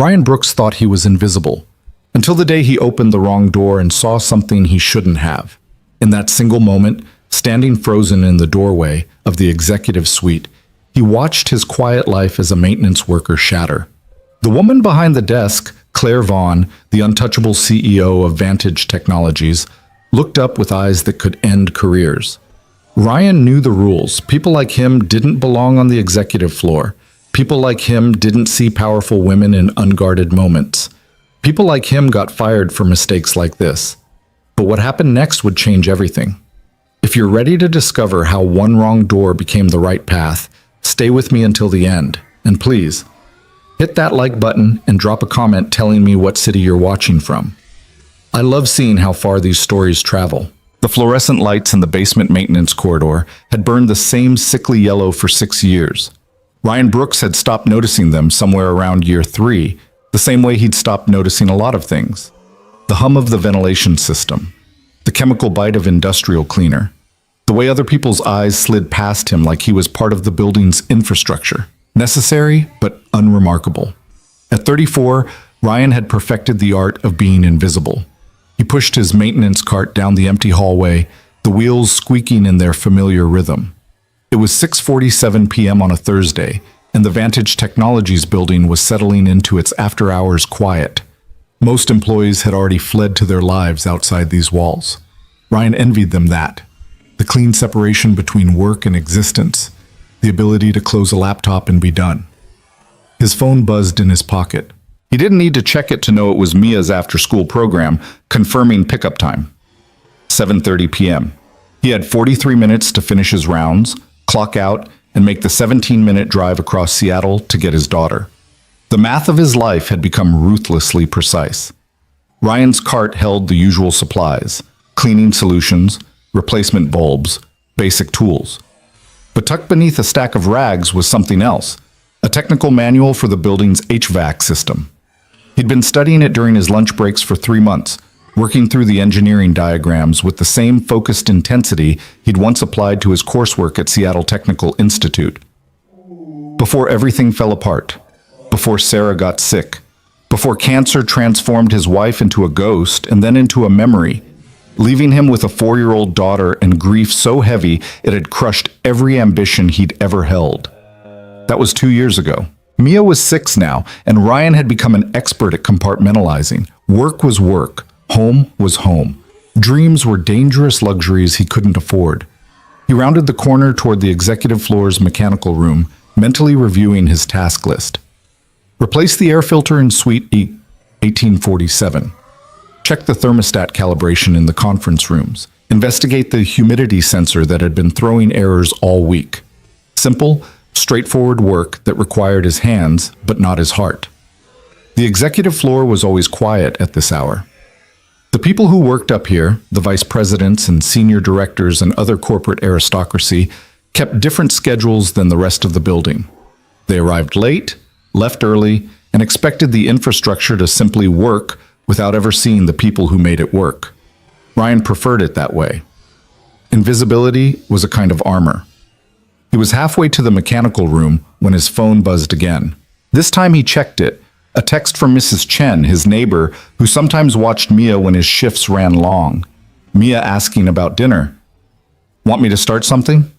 Ryan Brooks thought he was invisible, until the day he opened the wrong door and saw something he shouldn't have. In that single moment, standing frozen in the doorway of the executive suite, he watched his quiet life as a maintenance worker shatter. The woman behind the desk, Claire Vaughn, the untouchable CEO of Vantage Technologies, looked up with eyes that could end careers. Ryan knew the rules. People like him didn't belong on the executive floor. People like him didn't see powerful women in unguarded moments. People like him got fired for mistakes like this. But what happened next would change everything. If you're ready to discover how one wrong door became the right path, stay with me until the end. And please, hit that like button and drop a comment telling me what city you're watching from. I love seeing how far these stories travel. The fluorescent lights in the basement maintenance corridor had burned the same sickly yellow for 6 years. Ryan Brooks had stopped noticing them somewhere around year 3, the same way he'd stopped noticing a lot of things. The hum of the ventilation system, the chemical bite of industrial cleaner, the way other people's eyes slid past him like he was part of the building's infrastructure. Necessary, but unremarkable. At 34, Ryan had perfected the art of being invisible. He pushed his maintenance cart down the empty hallway, the wheels squeaking in their familiar rhythm. It was 6:47 p.m. on a Thursday, and the Vantage Technologies building was settling into its after-hours quiet. Most employees had already fled to their lives outside these walls. Ryan envied them that. The clean separation between work and existence, the ability to close a laptop and be done. His phone buzzed in his pocket. He didn't need to check it to know it was Mia's after-school program, confirming pickup time. 7:30 p.m. He had 43 minutes to finish his rounds, clock out, and make the 17-minute drive across Seattle to get his daughter. The math of his life had become ruthlessly precise. Ryan's cart held the usual supplies, cleaning solutions, replacement bulbs, basic tools. But tucked beneath a stack of rags was something else, a technical manual for the building's HVAC system. He'd been studying it during his lunch breaks for 3 months, working through the engineering diagrams with the same focused intensity he'd once applied to his coursework at Seattle Technical Institute. Before everything fell apart, before Sarah got sick, before cancer transformed his wife into a ghost and then into a memory, leaving him with a 4-year-old daughter and grief so heavy it had crushed every ambition he'd ever held. That was 2 years ago. Mia was 6 now, and Ryan had become an expert at compartmentalizing. Work was work. Home was home. Dreams were dangerous luxuries he couldn't afford. He rounded the corner toward the executive floor's mechanical room, mentally reviewing his task list. Replace the air filter in Suite E, 1847. Check the thermostat calibration in the conference rooms. Investigate the humidity sensor that had been throwing errors all week. Simple, straightforward work that required his hands, but not his heart. The executive floor was always quiet at this hour. The people who worked up here, the vice presidents and senior directors and other corporate aristocracy, kept different schedules than the rest of the building. They arrived late, left early, and expected the infrastructure to simply work without ever seeing the people who made it work. Ryan preferred it that way. Invisibility was a kind of armor. He was halfway to the mechanical room when his phone buzzed again. This time he checked it. A text from Mrs. Chen, his neighbor, who sometimes watched Mia when his shifts ran long. Mia asking about dinner. Want me to start something?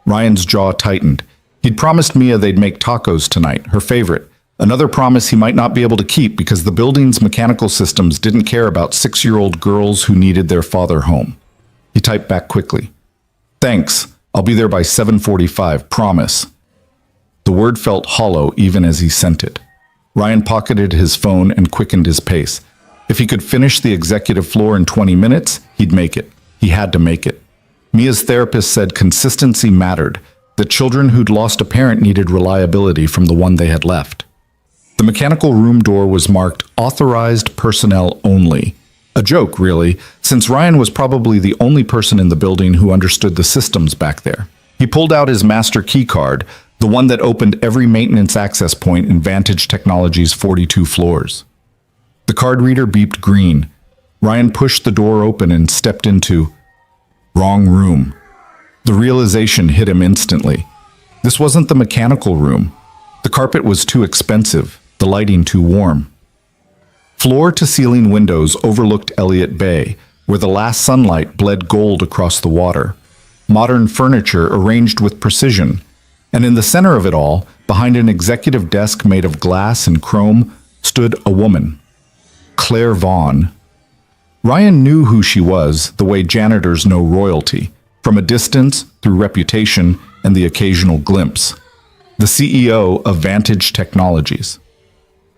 Ryan's jaw tightened. He'd promised Mia they'd make tacos tonight, her favorite. Another promise he might not be able to keep because the building's mechanical systems didn't care about 6-year-old girls who needed their father home. He typed back quickly. Thanks. I'll be there by 7:45, promise. The word felt hollow even as he sent it. Ryan pocketed his phone and quickened his pace. If he could finish the executive floor in 20 minutes, he'd make it. He had to make it. Mia's therapist said consistency mattered, that children who'd lost a parent needed reliability from the one they had left. The mechanical room door was marked authorized personnel only. A joke, really, since Ryan was probably the only person in the building who understood the systems back there. He pulled out his master key card, the one that opened every maintenance access point in Vantage Technologies' 42 floors. The card reader beeped green. Ryan pushed the door open and stepped into wrong room. The realization hit him instantly. This wasn't the mechanical room. The carpet was too expensive. the lighting too warm. Floor-to-ceiling windows overlooked Elliott Bay, where the last sunlight bled gold across the water. Modern furniture arranged with precision, and in the center of it all, behind an executive desk made of glass and chrome, stood a woman. Claire Vaughn. Ryan knew who she was the way janitors know royalty, from a distance, through reputation, and the occasional glimpse. The CEO of Vantage Technologies.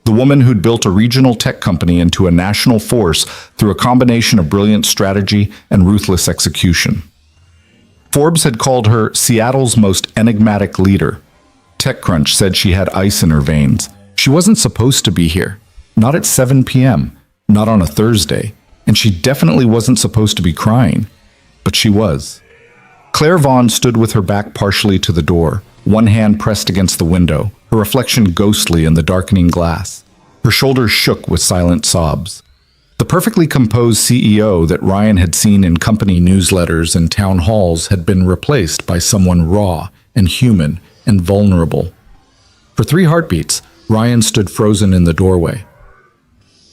The woman who'd built a regional tech company into a national force through a combination of brilliant strategy and ruthless execution. Forbes had called her Seattle's most enigmatic leader. TechCrunch said she had ice in her veins. She wasn't supposed to be here. Not at 7 p.m., not on a Thursday, and she definitely wasn't supposed to be crying. But she was. Claire Vaughn stood with her back partially to the door, one hand pressed against the window, her reflection ghostly in the darkening glass. Her shoulders shook with silent sobs. The perfectly composed CEO that Ryan had seen in company newsletters and town halls had been replaced by someone raw and human and vulnerable. For 3 heartbeats, Ryan stood frozen in the doorway.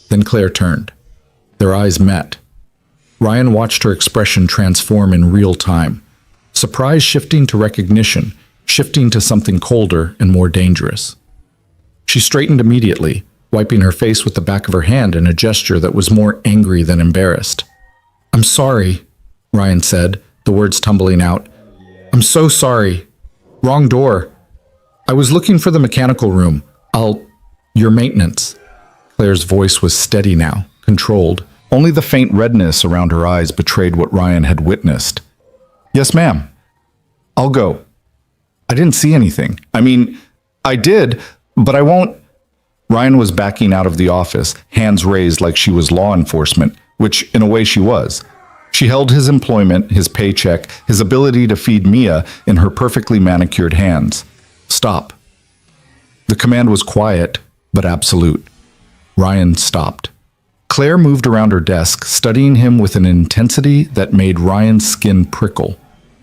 Then Claire turned. Their eyes met. Ryan watched her expression transform in real time, surprise shifting to recognition, shifting to something colder and more dangerous. She straightened immediately, wiping her face with the back of her hand in a gesture that was more angry than embarrassed. "I'm sorry," Ryan said, the words tumbling out. "I'm so sorry. Wrong door. I was looking for the mechanical room. Your maintenance." Claire's voice was steady now, controlled. Only the faint redness around her eyes betrayed what Ryan had witnessed. "Yes, ma'am. I'll go. I didn't see anything. I mean, I did, but I won't." Ryan was backing out of the office, hands raised like she was law enforcement, which in a way she was. She held his employment, his paycheck, his ability to feed Mia in her perfectly manicured hands. "Stop." The command was quiet, but absolute. Ryan stopped. Claire moved around her desk, studying him with an intensity that made Ryan's skin prickle.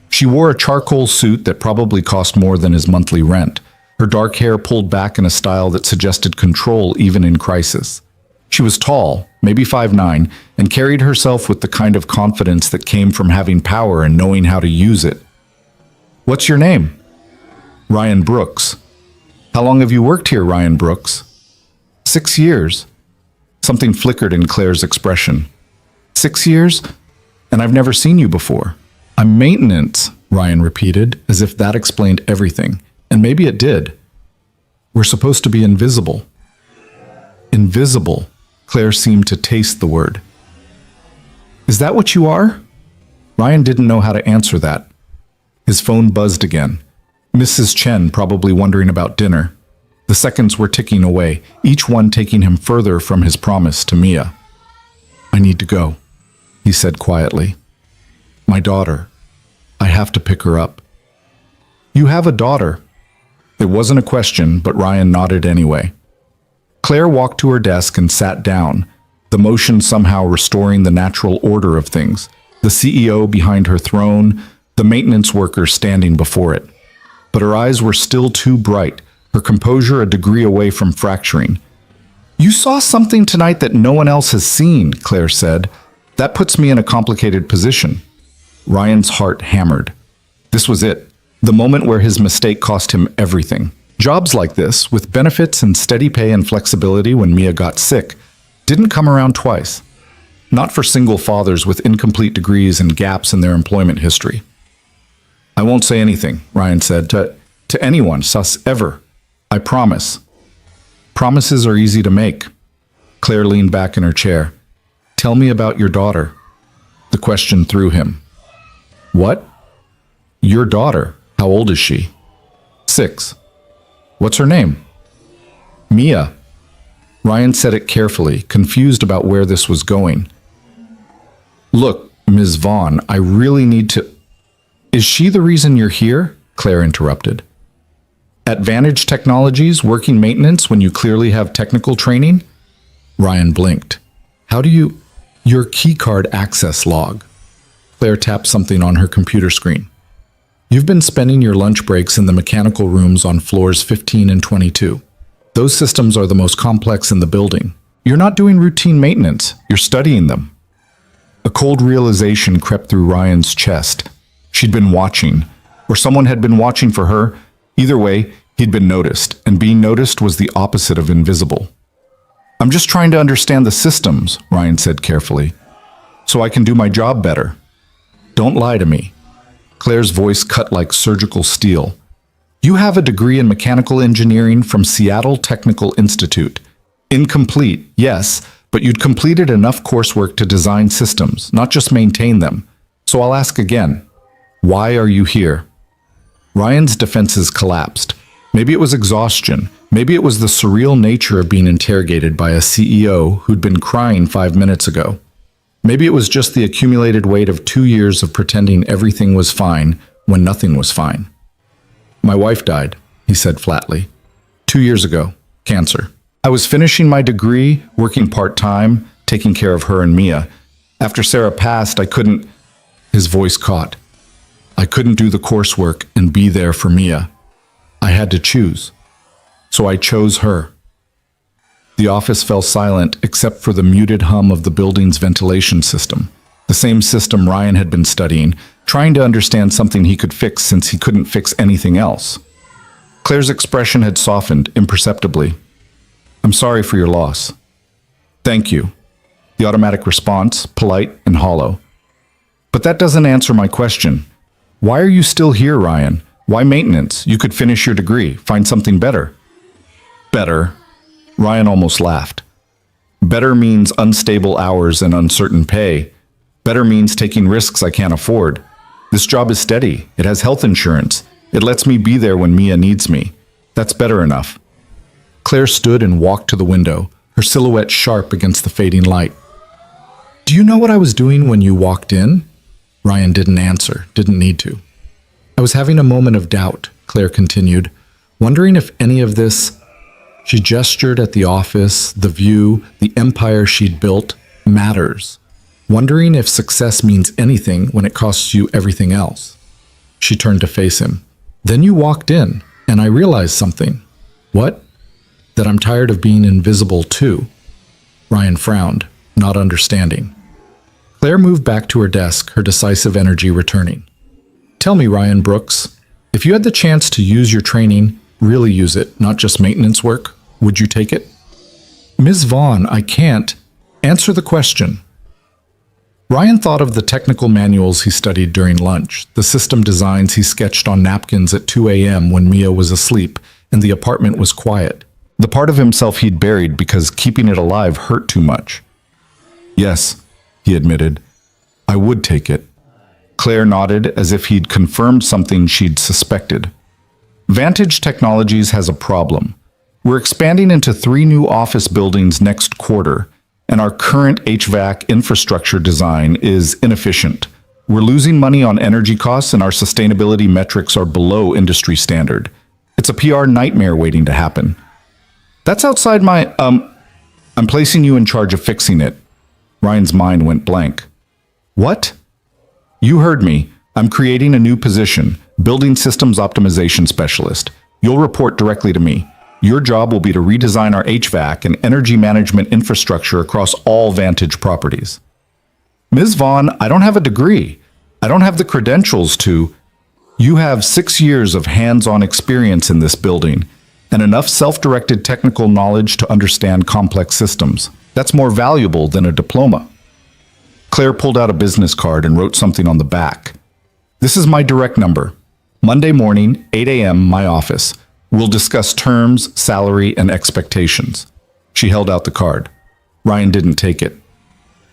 She wore a charcoal suit that probably cost more than his monthly rent, her dark hair pulled back in a style that suggested control even in crisis. She was tall, maybe 5'9", and carried herself with the kind of confidence that came from having power and knowing how to use it. "What's your name?" "Ryan Brooks." "How long have you worked here, Ryan Brooks?" 6 years. Something flickered in Claire's expression. 6 years? And I've never seen you before." "I'm maintenance," Ryan repeated, as if that explained everything. And maybe it did. "We're supposed to be invisible." Invisible. Claire seemed to taste the word. "Is that what you are?" Ryan didn't know how to answer that. His phone buzzed again. Mrs. Chen probably wondering about dinner. The seconds were ticking away, each one taking him further from his promise to Mia. "I need to go," he said quietly. "My daughter. I have to pick her up." "You have a daughter." It wasn't a question, but Ryan nodded anyway. Claire walked to her desk and sat down, the motion somehow restoring the natural order of things, the CEO behind her throne, the maintenance worker standing before it. But her eyes were still too bright, her composure a degree away from fracturing. "You saw something tonight that no one else has seen," Claire said. "That puts me in a complicated position." Ryan's heart hammered. This was it, the moment where his mistake cost him everything. Jobs like this, with benefits and steady pay and flexibility when Mia got sick, didn't come around twice. Not for single fathers with incomplete degrees and gaps in their employment history. "I won't say anything," Ryan said, to anyone, sus ever. "I promise." Promises are easy to make. Claire leaned back in her chair. "Tell me about your daughter." The question threw him. "What?" "Your daughter. How old is she?" 6. "What's her name?" "Mia." Ryan said it carefully, confused about where this was going. "Look, Ms. Vaughn, I really need to—" "Is she the reason you're here?" Claire interrupted. "At Vantage Technologies, working maintenance when you clearly have technical training?" Ryan blinked. "How do you—" "Your keycard access log." Claire tapped something on her computer screen. "You've been spending your lunch breaks in the mechanical rooms on floors 15 and 22. Those systems are the most complex in the building. You're not doing routine maintenance, you're studying them. A cold realization crept through Ryan's chest. She'd been watching, or someone had been watching for her. Either way, he'd been noticed, and being noticed was the opposite of invisible. I'm just trying to understand the systems, Ryan said carefully, so I can do my job better. Don't lie to me. Claire's voice cut like surgical steel. You have a degree in mechanical engineering from Seattle Technical Institute. Incomplete, yes, but you'd completed enough coursework to design systems, not just maintain them. So I'll ask again, why are you here? Ryan's defenses collapsed. Maybe it was exhaustion. Maybe it was the surreal nature of being interrogated by a CEO who'd been crying 5 minutes ago. Maybe it was just the accumulated weight of 2 years of pretending everything was fine when nothing was fine. My wife died, he said flatly. 2 years ago, cancer. I was finishing my degree, working part-time, taking care of her and Mia. After Sarah passed, I couldn't... His voice caught. I couldn't do the coursework and be there for Mia. I had to choose. So I chose her. The office fell silent except for the muted hum of the building's ventilation system, the same system Ryan had been studying, trying to understand something he could fix since he couldn't fix anything else. Claire's expression had softened imperceptibly. I'm sorry for your loss. Thank you. The automatic response, polite and hollow. But that doesn't answer my question. Why are you still here, Ryan? Why maintenance? You could finish your degree, find something better. Better? Ryan almost laughed. Better means unstable hours and uncertain pay. Better means taking risks I can't afford. This job is steady. It has health insurance. It lets me be there when Mia needs me. That's better enough. Claire stood and walked to the window, her silhouette sharp against the fading light. Do you know what I was doing when you walked in? Ryan didn't answer, didn't need to. I was having a moment of doubt, Claire continued, wondering if any of this... She gestured at the office, the view, the empire she'd built, matters. Wondering if success means anything when it costs you everything else. She turned to face him. Then you walked in, and I realized something. What? That I'm tired of being invisible too. Ryan frowned, not understanding. Claire moved back to her desk, her decisive energy returning. Tell me, Ryan Brooks, if you had the chance to use your training, really use it, not just maintenance work, would you take it? Ms. Vaughn, I can't. Answer the question. Ryan thought of the technical manuals he studied during lunch, the system designs he sketched on napkins at 2 a.m. when Mia was asleep and the apartment was quiet. The part of himself he'd buried because keeping it alive hurt too much. Yes, he admitted. I would take it. Claire nodded as if he'd confirmed something she'd suspected. Vantage Technologies has a problem. We're expanding into 3 new office buildings next quarter, and our current HVAC infrastructure design is inefficient. We're losing money on energy costs and our sustainability metrics are below industry standard. It's a PR nightmare waiting to happen. That's outside my, I'm placing you in charge of fixing it. Ryan's mind went blank. What? You heard me. I'm creating a new position, Building Systems Optimization Specialist. You'll report directly to me. Your job will be to redesign our HVAC and energy management infrastructure across all Vantage properties. Ms. Vaughn, I don't have a degree. I don't have the credentials to... You have 6 years of hands-on experience in this building and enough self-directed technical knowledge to understand complex systems. That's more valuable than a diploma. Claire pulled out a business card and wrote something on the back. This is my direct number. Monday morning, 8 a.m., my office. We'll discuss terms, salary, and expectations. She held out the card. Ryan didn't take it.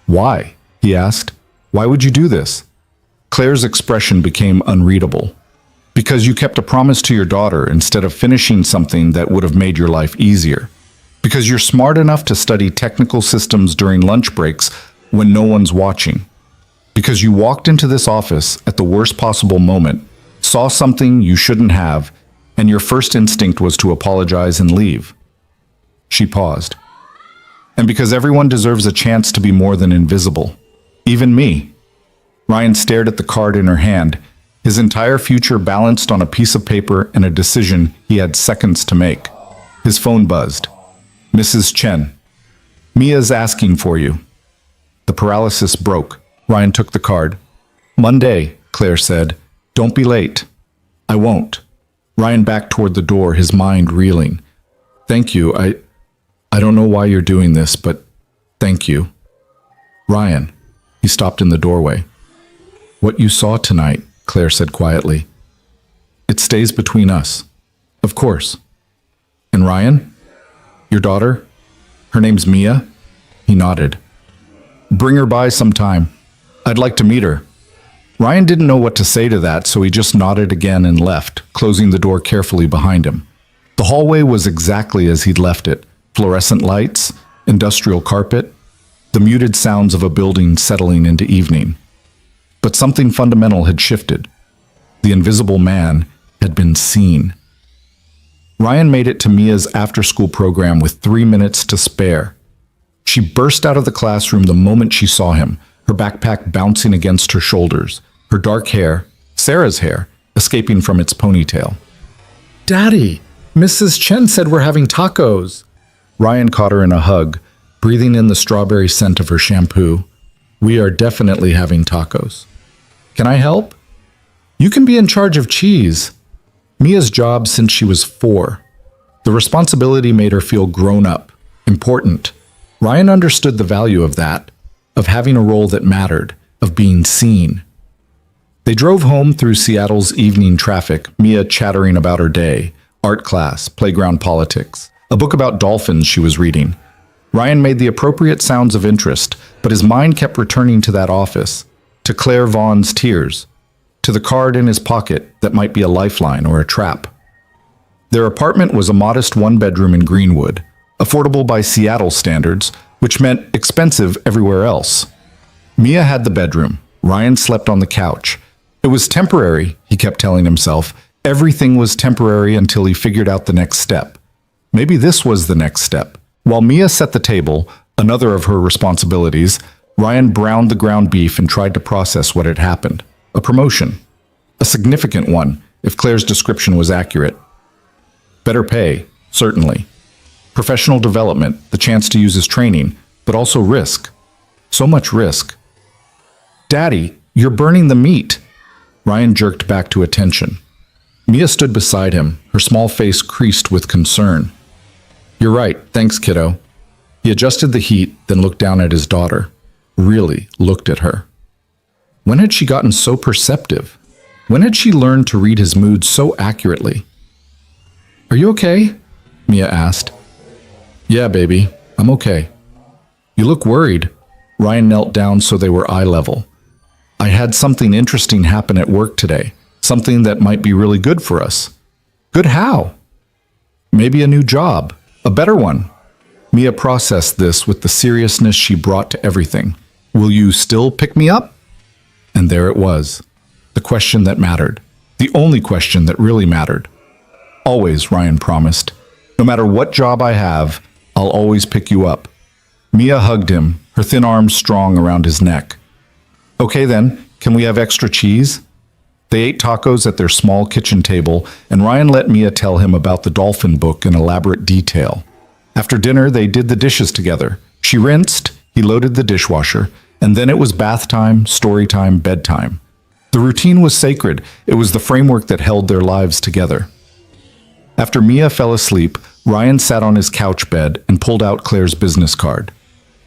Why? He asked. Why would you do this? Claire's expression became unreadable. Because you kept a promise to your daughter instead of finishing something that would have made your life easier. Because you're smart enough to study technical systems during lunch breaks when no one's watching. Because you walked into this office at the worst possible moment, saw something you shouldn't have, and your first instinct was to apologize and leave. She paused. And because everyone deserves a chance to be more than invisible. Even me. Ryan stared at the card in her hand, his entire future balanced on a piece of paper and a decision he had seconds to make. His phone buzzed. Mrs. Chen. Mia's asking for you. The paralysis broke. Ryan took the card. Monday, Claire said. Don't be late. I won't. Ryan backed toward the door, his mind reeling. Thank you. I don't know why you're doing this, but thank you. Ryan. He stopped in the doorway. What you saw tonight, Claire said quietly. It stays between us. Of course. And Ryan? Your daughter? Her name's Mia? He nodded. Bring her by sometime. I'd like to meet her. Ryan didn't know what to say to that, so he just nodded again and left, closing the door carefully behind him. The hallway was exactly as he'd left it. Fluorescent lights, industrial carpet, the muted sounds of a building settling into evening. But something fundamental had shifted. The invisible man had been seen. Ryan made it to Mia's after-school program with 3 minutes to spare. She burst out of the classroom the moment she saw him, her backpack bouncing against her shoulders, her dark hair, Sarah's hair, escaping from its ponytail. Daddy, Mrs. Chen said we're having tacos. Ryan caught her in a hug, breathing in the strawberry scent of her shampoo. We are definitely having tacos. Can I help? You can be in charge of cheese. Mia's job since she was 4. The responsibility made her feel grown up, important. Ryan understood the value of that, of having a role that mattered, of being seen. They drove home through Seattle's evening traffic, Mia chattering about her day, art class, playground politics, a book about dolphins she was reading. Ryan made the appropriate sounds of interest, but his mind kept returning to that office, to Claire Vaughn's tears, to the card in his pocket that might be a lifeline or a trap. Their apartment was a modest one-bedroom in Greenwood, affordable by Seattle standards, which meant expensive everywhere else. Mia had the bedroom. Ryan slept on the couch. It was temporary, he kept telling himself. Everything was temporary until he figured out the next step. Maybe this was the next step. While Mia set the table, another of her responsibilities, Ryan browned the ground beef and tried to process what had happened. A promotion. A significant one, if Claire's description was accurate. Better pay, certainly. Professional development, the chance to use his training, but also risk. So much risk. Daddy, you're burning the meat. Ryan jerked back to attention. Mia stood beside him, her small face creased with concern. You're right, thanks, kiddo. He adjusted the heat, then looked down at his daughter. Really looked at her. When had she gotten so perceptive? When had she learned to read his mood so accurately? Are you okay? Mia asked. Yeah, baby, I'm okay. You look worried. Ryan knelt down so they were eye level. I had something interesting happen at work today. Something that might be really good for us. Good how? Maybe a new job. A better one. Mia processed this with the seriousness she brought to everything. Will you still pick me up? And there it was. The question that mattered. The only question that really mattered. Always, Ryan promised. No matter what job I have, I'll always pick you up. Mia hugged him, her thin arms strong around his neck. Okay then, can we have extra cheese? They ate tacos at their small kitchen table, and Ryan let Mia tell him about the dolphin book in elaborate detail. After dinner, they did the dishes together. She rinsed, he loaded the dishwasher, and then it was bath time, story time, bedtime. The routine was sacred. It was the framework that held their lives together. After Mia fell asleep, Ryan sat on his couch bed and pulled out Claire's business card.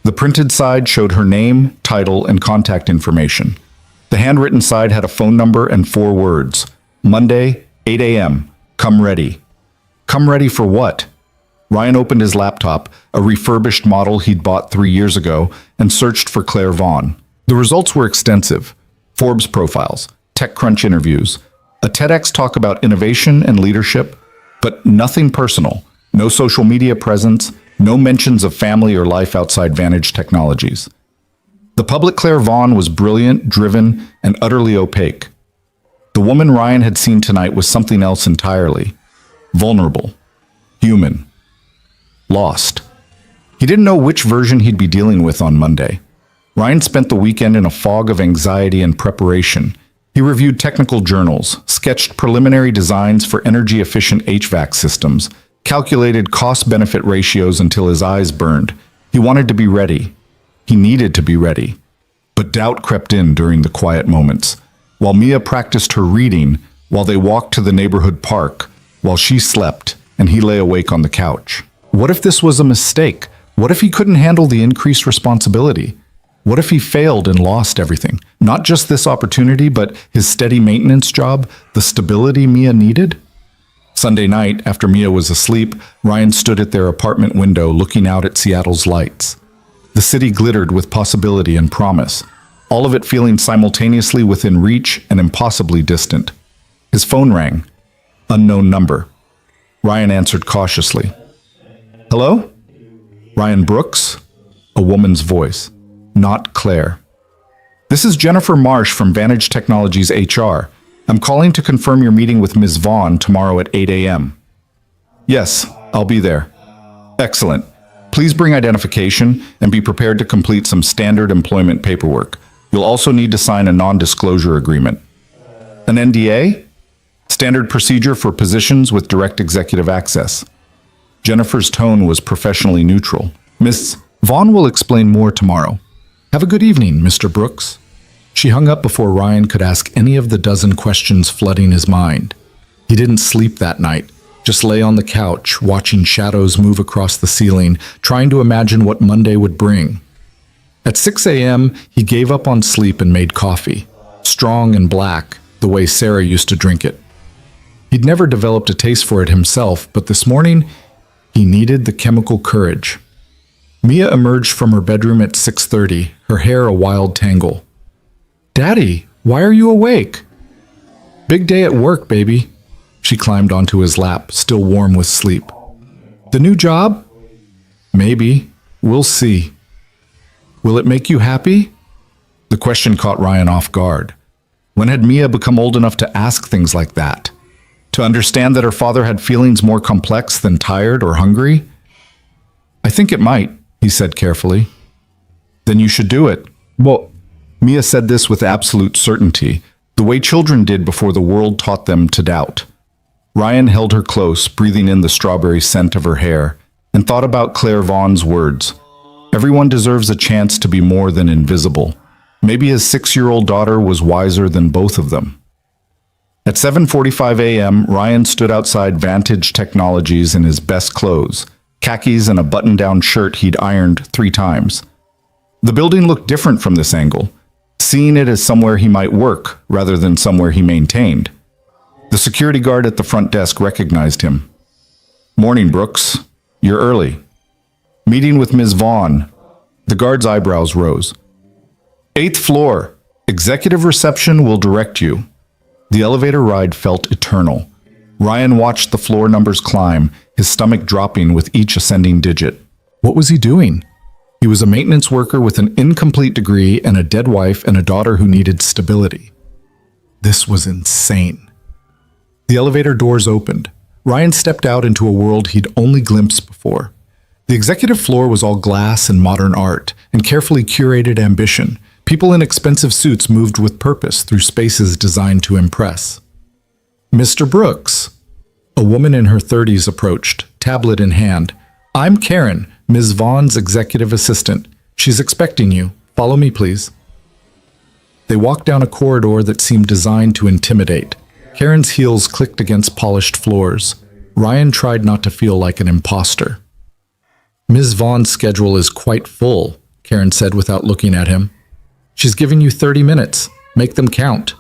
The printed side showed her name, title, and contact information. The handwritten side had a phone number and 4 words. Monday, 8 a.m. Come ready. Come ready for what? Ryan opened his laptop, a refurbished model he'd bought 3 years ago, and searched for Claire Vaughn. The results were extensive. Forbes profiles, TechCrunch interviews, a TEDx talk about innovation and leadership, but nothing personal. No social media presence, no mentions of family or life outside Vantage Technologies. The public Claire Vaughn was brilliant, driven, and utterly opaque. The woman Ryan had seen tonight was something else entirely. Vulnerable. Human. Lost. He didn't know which version he'd be dealing with on Monday. Ryan spent the weekend in a fog of anxiety and preparation. He reviewed technical journals, sketched preliminary designs for energy-efficient HVAC systems, calculated cost-benefit ratios until his eyes burned. He wanted to be ready. He needed to be ready. But doubt crept in during the quiet moments. While Mia practiced her reading, while they walked to the neighborhood park, while she slept and he lay awake on the couch. What if this was a mistake? What if he couldn't handle the increased responsibility? What if he failed and lost everything? Not just this opportunity, but his steady maintenance job, the stability Mia needed? Sunday night, after Mia was asleep, Ryan stood at their apartment window looking out at Seattle's lights. The city glittered with possibility and promise, all of it feeling simultaneously within reach and impossibly distant. His phone rang. Unknown number. Ryan answered cautiously. Hello? Ryan Brooks? A woman's voice. Not Claire. This is Jennifer Marsh from Vantage Technologies HR. I'm calling to confirm your meeting with Ms. Vaughn tomorrow at 8 a.m. Yes, I'll be there. Excellent. Please bring identification and be prepared to complete some standard employment paperwork. You'll also need to sign a non-disclosure agreement. An NDA? Standard procedure for positions with direct executive access. Jennifer's tone was professionally neutral. Miss Vaughn will explain more tomorrow. Have a good evening, Mr. Brooks. She hung up before Ryan could ask any of the dozen questions flooding his mind. He didn't sleep that night, just lay on the couch, watching shadows move across the ceiling, trying to imagine what Monday would bring. At 6 a.m., he gave up on sleep and made coffee, strong and black, the way Sarah used to drink it. He'd never developed a taste for it himself, but this morning, he needed the chemical courage. Mia emerged from her bedroom at 6:30, her hair a wild tangle. Daddy, why are you awake? Big day at work, baby. She climbed onto his lap, still warm with sleep. The new job? Maybe. We'll see. Will it make you happy? The question caught Ryan off guard. When had Mia become old enough to ask things like that? To understand that her father had feelings more complex than tired or hungry? I think it might, he said carefully. Then you should do it. Well, Mia said this with absolute certainty, the way children did before the world taught them to doubt. Ryan held her close, breathing in the strawberry scent of her hair, and thought about Claire Vaughn's words. Everyone deserves a chance to be more than invisible. Maybe his 6-year-old daughter was wiser than both of them. At 7:45 a.m., Ryan stood outside Vantage Technologies in his best clothes, khakis and a button-down shirt he'd ironed 3 times. The building looked different from this angle, seeing it as somewhere he might work rather than somewhere he maintained. The security guard at the front desk recognized him. Morning, Brooks. You're early. Meeting with Ms. Vaughn. The guard's eyebrows rose. 8th floor. Executive reception will direct you. The elevator ride felt eternal. Ryan watched the floor numbers climb, his stomach dropping with each ascending digit. What was he doing? He was a maintenance worker with an incomplete degree and a dead wife and a daughter who needed stability. This was insane. The elevator doors opened. Ryan stepped out into a world he'd only glimpsed before. The executive floor was all glass and modern art and carefully curated ambition. People in expensive suits moved with purpose through spaces designed to impress. Mr. Brooks. A woman in her 30s approached, tablet in hand. I'm Karen, Ms. Vaughn's executive assistant. She's expecting you. Follow me, please. They walked down a corridor that seemed designed to intimidate. Karen's heels clicked against polished floors. Ryan tried not to feel like an imposter. Ms. Vaughn's schedule is quite full, Karen said without looking at him. She's giving you 30 minutes. Make them count.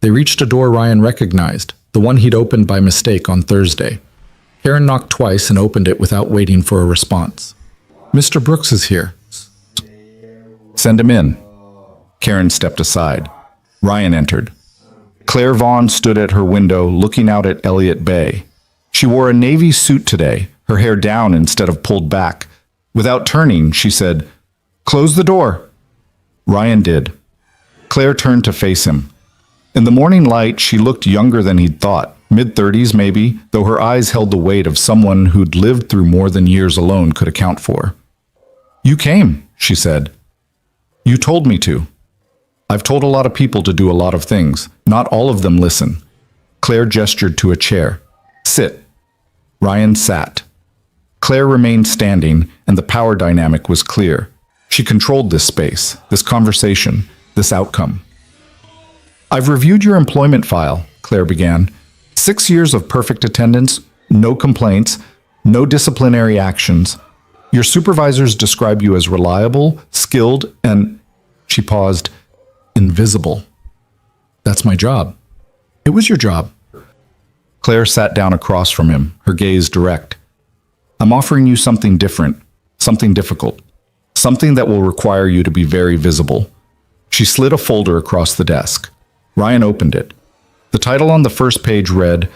They reached a door Ryan recognized, the one he'd opened by mistake on Thursday. Karen knocked twice and opened it without waiting for a response. Mr. Brooks is here. Send him in. Karen stepped aside. Ryan entered. Claire Vaughn stood at her window looking out at Elliott Bay. She wore a navy suit today, her hair down instead of pulled back. Without turning, she said, "Close the door." Ryan did. Claire turned to face him. In the morning light, she looked younger than he'd thought, mid-30s maybe, though her eyes held the weight of someone who'd lived through more than years alone could account for. "You came," she said. "You told me to. I've told a lot of people to do a lot of things. Not all of them listen." Claire gestured to a chair. "Sit." Ryan sat. Claire remained standing, and the power dynamic was clear. She controlled this space, this conversation, this outcome. "I've reviewed your employment file," Claire began. 6 years of perfect attendance, no complaints, no disciplinary actions. Your supervisors describe you as reliable, skilled, and, she paused, invisible. That's my job. It was your job. Claire sat down across from him, her gaze direct. I'm offering you something different, something difficult, something that will require you to be very visible. She slid a folder across the desk. Ryan opened it. The title on the first page read,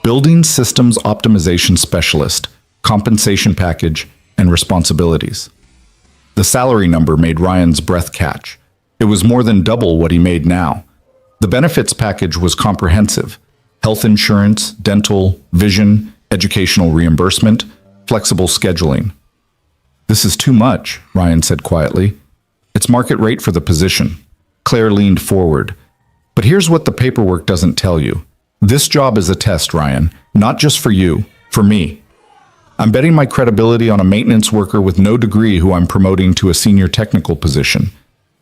Building Systems Optimization Specialist, Compensation Package, and Responsibilities. The salary number made Ryan's breath catch. It was more than double what he made now. The benefits package was comprehensive. Health insurance, dental, vision, educational reimbursement, flexible scheduling. This is too much, Ryan said quietly. It's market rate for the position. Claire leaned forward. But here's what the paperwork doesn't tell you. This job is a test, Ryan, not just for you, for me. I'm betting my credibility on a maintenance worker with no degree who I'm promoting to a senior technical position.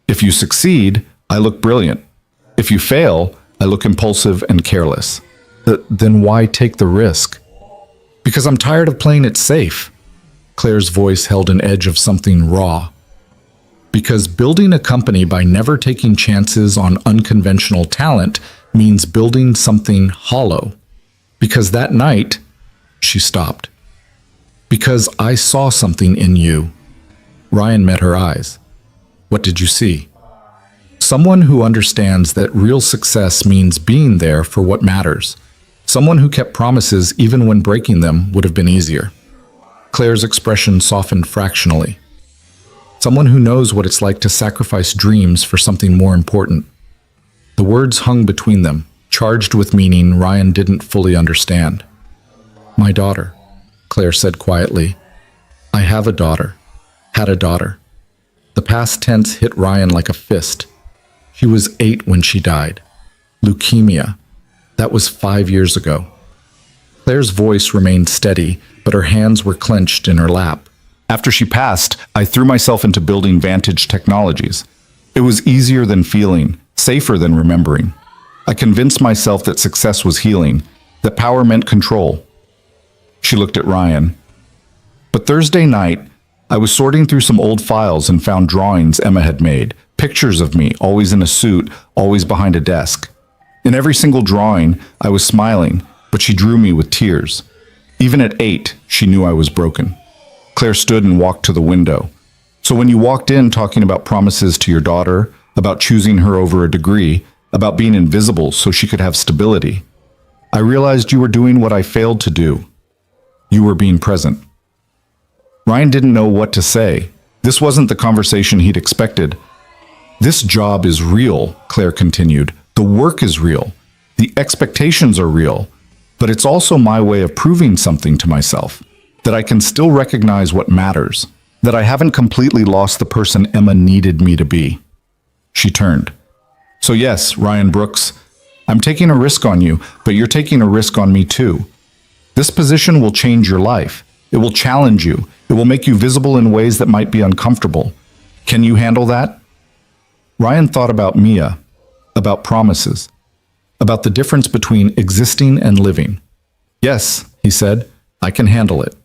If you succeed, I look brilliant. If you fail, I look impulsive and careless. Then why take the risk? Because I'm tired of playing it safe. Claire's voice held an edge of something raw. Because building a company by never taking chances on unconventional talent means building something hollow. Because that night, she stopped. Because I saw something in you. Ryan met her eyes. What did you see? Someone who understands that real success means being there for what matters. Someone who kept promises even when breaking them would have been easier. Claire's expression softened fractionally. Someone who knows what it's like to sacrifice dreams for something more important. The words hung between them, charged with meaning Ryan didn't fully understand. My daughter, Claire said quietly. I have a daughter. Had a daughter. The past tense hit Ryan like a fist. She was 8 when she died. Leukemia. That was 5 years ago. Claire's voice remained steady, but her hands were clenched in her lap. After she passed, I threw myself into building Vantage Technologies. It was easier than feeling, safer than remembering. I convinced myself that success was healing, that power meant control. She looked at Ryan. But Thursday night, I was sorting through some old files and found drawings Emma had made, pictures of me, always in a suit, always behind a desk. In every single drawing, I was smiling, but she drew me with tears. Even at 8, she knew I was broken. Claire stood and walked to the window. So when you walked in talking about promises to your daughter, about choosing her over a degree, about being invisible so she could have stability, I realized you were doing what I failed to do. You were being present. Ryan didn't know what to say. This wasn't the conversation he'd expected. This job is real, Claire continued. The work is real. The expectations are real. But it's also my way of proving something to myself. That I can still recognize what matters. That I haven't completely lost the person Emma needed me to be. She turned. So yes, Ryan Brooks, I'm taking a risk on you, but you're taking a risk on me too. This position will change your life. It will challenge you. It will make you visible in ways that might be uncomfortable. Can you handle that? Ryan thought about Mia, about promises, about the difference between existing and living. Yes, he said, I can handle it.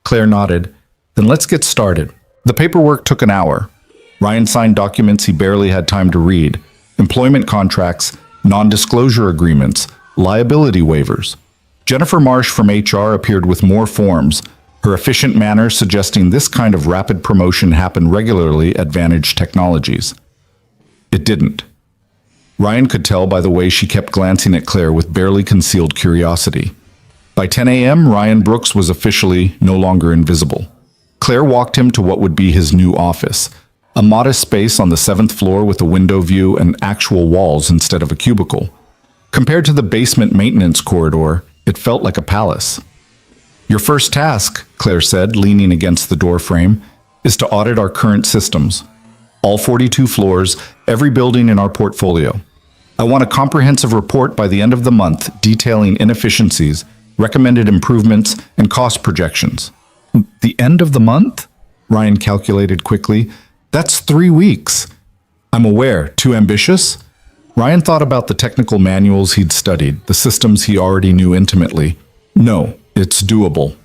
Claire nodded. Then let's get started. The paperwork took an hour. Ryan signed documents he barely had time to read. Employment contracts, non-disclosure agreements, liability waivers. Jennifer Marsh from HR appeared with more forms, her efficient manner suggesting this kind of rapid promotion happened regularly at Vantage Technologies. It didn't. Ryan could tell by the way she kept glancing at Claire with barely concealed curiosity. By 10 a.m., Ryan Brooks was officially no longer invisible. Claire walked him to what would be his new office, a modest space on the 7th floor with a window view and actual walls instead of a cubicle. Compared to the basement maintenance corridor, it felt like a palace. Your first task, Claire said, leaning against the doorframe, is to audit our current systems. All 42 floors, every building in our portfolio. I want a comprehensive report by the end of the month detailing inefficiencies, recommended improvements, and cost projections. The end of the month? Ryan calculated quickly. That's 3 weeks. I'm aware. Too ambitious? Ryan thought about the technical manuals he'd studied, the systems he already knew intimately. No, it's doable.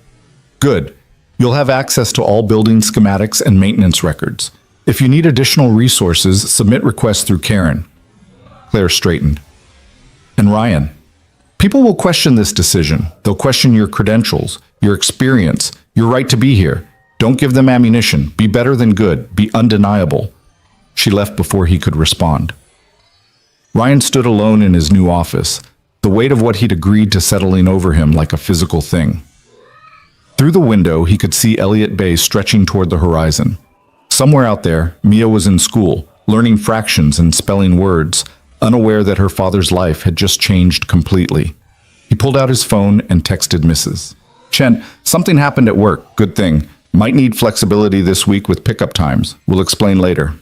Good. You'll have access to all building schematics and maintenance records. If you need additional resources, submit requests through Karen. Claire straightened. And Ryan, people will question this decision. They'll question your credentials, your experience, your right to be here. Don't give them ammunition. Be better than good. Be undeniable. She left before he could respond. Ryan stood alone in his new office, the weight of what he'd agreed to settling over him like a physical thing. Through the window, he could see Elliott Bay stretching toward the horizon. Somewhere out there, Mia was in school, learning fractions and spelling words, unaware that her father's life had just changed completely. He pulled out his phone and texted Mrs. Chen, something happened at work. Good thing. Might need flexibility this week with pickup times. We'll explain later.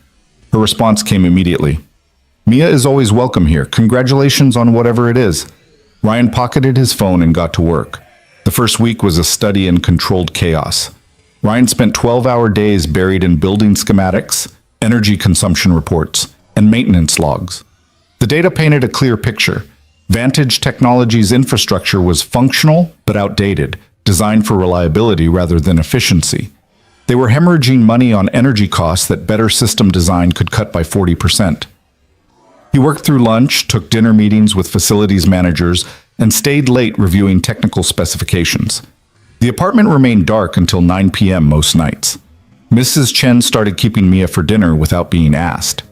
Her response came immediately. Mia is always welcome here. Congratulations on whatever it is. Ryan pocketed his phone and got to work. The first week was a study in controlled chaos. Ryan spent 12-hour days buried in building schematics, energy consumption reports, and maintenance logs. The data painted a clear picture. Vantage Technologies' infrastructure was functional but outdated, designed for reliability rather than efficiency. They were hemorrhaging money on energy costs that better system design could cut by 40%. He worked through lunch, took dinner meetings with facilities managers, and stayed late reviewing technical specifications. The apartment remained dark until 9 p.m. most nights. Mrs. Chen started keeping Mia for dinner without being asked.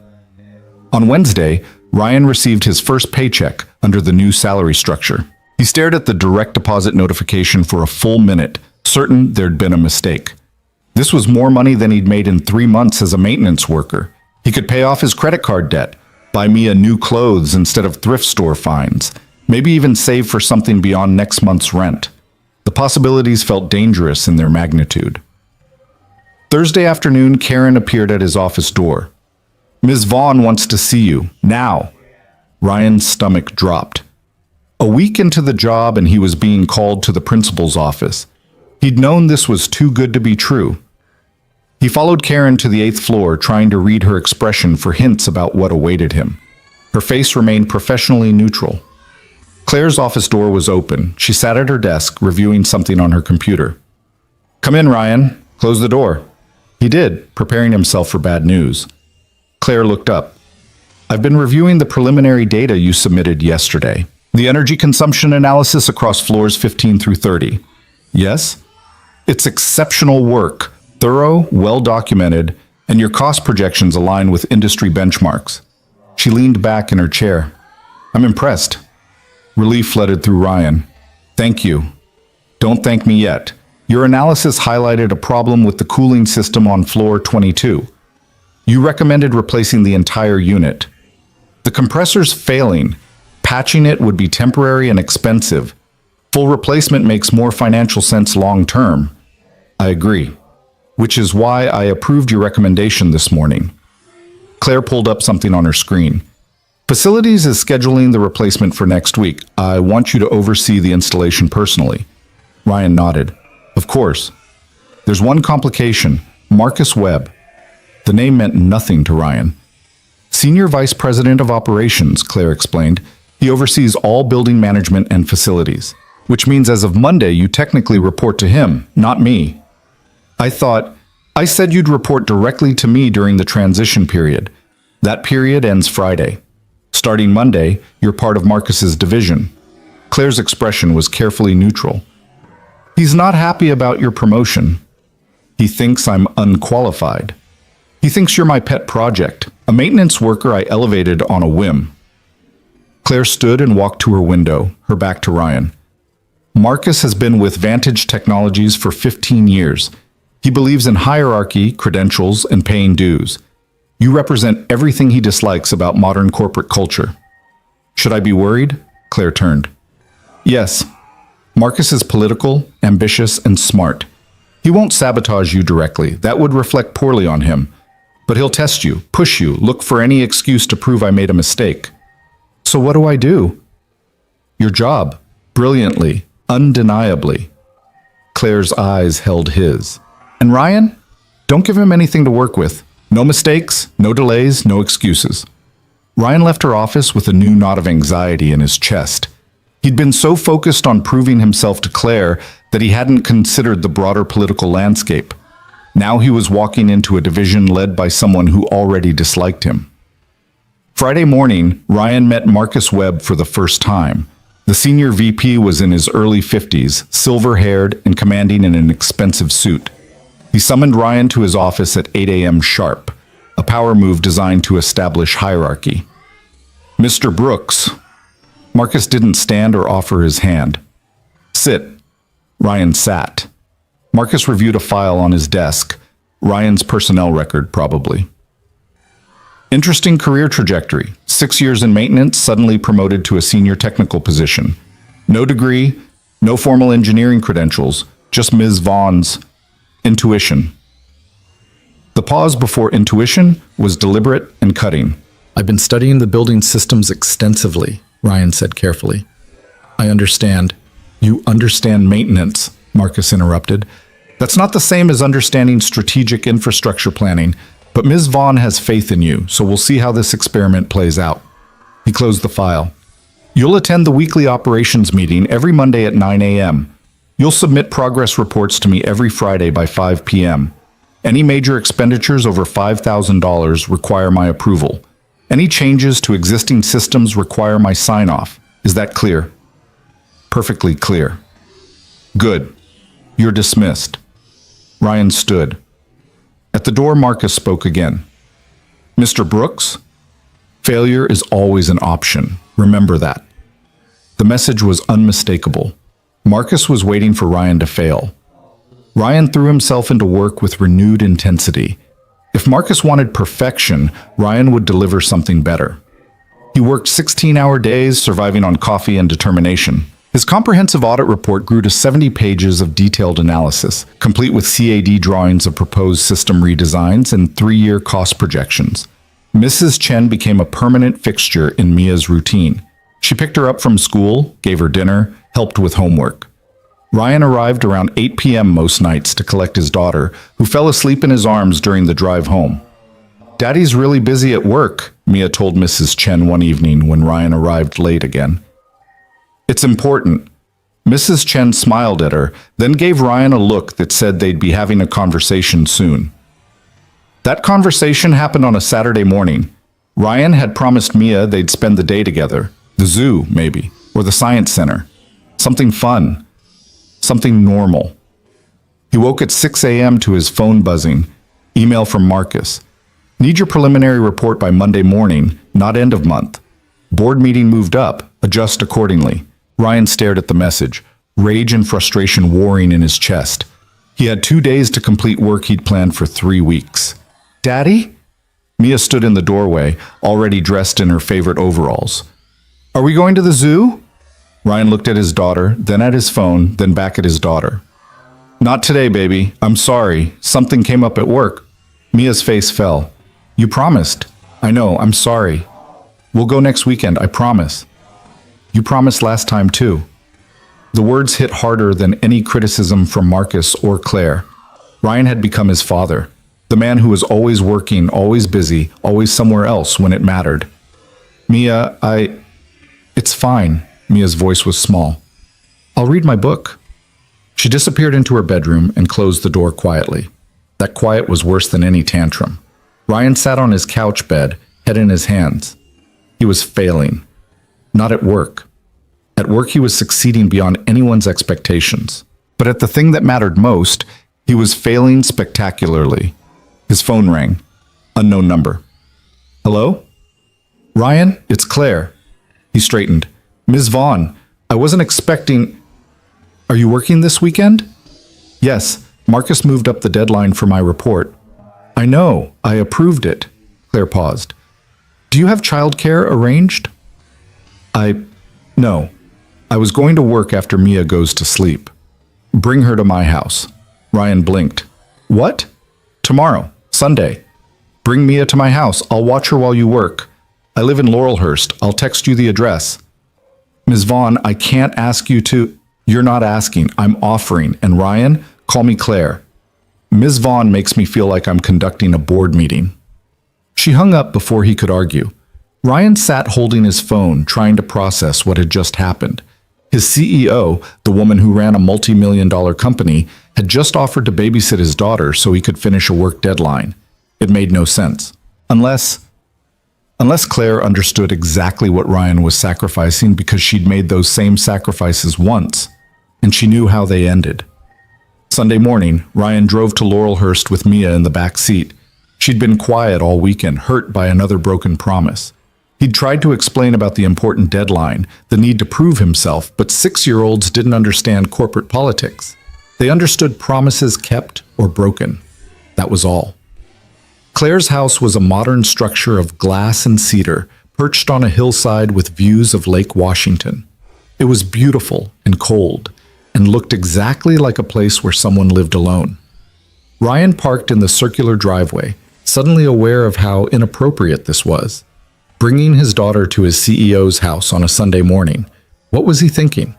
On Wednesday, Ryan received his first paycheck under the new salary structure. He stared at the direct deposit notification for a full minute, certain there'd been a mistake. This was more money than he'd made in 3 months as a maintenance worker. He could pay off his credit card debt, buy Mia new clothes instead of thrift store finds, maybe even save for something beyond next month's rent. The possibilities felt dangerous in their magnitude. Thursday afternoon, Karen appeared at his office door. Ms. Vaughn wants to see you, now. Ryan's stomach dropped. A week into the job and he was being called to the principal's office. He'd known this was too good to be true. He followed Karen to the 8th floor, trying to read her expression for hints about what awaited him. Her face remained professionally neutral. Claire's office door was open. She sat at her desk, reviewing something on her computer. Come in, Ryan. Close the door. He did, preparing himself for bad news. Claire looked up. I've been reviewing the preliminary data you submitted yesterday. The energy consumption analysis across floors 15 through 30. Yes? It's exceptional work, thorough, well-documented, and your cost projections align with industry benchmarks. She leaned back in her chair. I'm impressed. Relief flooded through Ryan. Thank you. Don't thank me yet. Your analysis highlighted a problem with the cooling system on floor 22. You recommended replacing the entire unit. The compressor's failing. Patching it would be temporary and expensive. Full replacement makes more financial sense long-term. I agree. Which is why I approved your recommendation this morning. Claire pulled up something on her screen. Facilities is scheduling the replacement for next week. I want you to oversee the installation personally. Ryan nodded. Of course. There's one complication. Marcus Webb. The name meant nothing to Ryan. Senior Vice President of Operations, Claire explained. He oversees all building management and facilities, which means as of Monday you technically report to him, not me. I said you'd report directly to me during the transition period. That period ends Friday. Starting Monday, you're part of Marcus's division. Claire's expression was carefully neutral. He's not happy about your promotion. He thinks I'm unqualified. He thinks you're my pet project, a maintenance worker I elevated on a whim. Claire stood and walked to her window, her back to Ryan. Marcus has been with Vantage Technologies for 15 years. He believes in hierarchy, credentials, and paying dues. You represent everything he dislikes about modern corporate culture. Should I be worried? Claire turned. Yes. Marcus is political, ambitious, and smart. He won't sabotage you directly. That would reflect poorly on him. But he'll test you, push you, look for any excuse to prove I made a mistake. So what do I do? Your job. Brilliantly. Undeniably. Claire's eyes held his. And Ryan? Don't give him anything to work with. No mistakes, no delays, no excuses. Ryan left her office with a new knot of anxiety in his chest. He'd been so focused on proving himself to Claire that he hadn't considered the broader political landscape. Now he was walking into a division led by someone who already disliked him. Friday morning, Ryan met Marcus Webb for the first time. The senior VP was in his early 50s, silver-haired and commanding in an expensive suit. He summoned Ryan to his office at 8 a.m. sharp, a power move designed to establish hierarchy. Mr. Brooks. Marcus didn't stand or offer his hand. Sit. Ryan sat. Marcus reviewed a file on his desk. Ryan's personnel record, probably. Interesting career trajectory. 6 years in maintenance, suddenly promoted to a senior technical position. No degree, no formal engineering credentials, just Ms. Vaughn's intuition. The pause before intuition was deliberate and cutting. I've been studying the building systems extensively, Ryan said carefully. I understand. You understand maintenance, Marcus interrupted. That's not the same as understanding strategic infrastructure planning, but Ms. Vaughn has faith in you, so we'll see how this experiment plays out. He closed the file. You'll attend the weekly operations meeting every Monday at 9 a.m. You'll submit progress reports to me every Friday by 5 p.m. Any major expenditures over $5,000 require my approval. Any changes to existing systems require my sign-off. Is that clear? Perfectly clear. Good. You're dismissed. Ryan stood. At the door, Marcus spoke again. Mr. Brooks? Failure is always an option. Remember that. The message was unmistakable. Marcus was waiting for Ryan to fail. Ryan threw himself into work with renewed intensity. If Marcus wanted perfection, Ryan would deliver something better. He worked 16-hour days, surviving on coffee and determination. His comprehensive audit report grew to 70 pages of detailed analysis, complete with CAD drawings of proposed system redesigns and 3-year cost projections. Mrs. Chen became a permanent fixture in Mia's routine. She picked her up from school, gave her dinner, helped with homework. Ryan arrived around 8 p.m. most nights to collect his daughter, who fell asleep in his arms during the drive home. Daddy's really busy at work, Mia told Mrs. Chen one evening when Ryan arrived late again. It's important. Mrs. Chen smiled at her, then gave Ryan a look that said they'd be having a conversation soon. That conversation happened on a Saturday morning. Ryan had promised Mia they'd spend the day together. The zoo, maybe, or the science center. Something fun. Something normal. He woke at 6 a.m. to his phone buzzing. Email from Marcus. Need your preliminary report by Monday morning, not end of month. Board meeting moved up. Adjust accordingly. Ryan stared at the message, rage and frustration warring in his chest. He had 2 days to complete work he'd planned for 3 weeks. Daddy? Mia stood in the doorway, already dressed in her favorite overalls. Are we going to the zoo? Ryan looked at his daughter, then at his phone, then back at his daughter. Not today, baby. I'm sorry. Something came up at work. Mia's face fell. You promised. I know. I'm sorry. We'll go next weekend, I promise. You promised last time, too. The words hit harder than any criticism from Marcus or Claire. Ryan had become his father, the man who was always working, always busy, always somewhere else when it mattered. Mia, It's fine. Mia's voice was small. I'll read my book. She disappeared into her bedroom and closed the door quietly. That quiet was worse than any tantrum. Ryan sat on his couch bed, head in his hands. He was failing. Not at work. At work, he was succeeding beyond anyone's expectations. But at the thing that mattered most, he was failing spectacularly. His phone rang. Unknown number. Hello? Ryan, it's Claire. He straightened. Ms. Vaughn, I wasn't expecting... Are you working this weekend? Yes, Marcus moved up the deadline for my report. I know, I approved it. Claire paused. Do you have childcare arranged? No. I was going to work after Mia goes to sleep. Bring her to my house. Ryan blinked. What? Tomorrow, Sunday. Bring Mia to my house. I'll watch her while you work. I live in Laurelhurst. I'll text you the address. Ms. Vaughn, I can't ask you to... You're not asking, I'm offering. And Ryan, call me Claire. Ms. Vaughn makes me feel like I'm conducting a board meeting. She hung up before he could argue. Ryan sat holding his phone, trying to process what had just happened. His CEO, the woman who ran a multi-million-dollar company, had just offered to babysit his daughter so he could finish a work deadline. It made no sense. Unless Claire understood exactly what Ryan was sacrificing because she'd made those same sacrifices once, and she knew how they ended. Sunday morning, Ryan drove to Laurelhurst with Mia in the back seat. She'd been quiet all weekend, hurt by another broken promise. He'd tried to explain about the important deadline, the need to prove himself, but 6-year-olds didn't understand corporate politics. They understood promises kept or broken. That was all. Claire's house was a modern structure of glass and cedar, perched on a hillside with views of Lake Washington. It was beautiful and cold, and looked exactly like a place where someone lived alone. Ryan parked in the circular driveway, suddenly aware of how inappropriate this was. Bringing his daughter to his CEO's house on a Sunday morning. What was he thinking?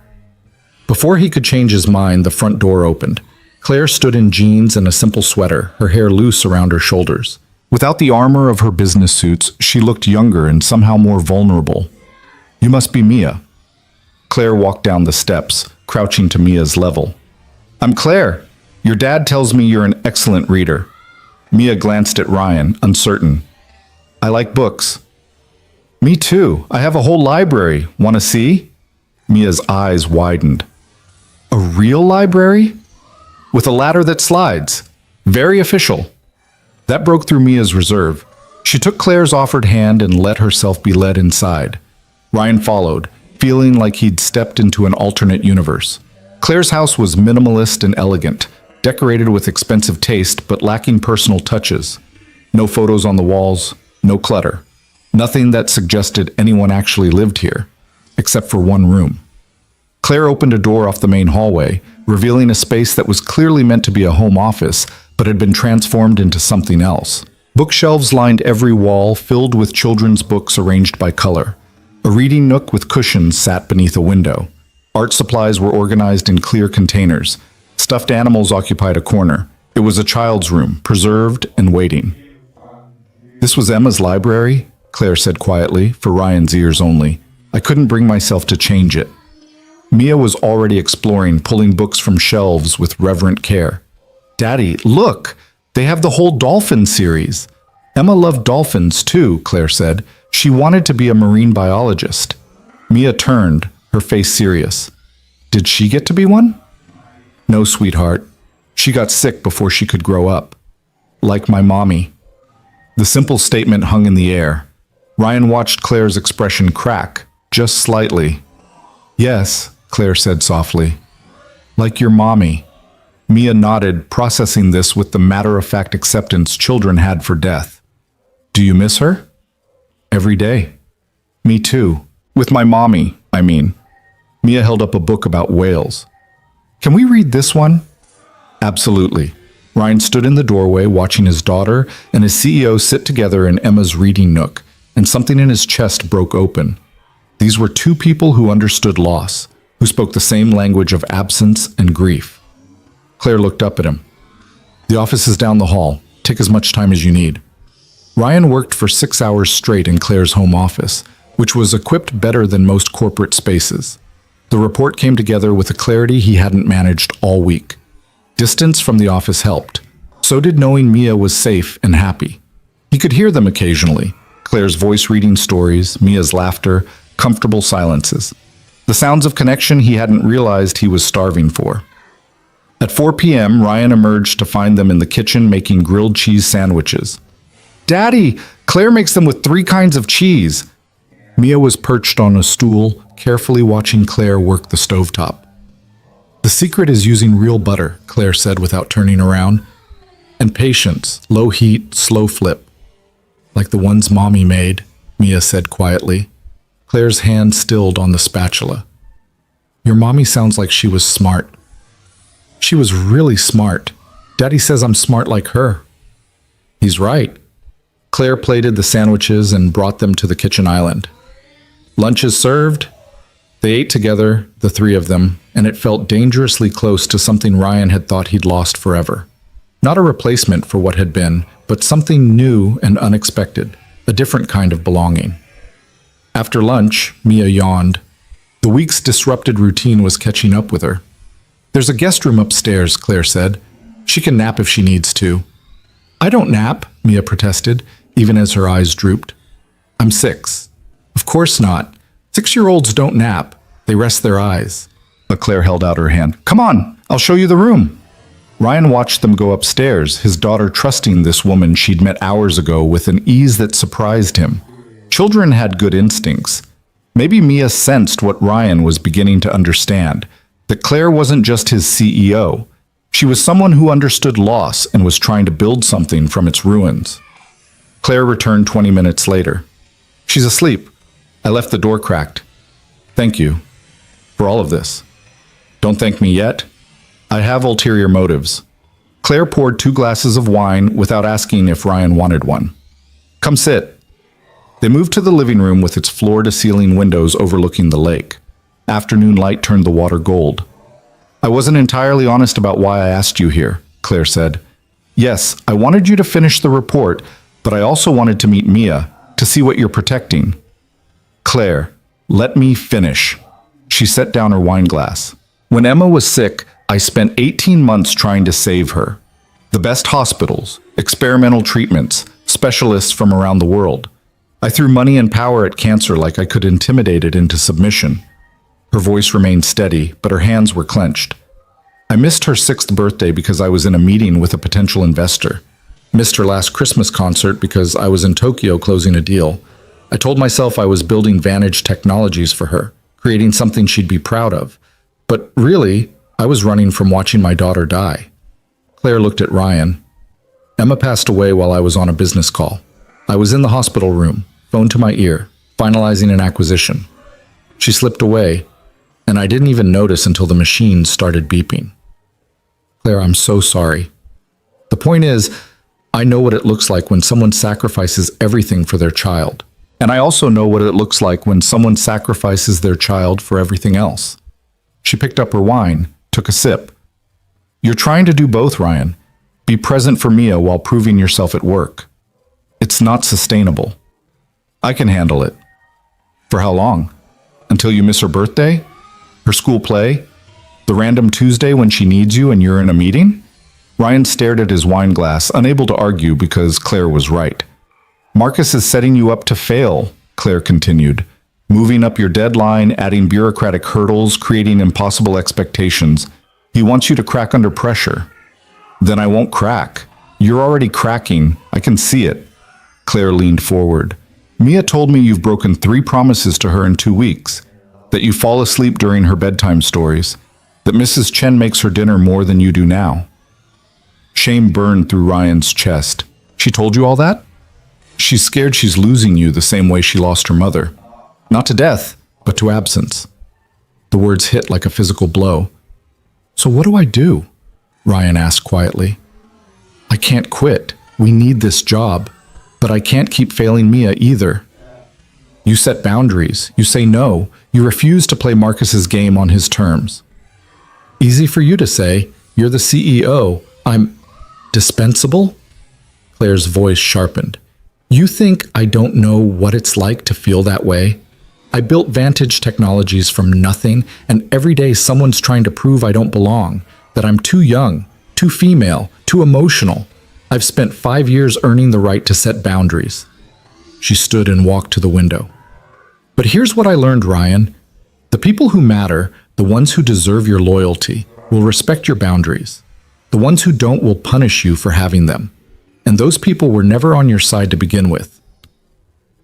Before he could change his mind, the front door opened. Claire stood in jeans and a simple sweater, her hair loose around her shoulders. Without the armor of her business suits, she looked younger and somehow more vulnerable. You must be Mia. Claire walked down the steps, crouching to Mia's level. I'm Claire. Your dad tells me you're an excellent reader. Mia glanced at Ryan, uncertain. I like books. Me too. I have a whole library. Want to see? Mia's eyes widened. A real library? With a ladder that slides. Very official. That broke through Mia's reserve. She took Claire's offered hand and let herself be led inside. Ryan followed, feeling like he'd stepped into an alternate universe. Claire's house was minimalist and elegant, decorated with expensive taste but lacking personal touches. No photos on the walls, no clutter. Nothing that suggested anyone actually lived here, except for one room. Claire opened a door off the main hallway, revealing a space that was clearly meant to be a home office, but had been transformed into something else. Bookshelves lined every wall, filled with children's books arranged by color. A reading nook with cushions sat beneath a window. Art supplies were organized in clear containers. Stuffed animals occupied a corner. It was a child's room, preserved and waiting. This was Emma's library, Claire said quietly, for Ryan's ears only. I couldn't bring myself to change it. Mia was already exploring, pulling books from shelves with reverent care. Daddy, look! They have the whole dolphin series. Emma loved dolphins too, Claire said. She wanted to be a marine biologist. Mia turned, her face serious. Did she get to be one? No, sweetheart. She got sick before she could grow up. Like my mommy. The simple statement hung in the air. Ryan watched Claire's expression crack, just slightly. Yes, Claire said softly. Like your mommy. Mia nodded, processing this with the matter-of-fact acceptance children had for death. Do you miss her? Every day. Me too. With my mommy, I mean. Mia held up a book about whales. Can we read this one? Absolutely. Ryan stood in the doorway watching his daughter and his CEO sit together in Emma's reading nook, and something in his chest broke open. These were two people who understood loss, who spoke the same language of absence and grief. Claire looked up at him. The office is down the hall. Take as much time as you need. Ryan worked for 6 hours straight in Claire's home office, which was equipped better than most corporate spaces. The report came together with a clarity he hadn't managed all week. Distance from the office helped. So did knowing Mia was safe and happy. He could hear them occasionally, Claire's voice reading stories, Mia's laughter, comfortable silences. The sounds of connection he hadn't realized he was starving for. At 4 p.m., Ryan emerged to find them in the kitchen making grilled cheese sandwiches. Daddy, Claire makes them with 3 kinds of cheese. Mia was perched on a stool, carefully watching Claire work the stovetop. The secret is using real butter, Claire said without turning around. And patience, low heat, slow flip. Like the ones Mommy made, Mia said quietly. Claire's hand stilled on the spatula. Your mommy sounds like she was smart. She was really smart. Daddy says I'm smart like her. He's right. Claire plated the sandwiches and brought them to the kitchen island. Lunch is served? They ate together, the three of them, and it felt dangerously close to something Ryan had thought he'd lost forever. Not a replacement for what had been, but something new and unexpected, a different kind of belonging. After lunch, Mia yawned. The week's disrupted routine was catching up with her. "There's a guest room upstairs," Claire said. "She can nap if she needs to." "I don't nap," Mia protested, even as her eyes drooped. "I'm 6. "Of course not. 6-year-olds don't nap. They rest their eyes." But Claire held out her hand. "Come on, I'll show you the room." Ryan watched them go upstairs, his daughter trusting this woman she'd met hours ago with an ease that surprised him. Children had good instincts. Maybe Mia sensed what Ryan was beginning to understand, that Claire wasn't just his CEO. She was someone who understood loss and was trying to build something from its ruins. Claire returned 20 minutes later. "She's asleep. I left the door cracked. Thank you for all of this." "Don't thank me yet. I have ulterior motives." Claire poured 2 glasses of wine without asking if Ryan wanted one. "Come sit." They moved to the living room with its floor-to-ceiling windows overlooking the lake. Afternoon light turned the water gold. "I wasn't entirely honest about why I asked you here," Claire said. "Yes, I wanted you to finish the report, but I also wanted to meet Mia, to see what you're protecting." "Claire, let me finish." She set down her wine glass. "When Emma was sick, I spent 18 months trying to save her. The best hospitals, experimental treatments, specialists from around the world. I threw money and power at cancer like I could intimidate it into submission." Her voice remained steady, but her hands were clenched. "I missed her 6th birthday because I was in a meeting with a potential investor. Missed her last Christmas concert because I was in Tokyo closing a deal. I told myself I was building Vantage Technologies for her, creating something she'd be proud of. But really, I was running from watching my daughter die." Claire looked at Ryan. "Emma passed away while I was on a business call. I was in the hospital room, phone to my ear, finalizing an acquisition. She slipped away, and I didn't even notice until the machine started beeping." "Claire, I'm so sorry. The point is, I know what it looks like when someone sacrifices everything for their child. And I also know what it looks like when someone sacrifices their child for everything else." She picked up her wine, took a sip. "You're trying to do both, Ryan. Be present for Mia while proving yourself at work. It's not sustainable." "I can handle it." "For how long? Until you miss her birthday? Her school play? The random Tuesday when she needs you and you're in a meeting?" Ryan stared at his wine glass, unable to argue because Claire was right. "Marcus is setting you up to fail," Claire continued. "Moving up your deadline, adding bureaucratic hurdles, creating impossible expectations. He wants you to crack under pressure." "Then I won't crack. You're already cracking. I can see it." Claire leaned forward. "Mia told me you've broken 3 promises to her in 2 weeks. That you fall asleep during her bedtime stories. That Mrs. Chen makes her dinner more than you do now." Shame burned through Ryan's chest. "She told you all that?" "She's scared she's losing you the same way she lost her mother. Not to death, but to absence." The words hit like a physical blow. "So what do I do?" Ryan asked quietly. "I can't quit. We need this job. But I can't keep failing Mia either." "You set boundaries. You say no. You refuse to play Marcus's game on his terms." "Easy for you to say. You're the CEO. I'm dispensable?" Claire's voice sharpened. "You think I don't know what it's like to feel that way? I built Vantage Technologies from nothing, and every day someone's trying to prove I don't belong, that I'm too young, too female, too emotional. I've spent 5 years earning the right to set boundaries." She stood and walked to the window. "But here's what I learned, Ryan. The people who matter, the ones who deserve your loyalty, will respect your boundaries. The ones who don't will punish you for having them. And those people were never on your side to begin with."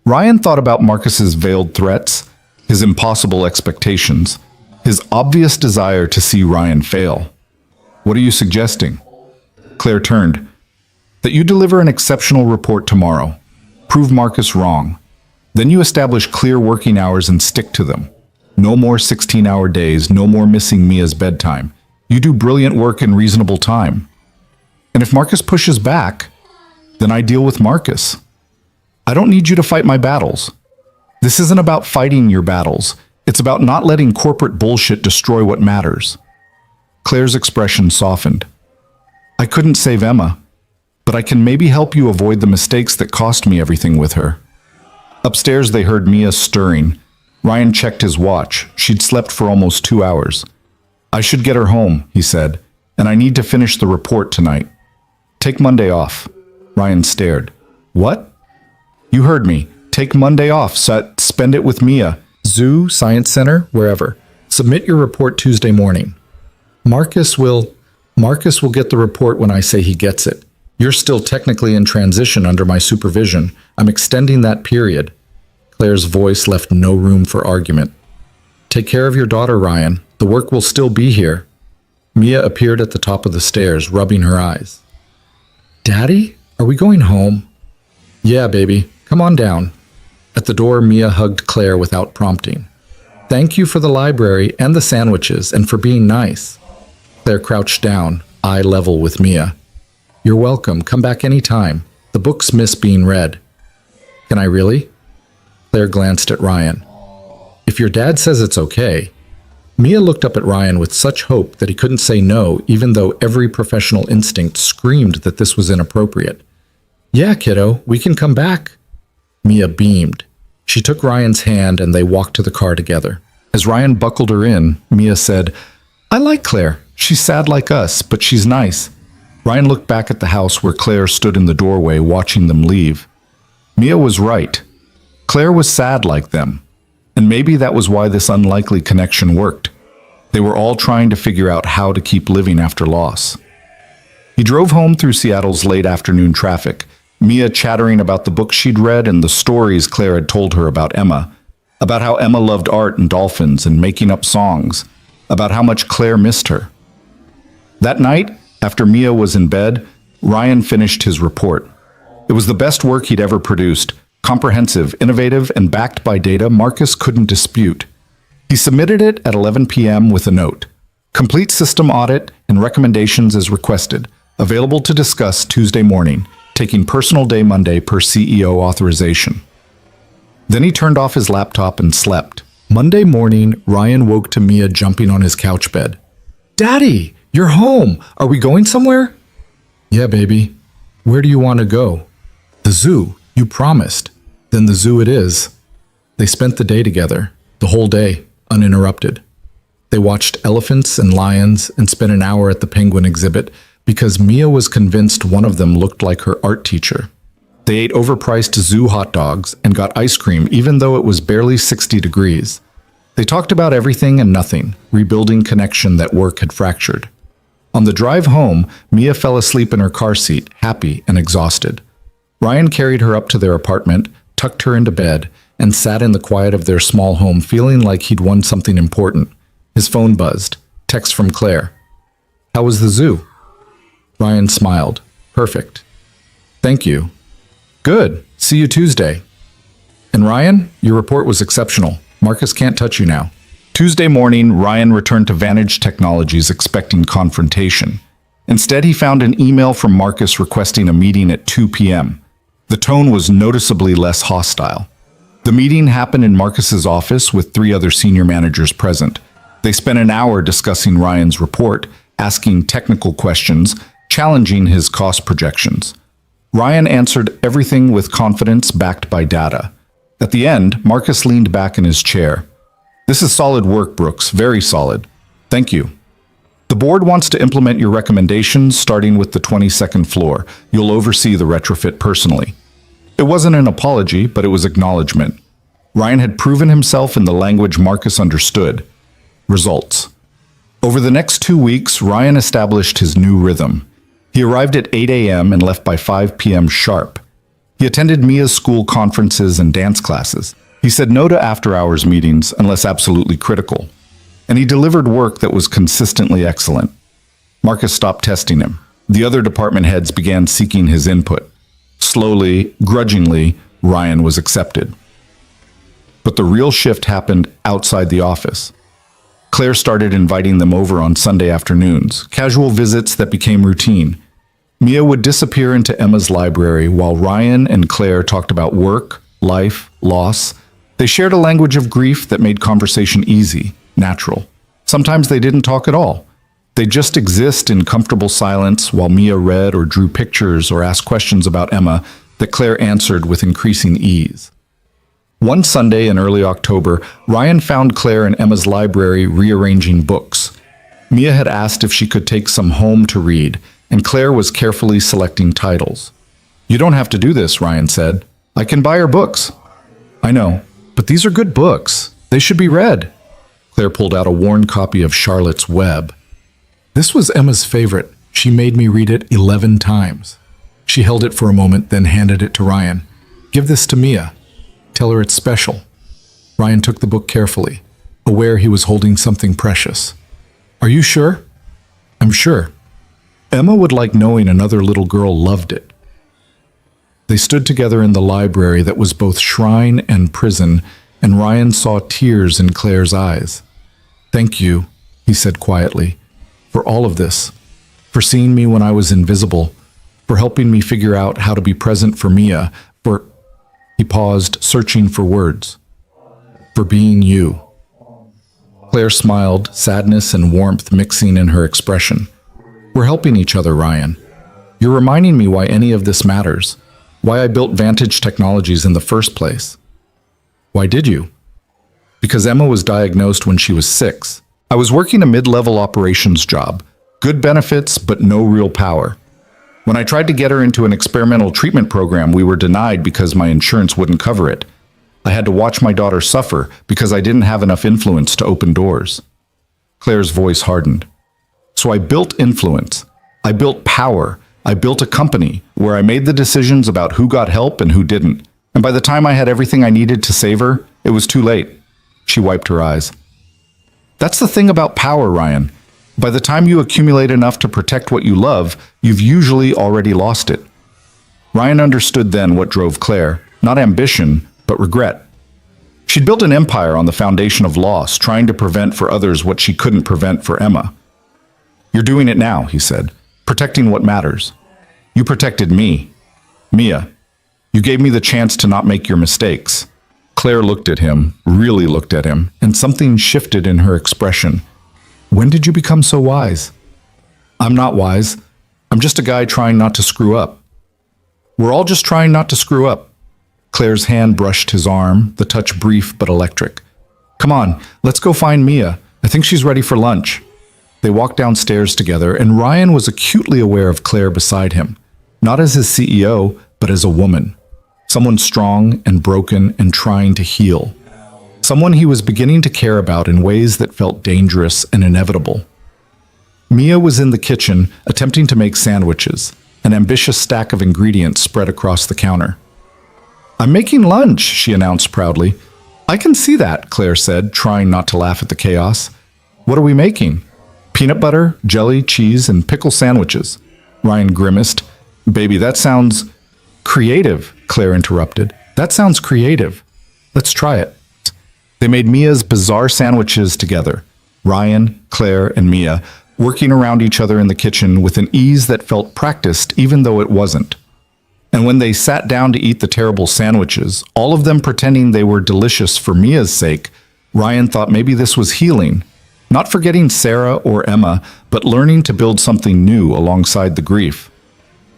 Ryan thought about Marcus's veiled threats, his impossible expectations, his obvious desire to see Ryan fail. "What are you suggesting?" Claire turned. "That you deliver an exceptional report tomorrow. Prove Marcus wrong. Then you establish clear working hours and stick to them. No more 16-hour days, no more missing Mia's bedtime. You do brilliant work in reasonable time. And if Marcus pushes back, then I deal with Marcus. I don't need you to fight my battles. This isn't about fighting your battles. It's about not letting corporate bullshit destroy what matters. Claire's expression softened. I couldn't save Emma, but I can maybe help you avoid the mistakes that cost me everything with her. Upstairs, they heard Mia stirring. Ryan checked his watch. She'd slept for almost 2 hours. I should get her home, he said, and I need to finish the report tonight. Take Monday off. Ryan stared. What? You heard me. Take Monday off. Spend it with Mia. Zoo, Science Center, wherever. Submit your report Tuesday morning. Marcus will get the report when I say he gets it. You're still technically in transition under my supervision. I'm extending that period. Claire's voice left no room for argument. Take care of your daughter, Ryan. The work will still be here. Mia appeared at the top of the stairs, rubbing her eyes. Daddy, are we going home? Yeah, baby. Come on down. At the door, Mia hugged Claire without prompting. Thank you for the library and the sandwiches and for being nice. Claire crouched down, eye level with Mia. You're welcome. Come back any time. The books miss being read. Can I really? Claire glanced at Ryan. If your dad says it's okay. Mia looked up at Ryan with such hope that he couldn't say no, even though every professional instinct screamed that this was inappropriate. Yeah, kiddo, we can come back. Mia beamed. She took Ryan's hand and they walked to the car together. As Ryan buckled her in, Mia said, I like Claire. She's sad like us, but she's nice. Ryan looked back at the house where Claire stood in the doorway watching them leave. Mia was right. Claire was sad like them. And maybe that was why this unlikely connection worked. They were all trying to figure out how to keep living after loss. He drove home through Seattle's late afternoon traffic, Mia chattering about the books she'd read and the stories Claire had told her about Emma, about how Emma loved art and dolphins and making up songs, about how much Claire missed her. That night, after Mia was in bed, Ryan finished his report. It was the best work he'd ever produced, comprehensive, innovative, and backed by data Marcus couldn't dispute. He submitted it at 11 p.m. with a note. Complete system audit and recommendations as requested, available to discuss Tuesday morning, taking personal day Monday per CEO authorization. Then he turned off his laptop and slept. Monday morning, Ryan woke to Mia jumping on his couch bed. Daddy, you're home. Are we going somewhere? Yeah, baby. Where do you want to go? The zoo. You promised. Then the zoo it is. They spent the day together, the whole day, uninterrupted. They watched elephants and lions and spent an hour at the penguin exhibit because Mia was convinced one of them looked like her art teacher. They ate overpriced zoo hot dogs and got ice cream even though it was barely 60 degrees. They talked about everything and nothing, rebuilding connection that work had fractured. On the drive home, Mia fell asleep in her car seat, happy and exhausted. Ryan carried her up to their apartment, tucked her into bed, and sat in the quiet of their small home feeling like he'd won something important. His phone buzzed. Text from Claire. How was the zoo? Ryan smiled. Perfect. Thank you. Good. See you Tuesday. And Ryan, your report was exceptional. Marcus can't touch you now. Tuesday morning, Ryan returned to Vantage Technologies expecting confrontation. Instead, he found an email from Marcus requesting a meeting at 2 p.m. The tone was noticeably less hostile. The meeting happened in Marcus's office with 3 other senior managers present. They spent an hour discussing Ryan's report, asking technical questions, challenging his cost projections. Ryan answered everything with confidence backed by data. At the end, Marcus leaned back in his chair. This is solid work, Brooks, very solid. Thank you. The board wants to implement your recommendations starting with the 22nd floor. You'll oversee the retrofit personally. It wasn't an apology, but it was acknowledgement. Ryan had proven himself in the language Marcus understood. Results. Over the next 2 weeks, Ryan established his new rhythm. He arrived at 8 a.m. and left by 5 p.m. sharp. He attended Mia's school conferences and dance classes. He said no to after-hours meetings unless absolutely critical. And he delivered work that was consistently excellent. Marcus stopped testing him. The other department heads began seeking his input. Slowly, grudgingly, Ryan was accepted. But the real shift happened outside the office. Claire started inviting them over on Sunday afternoons, casual visits that became routine. Mia would disappear into Emma's library while Ryan and Claire talked about work, life, loss, They shared a language of grief that made conversation easy, natural. Sometimes they didn't talk at all. They'd just exist in comfortable silence while Mia read or drew pictures or asked questions about Emma that Claire answered with increasing ease. One Sunday in early October, Ryan found Claire in Emma's library rearranging books. Mia had asked if she could take some home to read, and Claire was carefully selecting titles. "You don't have to do this," Ryan said. "I can buy her books." "I know, but these are good books. They should be read." Claire pulled out a worn copy of Charlotte's Web. "This was Emma's favorite. She made me read it 11 times. She held it for a moment, then handed it to Ryan. "Give this to Mia. Tell her it's special." Ryan took the book carefully, aware he was holding something precious. "Are you sure?" "I'm sure. Emma would like knowing another little girl loved it." They stood together in the library that was both shrine and prison, and Ryan saw tears in Claire's eyes. "Thank you," he said quietly, "for all of this, for seeing me when I was invisible, for helping me figure out how to be present for Mia, for—" He paused, searching for words. "For being you." Claire smiled, sadness and warmth mixing in her expression. "We're helping each other, Ryan. You're reminding me why any of this matters, why I built Vantage Technologies in the first place." "Why did you?" "Because Emma was diagnosed when she was 6. I was working a mid-level operations job, good benefits, but no real power. When I tried to get her into an experimental treatment program, we were denied because my insurance wouldn't cover it. I had to watch my daughter suffer because I didn't have enough influence to open doors." Claire's voice hardened. "So I built influence. I built power. I built a company where I made the decisions about who got help and who didn't. And by the time I had everything I needed to save her, it was too late." She wiped her eyes. "That's the thing about power, Ryan. By the time you accumulate enough to protect what you love, you've usually already lost it." Ryan understood then what drove Claire, not ambition, but regret. She'd built an empire on the foundation of loss, trying to prevent for others what she couldn't prevent for Emma. "You're doing it now," he said, "protecting what matters. You protected me. Mia, you gave me the chance to not make your mistakes." Claire looked at him, really looked at him, and something shifted in her expression. "When did you become so wise?" "I'm not wise. I'm just a guy trying not to screw up." "We're all just trying not to screw up." Claire's hand brushed his arm, the touch brief but electric. "Come on, let's go find Mia. I think she's ready for lunch." They walked downstairs together, and Ryan was acutely aware of Claire beside him, not as his CEO, but as a woman. Someone strong and broken and trying to heal. Someone he was beginning to care about in ways that felt dangerous and inevitable. Mia was in the kitchen, attempting to make sandwiches, an ambitious stack of ingredients spread across the counter. "I'm making lunch," she announced proudly. "I can see that," Claire said, trying not to laugh at the chaos. "What are we making?" "Peanut butter, jelly, cheese, and pickle sandwiches." Ryan grimaced. "Baby, that sounds—" "Creative," Claire interrupted. "That sounds creative. Let's try it." They made Mia's bizarre sandwiches together, Ryan, Claire, and Mia, working around each other in the kitchen with an ease that felt practiced even though it wasn't. And when they sat down to eat the terrible sandwiches, all of them pretending they were delicious for Mia's sake, Ryan thought maybe this was healing, not forgetting Sarah or Emma, but learning to build something new alongside the grief.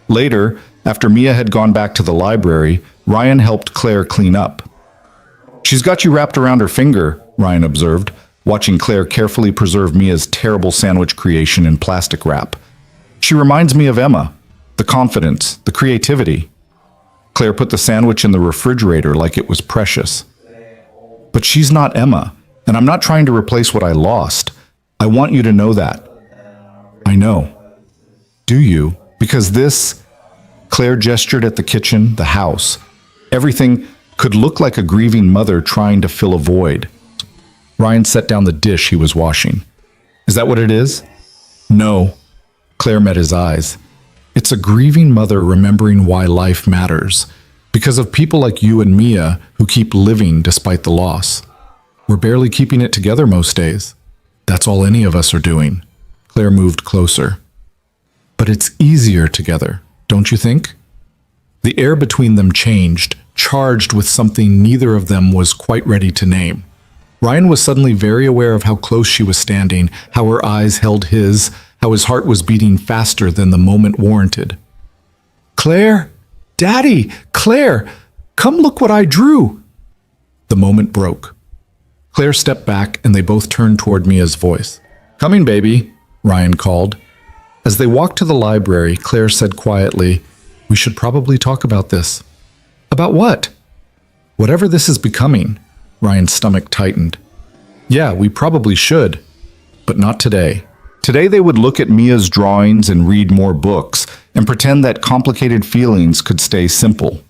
Later, after Mia had gone back to the library, Ryan helped Claire clean up. "She's got you wrapped around her finger," Ryan observed, watching Claire carefully preserve Mia's terrible sandwich creation in plastic wrap. "She reminds me of Emma. The confidence, the creativity." Claire put the sandwich in the refrigerator like it was precious. "But she's not Emma, and I'm not trying to replace what I lost. I want you to know that." "I know." "Do you? Because this—" Claire gestured at the kitchen, the house. Everything could look like a grieving mother trying to fill a void. Ryan set down the dish he was washing. "Is that what it is?" "No." Claire met his eyes. "It's a grieving mother remembering why life matters, because of people like you and Mia who keep living despite the loss. We're barely keeping it together most days. That's all any of us are doing." Claire moved closer. "But it's easier together, don't you think?" The air between them changed, charged with something neither of them was quite ready to name. Ryan was suddenly very aware of how close she was standing, how her eyes held his, how his heart was beating faster than the moment warranted. "Claire! Daddy! Claire! Come look what I drew!" The moment broke. Claire stepped back and they both turned toward Mia's voice. "Coming, baby," Ryan called. As they walked to the library, Claire said quietly, "We should probably talk about this." "About what?" "Whatever this is becoming." Ryan's stomach tightened. "Yeah, we probably should, but not today." Today they would look at Mia's drawings and read more books and pretend that complicated feelings could stay simple.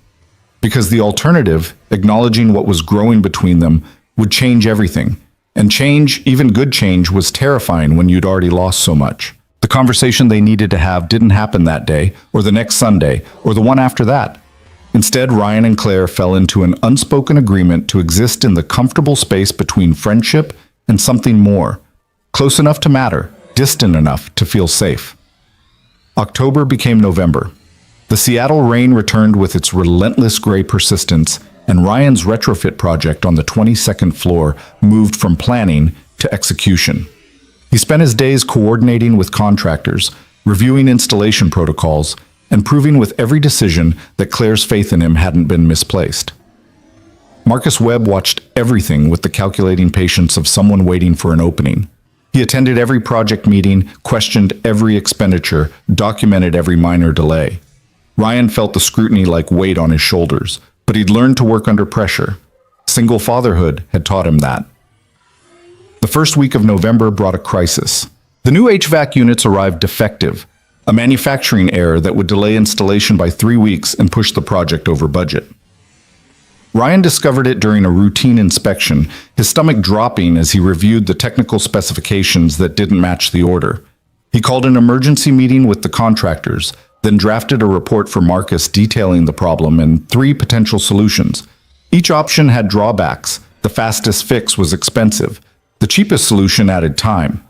Because the alternative, acknowledging what was growing between them, would change everything. And change, even good change, was terrifying when you'd already lost so much. The conversation they needed to have didn't happen that day, or the next Sunday, or the one after that. Instead, Ryan and Claire fell into an unspoken agreement to exist in the comfortable space between friendship and something more, close enough to matter, distant enough to feel safe. October became November. The Seattle rain returned with its relentless gray persistence, and Ryan's retrofit project on the 22nd floor moved from planning to execution. He spent his days coordinating with contractors, reviewing installation protocols, and proving with every decision that Claire's faith in him hadn't been misplaced. Marcus Webb watched everything with the calculating patience of someone waiting for an opening. He attended every project meeting, questioned every expenditure, documented every minor delay. Ryan felt the scrutiny like weight on his shoulders, but he'd learned to work under pressure. Single fatherhood had taught him that. The first week of November brought a crisis. The new HVAC units arrived defective, a manufacturing error that would delay installation by 3 weeks and push the project over budget. Ryan discovered it during a routine inspection, his stomach dropping as he reviewed the technical specifications that didn't match the order. He called an emergency meeting with the contractors, then drafted a report for Marcus detailing the problem and 3 potential solutions. Each option had drawbacks. The fastest fix was expensive. The cheapest solution added time.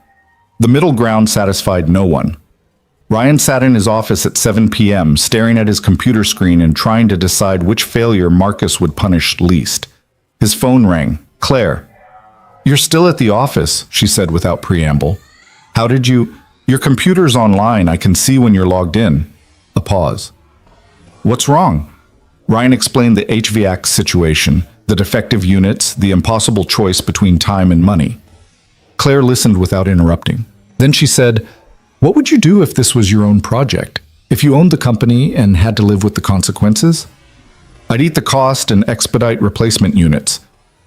The middle ground satisfied no one. Ryan sat in his office at 7 p.m., staring at his computer screen and trying to decide which failure Marcus would punish least. His phone rang. "Claire." "You're still at the office," she said without preamble. "How did you—" "Your computer's online. I can see when you're logged in." A pause. "What's wrong?" Ryan explained the HVAC situation, the defective units, the impossible choice between time and money. Claire listened without interrupting. Then she said, "What would you do if this was your own project? If you owned the company and had to live with the consequences?" "I'd eat the cost and expedite replacement units.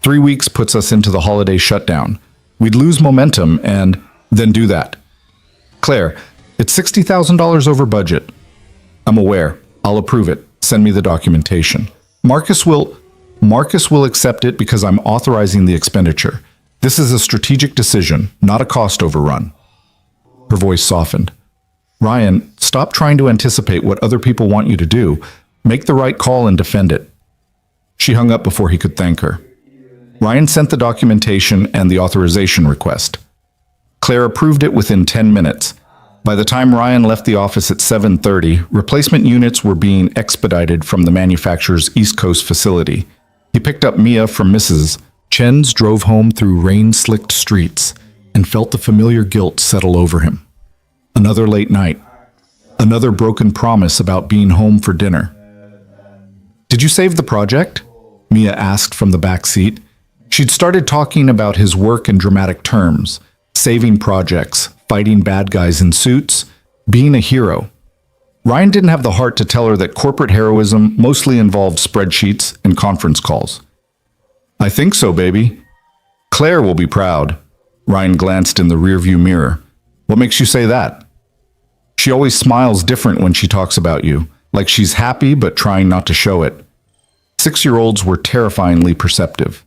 3 weeks puts us into the holiday shutdown. We'd lose momentum and then do that." "Claire, it's $60,000 over budget." "I'm aware. I'll approve it. Send me the documentation." Marcus will accept it because I'm authorizing the expenditure. This is a strategic decision, not a cost overrun." Her voice softened. "Ryan, stop trying to anticipate what other people want you to do. Make the right call and defend it." She hung up before he could thank her. Ryan sent the documentation and the authorization request. Claire approved it within 10 minutes. By the time Ryan left the office at 7:30, replacement units were being expedited from the manufacturer's East Coast facility. He picked up Mia from Mrs. Chen's, drove home through rain-slicked streets, and felt the familiar guilt settle over him. Another late night. Another broken promise about being home for dinner. "Did you save the project?" Mia asked from the back seat. She'd started talking about his work in dramatic terms, saving projects, fighting bad guys in suits, being a hero. Ryan didn't have the heart to tell her that corporate heroism mostly involved spreadsheets and conference calls. "I think so, baby." "Claire will be proud." Ryan glanced in the rearview mirror. "What makes you say that?" "She always smiles different when she talks about you, like she's happy but trying not to show it." 6-year-olds were terrifyingly perceptive.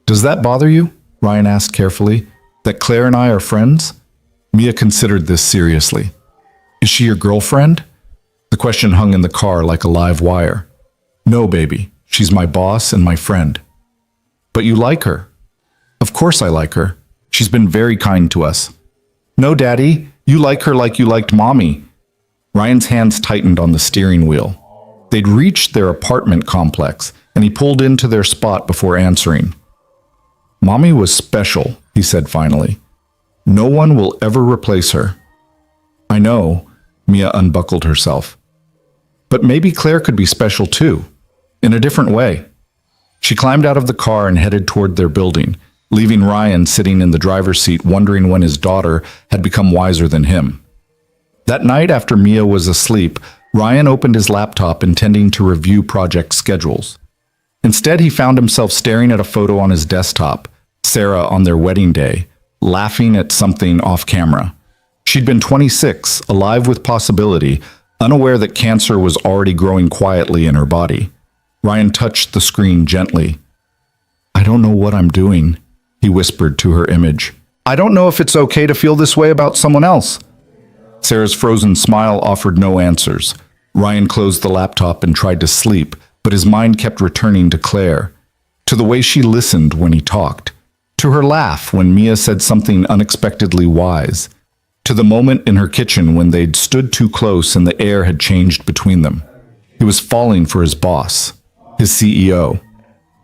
"Does that bother you?" Ryan asked carefully. "That Claire and I are friends?" Mia considered this seriously. "Is she your girlfriend?" The question hung in the car like a live wire. "No, baby. She's my boss and my friend." "But you like her." "Of course I like her. She's been very kind to us." "No, Daddy. You like her like you liked Mommy." Ryan's hands tightened on the steering wheel. They'd reached their apartment complex, and and he pulled into their spot before answering. "Mommy was special," he said finally. "No one will ever replace her." "I know," Mia unbuckled herself. "But maybe Claire could be special too, in a different way." She climbed out of the car and headed toward their building, leaving Ryan sitting in the driver's seat wondering when his daughter had become wiser than him. That night after Mia was asleep, Ryan opened his laptop intending to review project schedules. Instead, he found himself staring at a photo on his desktop, Sarah on their wedding day, laughing at something off camera. She'd been 26, alive with possibility, unaware that cancer was already growing quietly in her body. Ryan touched the screen gently. "I don't know what I'm doing," he whispered to her image. "I don't know if it's okay to feel this way about someone else." Sarah's frozen smile offered no answers. Ryan closed the laptop and tried to sleep, but his mind kept returning to Claire, to the way she listened when he talked, to her laugh when Mia said something unexpectedly wise, to the moment in her kitchen when they'd stood too close and the air had changed between them. He was falling for his boss, his CEO,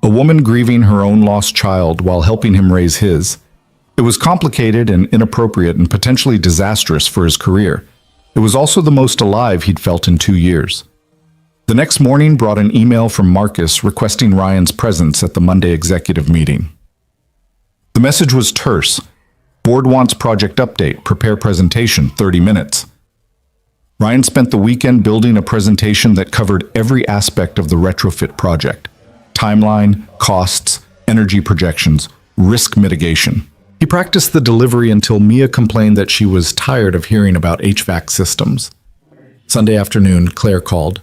a woman grieving her own lost child while helping him raise his. It was complicated and inappropriate and potentially disastrous for his career. It was also the most alive he'd felt in 2 years. The next morning brought an email from Marcus requesting Ryan's presence at the Monday executive meeting. The message was terse. "Board wants project update, prepare presentation, 30 minutes. Ryan spent the weekend building a presentation that covered every aspect of the retrofit project: timeline, costs, energy projections, risk mitigation. He practiced the delivery until Mia complained that she was tired of hearing about HVAC systems. Sunday afternoon, Claire called.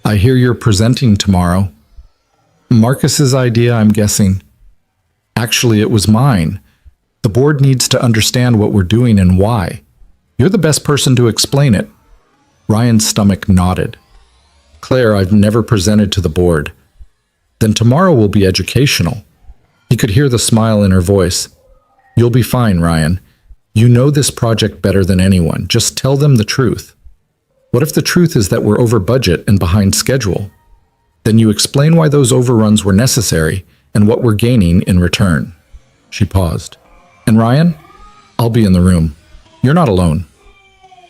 "I hear you're presenting tomorrow." "Marcus's idea, I'm guessing." "Actually, it was mine. The board needs to understand what we're doing and why. You're the best person to explain it." Ryan's stomach nodded. "Claire, I've never presented to the board." "Then tomorrow will be educational." He could hear the smile in her voice. "You'll be fine, Ryan. You know this project better than anyone. Just tell them the truth." "What if the truth is that we're over budget and behind schedule?" "Then you explain why those overruns were necessary and what we're gaining in return." She paused. "And Ryan, I'll be in the room. You're not alone."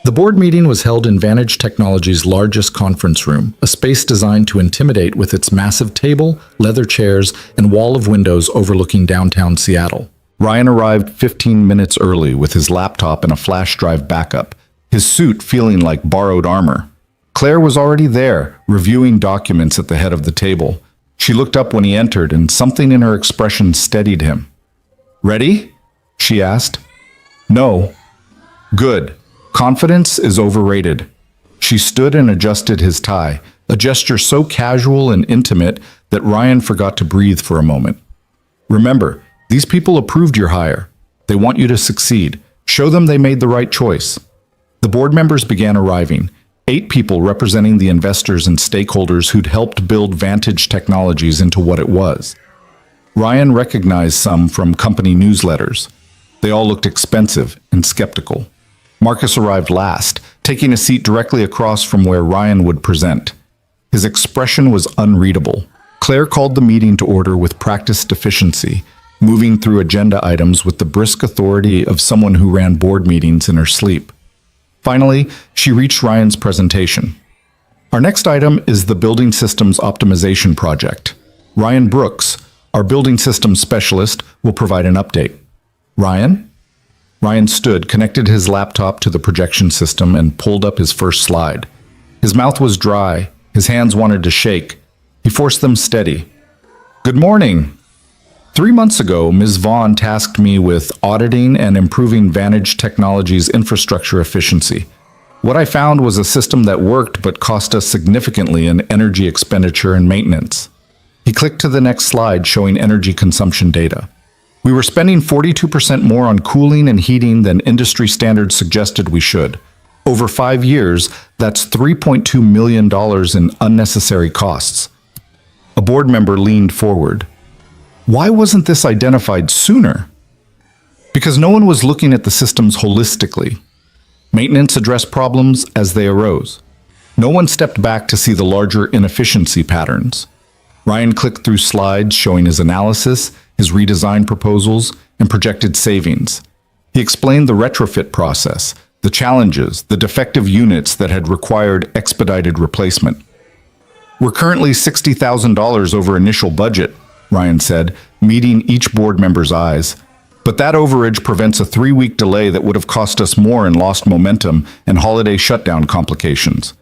The board meeting was held in Vantage Technologies' largest conference room, a space designed to intimidate with its massive table, leather chairs, and wall of windows overlooking downtown Seattle. Ryan arrived 15 minutes early with his laptop and a flash drive backup, his suit feeling like borrowed armor. Claire was already there, reviewing documents at the head of the table. She looked up when he entered, and something in her expression steadied him. "Ready?" she asked. "No." "Good. Confidence is overrated." She stood and adjusted his tie, a gesture so casual and intimate that Ryan forgot to breathe for a moment. "Remember, these people approved your hire. They want you to succeed. Show them they made the right choice." The board members began arriving, 8 people representing the investors and stakeholders who'd helped build Vantage Technologies into what it was. Ryan recognized some from company newsletters. They all looked expensive and skeptical. Marcus arrived last, taking a seat directly across from where Ryan would present. His expression was unreadable. Claire called the meeting to order with practiced efficiency, moving through agenda items with the brisk authority of someone who ran board meetings in her sleep. Finally, she reached Ryan's presentation. "Our next item is the Building Systems Optimization Project. Ryan Brooks, our Building Systems Specialist, will provide an update." "Ryan?" Ryan stood, connected his laptop to the projection system, and pulled up his first slide. His mouth was dry. His hands wanted to shake. He forced them steady. "Good morning. 3 months ago, Ms. Vaughn tasked me with auditing and improving Vantage Technologies' infrastructure efficiency. What I found was a system that worked but cost us significantly in energy expenditure and maintenance." He clicked to the next slide showing energy consumption data. "We were spending 42% more on cooling and heating than industry standards suggested we should. Over 5 years, that's $3.2 million in unnecessary costs." A board member leaned forward. "Why wasn't this identified sooner?" "Because no one was looking at the systems holistically. Maintenance addressed problems as they arose. No one stepped back to see the larger inefficiency patterns. Ryan clicked through slides showing his analysis, his redesign proposals, and projected savings. He explained the retrofit process, the challenges, the defective units that had required expedited replacement. "We're currently $60,000 over initial budget," Ryan said, meeting each board member's eyes. "But that overage prevents a 3-week delay that would have cost us more in lost momentum and holiday shutdown complications.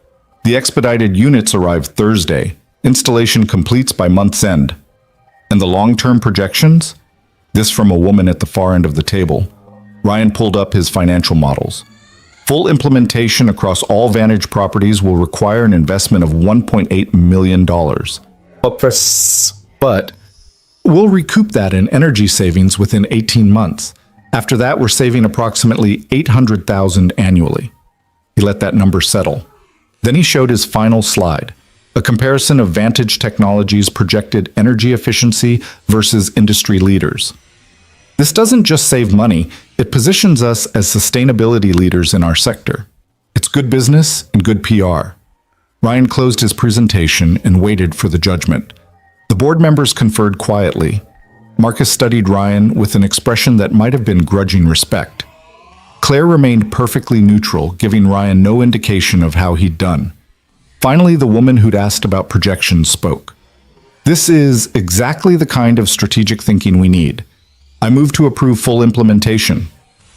The expedited units arrive Thursday. Installation completes by month's end." "And the long-term projections?" This from a woman at the far end of the table. Ryan pulled up his financial models. "Full implementation across all Vantage properties will require an investment of $1.8 million. But we'll recoup that in energy savings within 18 months. After that, we're saving approximately $800,000 annually." He let that number settle. Then he showed his final slide, a comparison of Vantage Technologies' projected energy efficiency versus industry leaders. This doesn't just save money, it positions us as sustainability leaders in our sector. It's good business and good PR. Ryan closed his presentation and waited for the judgment. The board members conferred quietly. Marcus studied Ryan with an expression that might have been grudging respect. Claire remained perfectly neutral, giving Ryan no indication of how he'd done. Finally, the woman who'd asked about projections spoke. "This is exactly the kind of strategic thinking we need. I move to approve full implementation."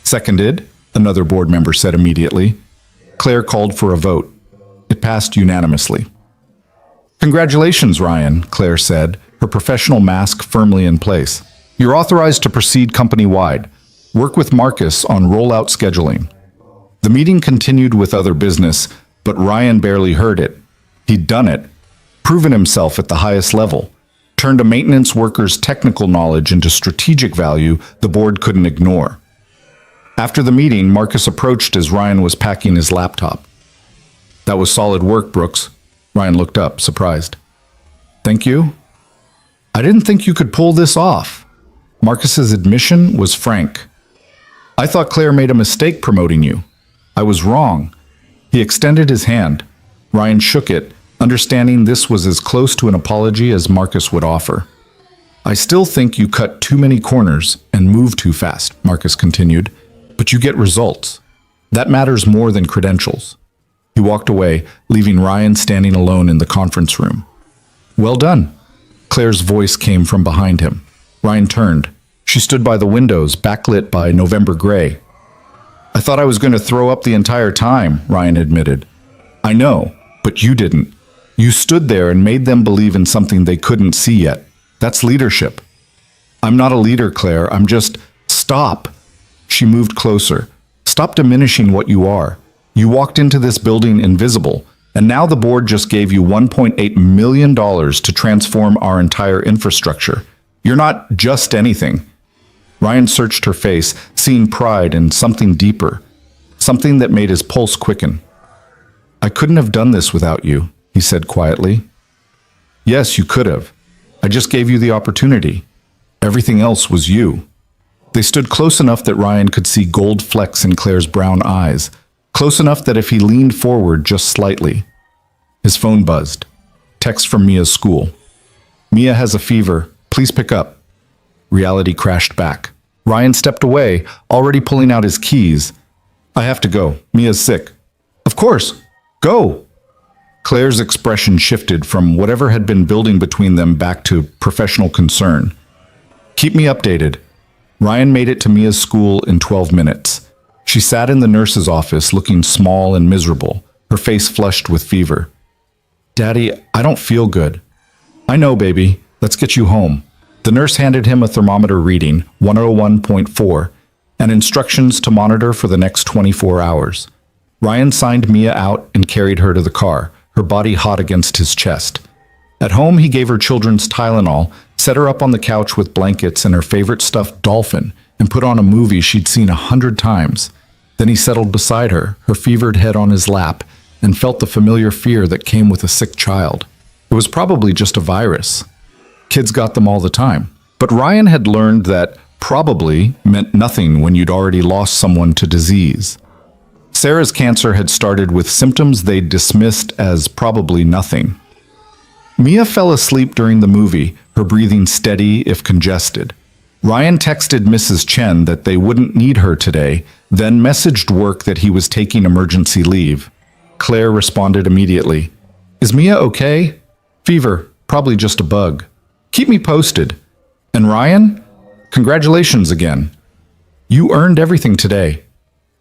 "Seconded," another board member said immediately. Claire called for a vote. It passed unanimously. "Congratulations, Ryan," Claire said, her professional mask firmly in place. "You're authorized to proceed company-wide. Work with Marcus on rollout scheduling." The meeting continued with other business, but Ryan barely heard it. He'd done it, proven himself at the highest level, turned a maintenance worker's technical knowledge into strategic value the board couldn't ignore. After the meeting, Marcus approached as Ryan was packing his laptop. "That was solid work, Brooks." Ryan looked up, surprised. "Thank you." "I didn't think you could pull this off." Marcus's admission was frank. "I thought Claire made a mistake promoting you. I was wrong." He extended his hand. Ryan shook it, understanding this was as close to an apology as Marcus would offer. "I still think you cut too many corners and move too fast," Marcus continued, "but you get results. That matters more than credentials." He walked away, leaving Ryan standing alone in the conference room. "Well done." Claire's voice came from behind him. Ryan turned. She stood by the windows, backlit by November gray. "I thought I was going to throw up the entire time," Ryan admitted. "I know, but you didn't. You stood there and made them believe in something they couldn't see yet. That's leadership." "I'm not a leader, Claire. I'm just—" "Stop." She moved closer. "Stop diminishing what you are. You walked into this building invisible, and now the board just gave you $1.8 million to transform our entire infrastructure. You're not just anything." Ryan searched her face, seeing pride and something deeper, something that made his pulse quicken. "I couldn't have done this without you," he said quietly. "Yes, you could have. I just gave you the opportunity. Everything else was you." They stood close enough that Ryan could see gold flecks in Claire's brown eyes, close enough that if he leaned forward just slightly. His phone buzzed. Text from Mia's school. "Mia has a fever. Please pick up." Reality crashed back. Ryan stepped away, already pulling out his keys. "I have to go. Mia's sick." "Of course. Go." Claire's expression shifted from whatever had been building between them back to professional concern. "Keep me updated." Ryan made it to Mia's school in 12 minutes. She sat in the nurse's office looking small and miserable, her face flushed with fever. "Daddy, I don't feel good." "I know, baby. Let's get you home." The nurse handed him a thermometer reading, 101.4, and instructions to monitor for the next 24 hours. Ryan signed Mia out and carried her to the car, her body hot against his chest. At home, he gave her children's Tylenol, set her up on the couch with blankets and her favorite stuffed dolphin, and put on a movie she'd seen 100 times. Then he settled beside her, her fevered head on his lap, and felt the familiar fear that came with a sick child. It was probably just a virus. Kids got them all the time. But Ryan had learned that probably meant nothing when you'd already lost someone to disease. Sarah's cancer had started with symptoms they'd dismissed as probably nothing. Mia fell asleep during the movie, her breathing steady if congested. Ryan texted Mrs. Chen that they wouldn't need her today, then messaged work that he was taking emergency leave. Claire responded immediately. Is Mia okay? Fever, probably just a bug. Keep me posted. And Ryan? Congratulations again. You earned everything today.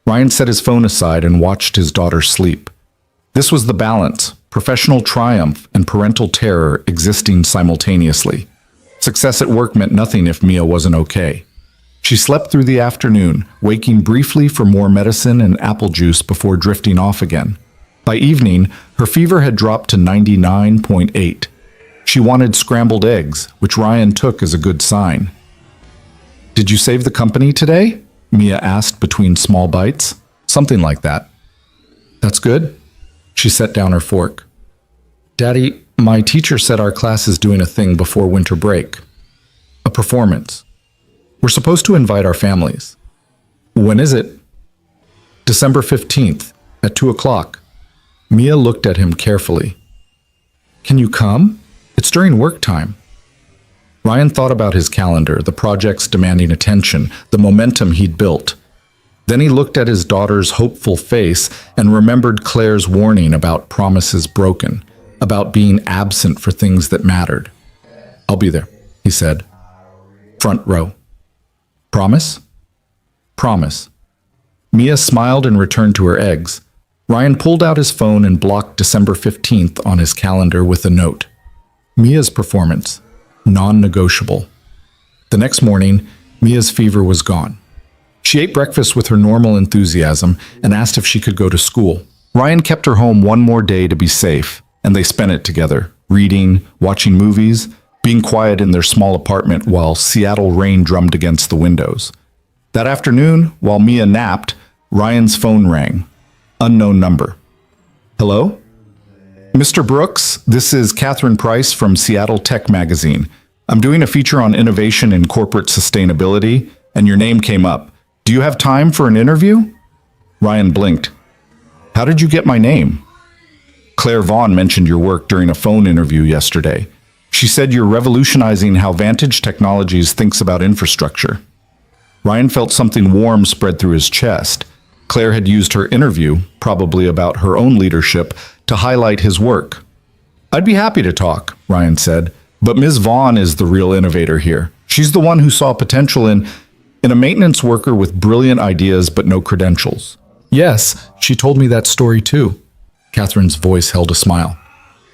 Ryan set his phone aside and watched his daughter sleep. This was the balance, professional triumph and parental terror existing simultaneously. Success at work meant nothing if Mia wasn't okay. She slept through the afternoon, waking briefly for more medicine and apple juice before drifting off again. By evening, her fever had dropped to 99.8. She wanted scrambled eggs, which Ryan took as a good sign. Did you save the company today? Mia asked between small bites. Something like that. That's good. She set down her fork. Daddy, my teacher said our class is doing a thing before winter break. A performance. We're supposed to invite our families. When is it? December 15th, at 2 o'clock. Mia looked at him carefully. Can you come? It's during work time. Ryan thought about his calendar, the projects demanding attention, the momentum he'd built. Then he looked at his daughter's hopeful face and remembered Claire's warning about promises broken, about being absent for things that mattered. I'll be there, he said. Front row. Promise? Promise. Mia smiled and returned to her eggs. Ryan pulled out his phone and blocked December 15th on his calendar with a note. Mia's performance. Non-negotiable. The next morning, Mia's fever was gone. She ate breakfast with her normal enthusiasm and asked if she could go to school. Ryan kept her home one more day to be safe, and they spent it together, reading, watching movies, being quiet in their small apartment while Seattle rain drummed against the windows. That afternoon, while Mia napped, Ryan's phone rang. Unknown number. Hello? Mr. Brooks, this is Catherine Price from Seattle Tech Magazine. I'm doing a feature on innovation in corporate sustainability, and your name came up. Do you have time for an interview? Ryan blinked. How did you get my name? Claire Vaughn mentioned your work during a phone interview yesterday. She said you're revolutionizing how Vantage Technologies thinks about infrastructure. Ryan felt something warm spread through his chest. Claire had used her interview, probably about her own leadership, to highlight his work. I'd be happy to talk, Ryan said, but Ms. Vaughn is the real innovator here. She's the one who saw potential in a maintenance worker with brilliant ideas but no credentials. Yes, she told me that story too. Catherine's voice held a smile.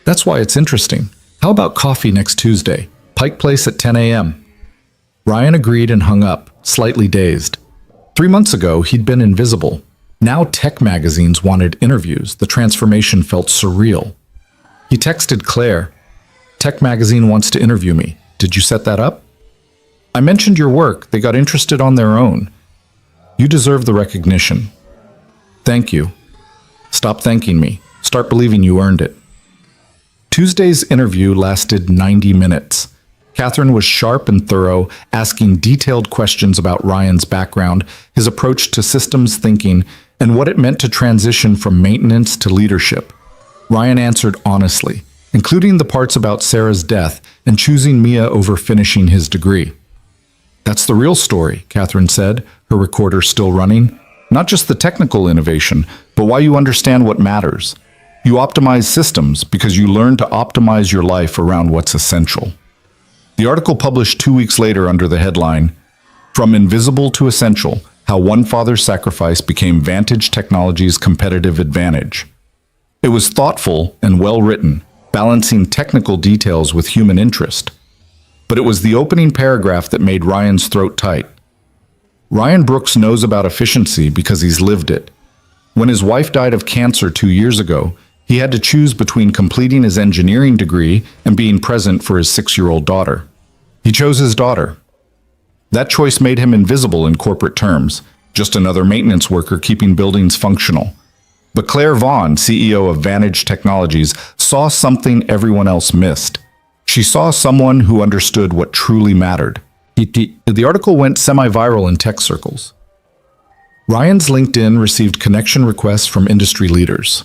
That's why it's interesting. How about coffee next Tuesday? Pike Place at 10 a.m. Ryan agreed and hung up, slightly dazed. 3 months ago, he'd been invisible. Now tech magazines wanted interviews. The transformation felt surreal. He texted Claire. Tech magazine wants to interview me. Did you set that up? I mentioned your work. They got interested on their own. You deserve the recognition. Thank you. Stop thanking me. Start believing you earned it. Tuesday's interview lasted 90 minutes. Catherine was sharp and thorough, asking detailed questions about Ryan's background, his approach to systems thinking, and what it meant to transition from maintenance to leadership. Ryan answered honestly, including the parts about Sarah's death and choosing Mia over finishing his degree. That's the real story, Catherine said, her recorder still running. Not just the technical innovation, but why you understand what matters. You optimize systems because you learn to optimize your life around what's essential. The article published 2 weeks later under the headline, From Invisible to Essential, How One Father's Sacrifice Became Vantage Technology's Competitive Advantage. It was thoughtful and well-written, balancing technical details with human interest. But it was the opening paragraph that made Ryan's throat tight. Ryan Brooks knows about efficiency because he's lived it. When his wife died of cancer 2 years ago, he had to choose between completing his engineering degree and being present for his 6-year-old daughter. He chose his daughter. That choice made him invisible in corporate terms, just another maintenance worker keeping buildings functional. But Claire Vaughn, CEO of Vantage Technologies, saw something everyone else missed. She saw someone who understood what truly mattered. The article went semi-viral in tech circles. Ryan's LinkedIn received connection requests from industry leaders.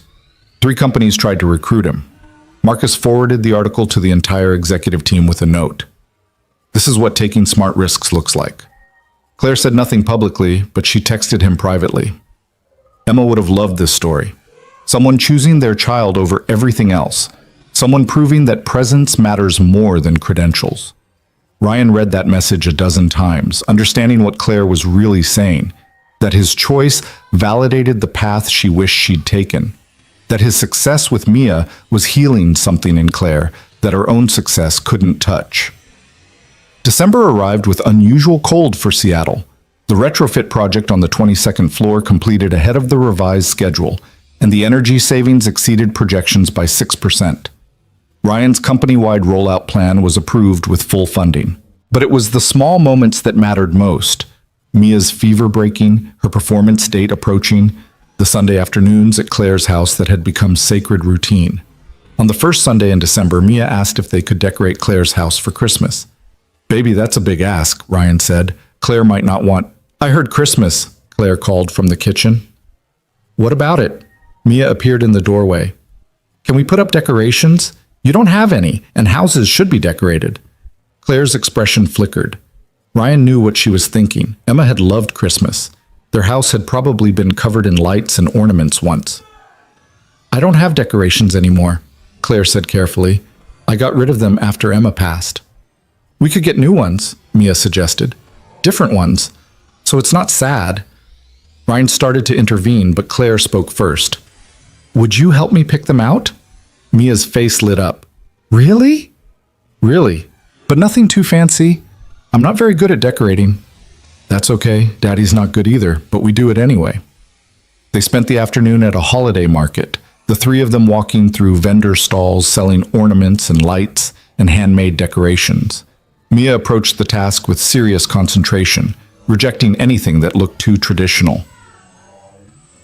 3 companies tried to recruit him. Marcus forwarded the article to the entire executive team with a note. This is what taking smart risks looks like. Claire said nothing publicly, but she texted him privately. Emma would have loved this story. Someone choosing their child over everything else. Someone proving that presence matters more than credentials. Ryan read that message a dozen times, understanding what Claire was really saying, that his choice validated the path she wished she'd taken, that his success with Mia was healing something in Claire that her own success couldn't touch. December arrived with unusual cold for Seattle. The retrofit project on the 22nd floor completed ahead of the revised schedule, and the energy savings exceeded projections by 6%. Ryan's company-wide rollout plan was approved with full funding. But it was the small moments that mattered most. Mia's fever breaking, her performance date approaching, the Sunday afternoons at Claire's house that had become sacred routine. On the first Sunday in December, Mia asked if they could decorate Claire's house for Christmas. "Baby, that's a big ask," Ryan said. "Claire might not want—" "I heard Christmas," Claire called from the kitchen. "What about it?" Mia appeared in the doorway. "Can we put up decorations? You don't have any, and houses should be decorated." Claire's expression flickered. Ryan knew what she was thinking. Emma had loved Christmas. Their house had probably been covered in lights and ornaments once. "I don't have decorations anymore," Claire said carefully. "I got rid of them after Emma passed." "We could get new ones," Mia suggested. "Different ones. So it's not sad." Ryan started to intervene, but Claire spoke first. "Would you help me pick them out?" Mia's face lit up. "Really?" "Really. But nothing too fancy. I'm not very good at decorating." "That's okay. Daddy's not good either, but we do it anyway." They spent the afternoon at a holiday market, the three of them walking through vendor stalls selling ornaments and lights and handmade decorations. Mia approached the task with serious concentration, rejecting anything that looked too traditional.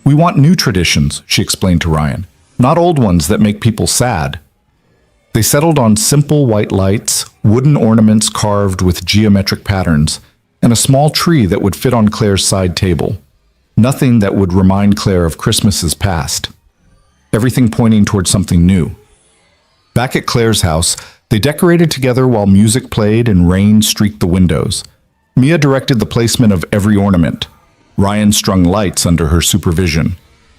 "We want new traditions," she explained to Ryan, "not old ones that make people sad." They settled on simple white lights, wooden ornaments carved with geometric patterns, and a small tree that would fit on Claire's side table. Nothing that would remind Claire of Christmases past. Everything pointing towards something new. Back at Claire's house, they decorated together while music played and rain streaked the windows. Mia directed the placement of every ornament. Ryan strung lights under her supervision.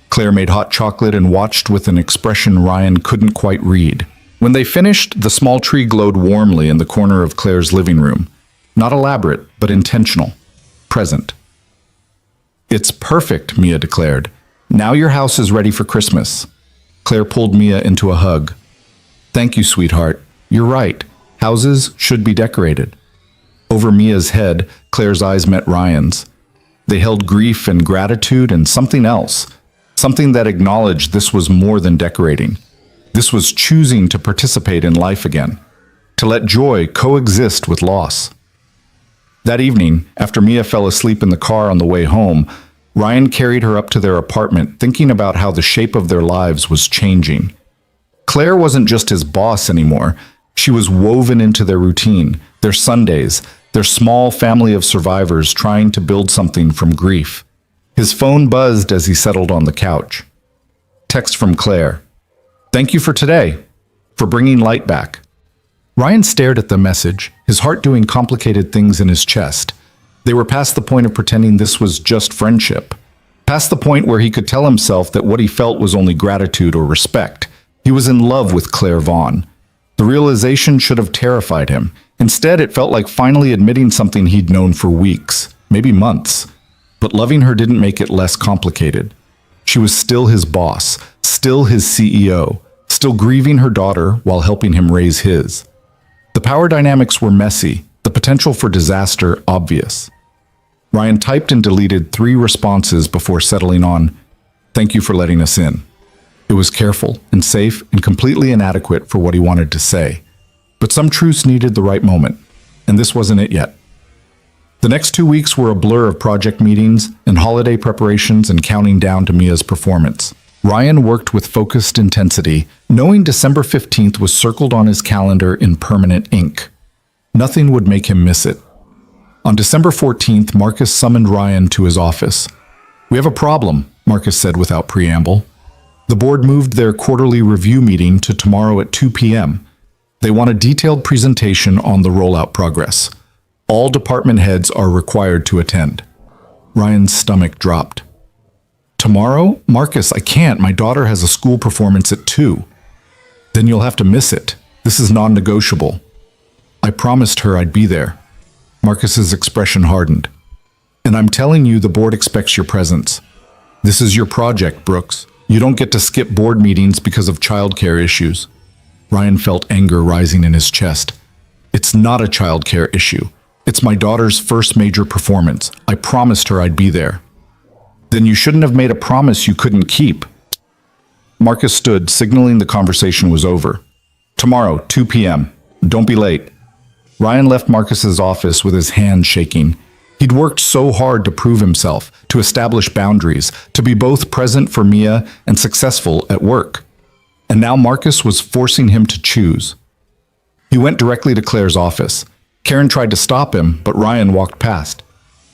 Claire made hot chocolate and watched with an expression Ryan couldn't quite read. When they finished, the small tree glowed warmly in the corner of Claire's living room. Not elaborate, but intentional. Present. "It's perfect," Mia declared. "Now your house is ready for Christmas." Claire pulled Mia into a hug. "Thank you, sweetheart. You're right. Houses should be decorated." Over Mia's head, Claire's eyes met Ryan's. They held grief and gratitude and something else. Something that acknowledged this was more than decorating. This was choosing to participate in life again. To let joy coexist with loss. That evening, after Mia fell asleep in the car on the way home, Ryan carried her up to their apartment, thinking about how the shape of their lives was changing. Claire wasn't just his boss anymore. She was woven into their routine, their Sundays, their small family of survivors trying to build something from grief. His phone buzzed as he settled on the couch. Text from Claire. "Thank you for today, for bringing light back." Ryan stared at the message, his heart doing complicated things in his chest. They were past the point of pretending this was just friendship. Past the point where he could tell himself that what he felt was only gratitude or respect. He was in love with Claire Vaughn. The realization should have terrified him. Instead, it felt like finally admitting something he'd known for weeks, maybe months. But loving her didn't make it less complicated. She was still his boss, still his CEO, still grieving her daughter while helping him raise his. The power dynamics were messy, the potential for disaster obvious. Ryan typed and deleted 3 responses before settling on, "Thank you for letting us in." It was careful and safe and completely inadequate for what he wanted to say. But some truths needed the right moment, and this wasn't it yet. The next 2 weeks were a blur of project meetings and holiday preparations and counting down to Mia's performance. Ryan worked with focused intensity, knowing December 15th was circled on his calendar in permanent ink. Nothing would make him miss it. On December 14th, Marcus summoned Ryan to his office. "We have a problem," Marcus said without preamble. The board moved their quarterly review meeting to tomorrow at 2 p.m. They want a detailed presentation on the rollout progress. All department heads are required to attend. Ryan's stomach dropped. Tomorrow? Marcus, I can't. My daughter has a school performance at 2. Then you'll have to miss it. This is non-negotiable. I promised her I'd be there. Marcus's expression hardened. And I'm telling you, the board expects your presence. This is your project, Brooks. You don't get to skip board meetings because of childcare issues. Ryan felt anger rising in his chest. It's not a childcare issue. It's my daughter's first major performance. I promised her I'd be there. Then you shouldn't have made a promise you couldn't keep. Marcus stood, signaling the conversation was over. Tomorrow, 2 p.m. Don't be late. Ryan left Marcus's office with his hand shaking. He'd worked so hard to prove himself, to establish boundaries, to be both present for Mia and successful at work. And now Marcus was forcing him to choose. He went directly to Claire's office. Karen tried to stop him, but Ryan walked past.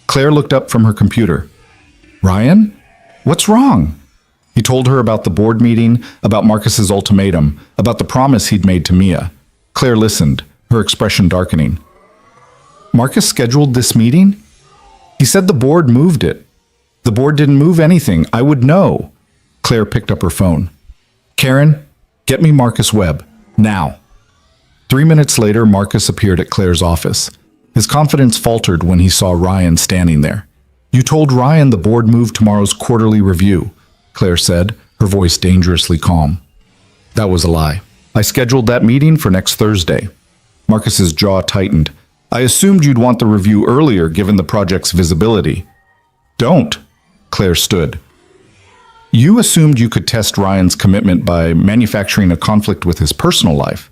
Claire looked up from her computer. Ryan? What's wrong? He told her about the board meeting, about Marcus's ultimatum, about the promise he'd made to Mia. Claire listened, her expression darkening. Marcus scheduled this meeting? He said the board moved it. The board didn't move anything. I would know. Claire picked up her phone. Karen, get me Marcus Webb, now. 3 minutes later, Marcus appeared at Claire's office. His confidence faltered when he saw Ryan standing there. You told Ryan the board moved tomorrow's quarterly review, Claire said, her voice dangerously calm. That was a lie. I scheduled that meeting for next Thursday. Marcus's jaw tightened. I assumed you'd want the review earlier given the project's visibility. Don't, Claire stood. You assumed you could test Ryan's commitment by manufacturing a conflict with his personal life.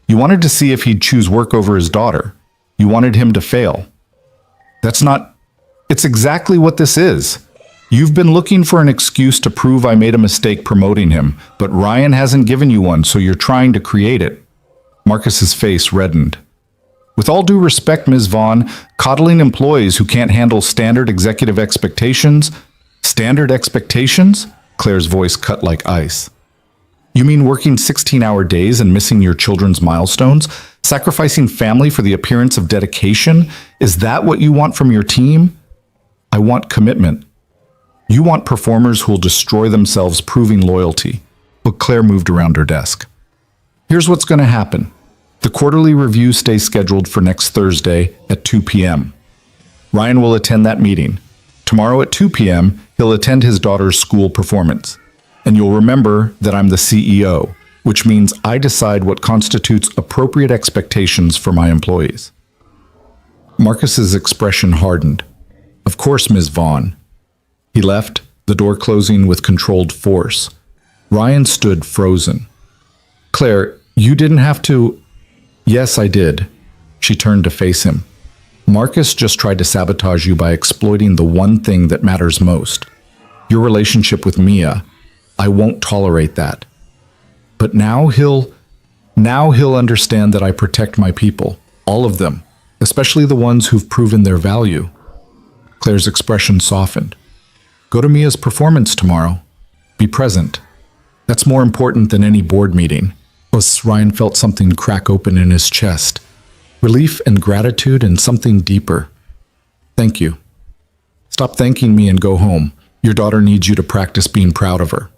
You wanted to see if he'd choose work over his daughter. You wanted him to fail. That's not... It's exactly what this is. You've been looking for an excuse to prove I made a mistake promoting him, but Ryan hasn't given you one, so you're trying to create it. Marcus's face reddened. With all due respect, Ms. Vaughn, coddling employees who can't handle standard executive expectations... Standard expectations? Claire's voice cut like ice. You mean working 16-hour days and missing your children's milestones? Sacrificing family for the appearance of dedication? Is that what you want from your team? I want commitment. You want performers who'll destroy themselves proving loyalty. But Claire moved around her desk. Here's what's going to happen. The quarterly review stays scheduled for next Thursday at 2 p.m. Ryan will attend that meeting. Tomorrow at 2 p.m., he'll attend his daughter's school performance. And you'll remember that I'm the CEO, which means I decide what constitutes appropriate expectations for my employees. Marcus's expression hardened. Of course, Ms. Vaughn. He left, the door closing with controlled force. Ryan stood frozen. Claire, you didn't have to... Yes, I did. She turned to face him. Marcus just tried to sabotage you by exploiting the one thing that matters most. Your relationship with Mia. I won't tolerate that. But now he'll understand that I protect my people, all of them, especially the ones who've proven their value. Claire's expression softened. Go to Mia's performance tomorrow. Be present. That's more important than any board meeting. Ryan felt something crack open in his chest. Relief and gratitude and something deeper. Thank you. Stop thanking me and go home. Your daughter needs you to practice being proud of her.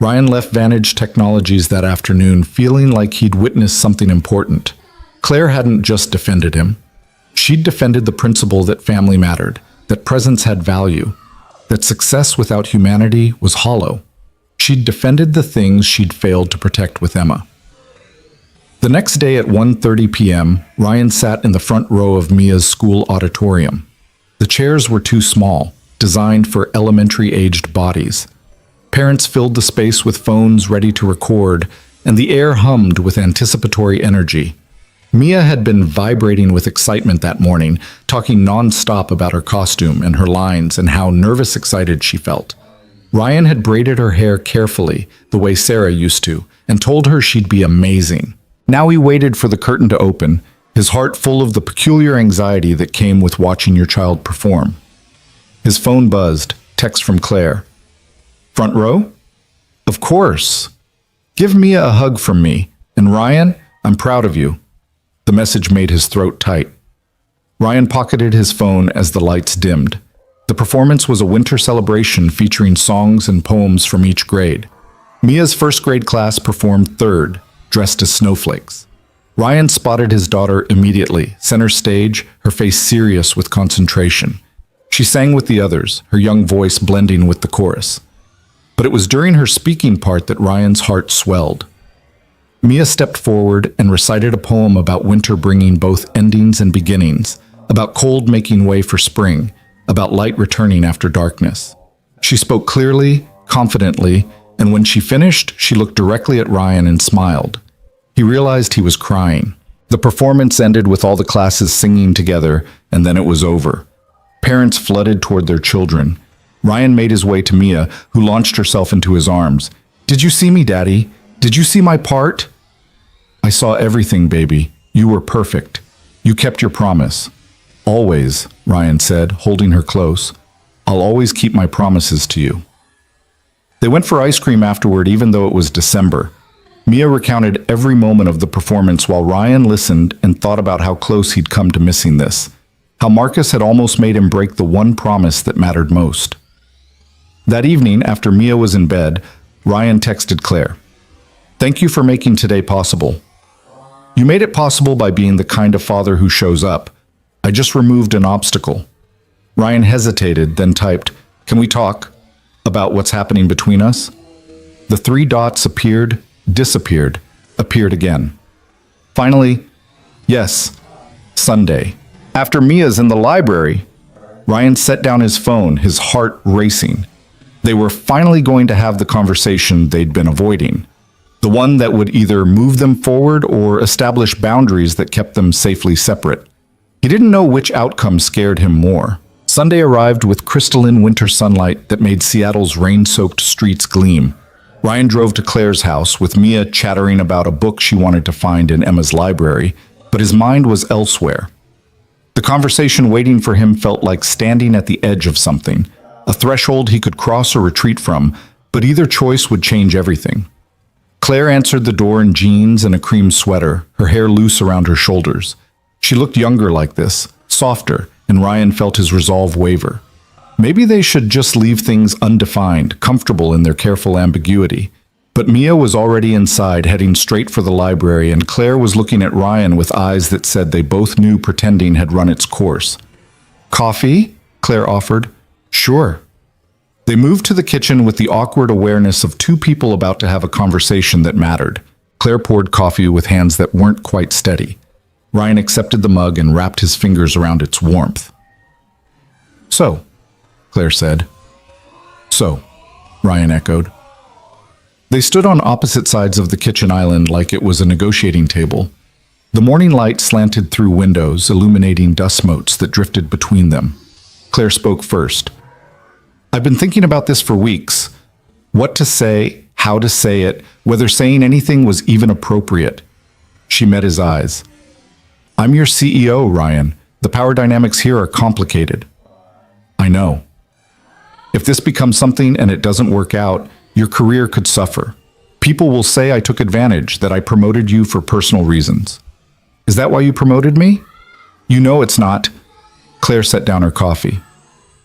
Ryan left Vantage Technologies that afternoon feeling like he'd witnessed something important. Claire hadn't just defended him. She'd defended the principle that family mattered, that presence had value, that success without humanity was hollow. She'd defended the things she'd failed to protect with Emma. The next day at 1:30 p.m., Ryan sat in the front row of Mia's school auditorium. The chairs were too small, designed for elementary-aged bodies. Parents filled the space with phones ready to record, and the air hummed with anticipatory energy. Mia had been vibrating with excitement that morning, talking non-stop about her costume and her lines and how nervous excited she felt. Ryan had braided her hair carefully, the way Sarah used to, and told her she'd be amazing. Now he waited for the curtain to open, his heart full of the peculiar anxiety that came with watching your child perform. His phone buzzed, text from Claire. Front row? Of course. Give Mia a hug from me. And Ryan, I'm proud of you. The message made his throat tight. Ryan pocketed his phone as the lights dimmed. The performance was a winter celebration featuring songs and poems from each grade. Mia's first grade class performed third, dressed as snowflakes. Ryan spotted his daughter immediately, center stage, her face serious with concentration. She sang with the others, her young voice blending with the chorus. But it was during her speaking part that Ryan's heart swelled. Mia stepped forward and recited a poem about winter bringing both endings and beginnings, about cold making way for spring, about light returning after darkness. She spoke clearly, confidently, and when she finished, she looked directly at Ryan and smiled. He realized he was crying. The performance ended with all the classes singing together, and then it was over. Parents flooded toward their children. Ryan made his way to Mia, who launched herself into his arms. "Did you see me, Daddy? Did you see my part?" "I saw everything, baby. You were perfect. You kept your promise." "Always," Ryan said, holding her close. "I'll always keep my promises to you." They went for ice cream afterward, even though it was December. Mia recounted every moment of the performance while Ryan listened and thought about how close he'd come to missing this. How Marcus had almost made him break the one promise that mattered most. That evening, after Mia was in bed, Ryan texted Claire. "Thank you for making today possible. You made it possible by being the kind of father who shows up. I just removed an obstacle." Ryan hesitated, then typed, "Can we talk about what's happening between us?" The three dots appeared, disappeared, appeared again. Finally, "Yes, Sunday." After Mia's in the library, Ryan set down his phone, his heart racing. They were finally going to have the conversation they'd been avoiding. The one that would either move them forward or establish boundaries that kept them safely separate. He didn't know which outcome scared him more. Sunday arrived with crystalline winter sunlight that made Seattle's rain-soaked streets gleam. Ryan drove to Claire's house, with Mia chattering about a book she wanted to find in Emma's library, but his mind was elsewhere. The conversation waiting for him felt like standing at the edge of something, a threshold he could cross or retreat from, but either choice would change everything. Claire answered the door in jeans and a cream sweater, her hair loose around her shoulders. She looked younger like this, softer, and Ryan felt his resolve waver. Maybe they should just leave things undefined, comfortable in their careful ambiguity. But Mia was already inside, heading straight for the library, and Claire was looking at Ryan with eyes that said they both knew pretending had run its course. "Coffee?" Claire offered. "Sure." They moved to the kitchen with the awkward awareness of two people about to have a conversation that mattered. Claire poured coffee with hands that weren't quite steady. Ryan accepted the mug and wrapped his fingers around its warmth. "So," Claire said. "So," Ryan echoed. They stood on opposite sides of the kitchen island like it was a negotiating table. The morning light slanted through windows, illuminating dust motes that drifted between them. Claire spoke first. "I've been thinking about this for weeks. What to say, how to say it, whether saying anything was even appropriate." She met his eyes. "I'm your CEO, Ryan. The power dynamics here are complicated." "I know. If this becomes something and it doesn't work out, your career could suffer. People will say I took advantage, that I promoted you for personal reasons." "Is that why you promoted me?" "You know it's not." Claire set down her coffee.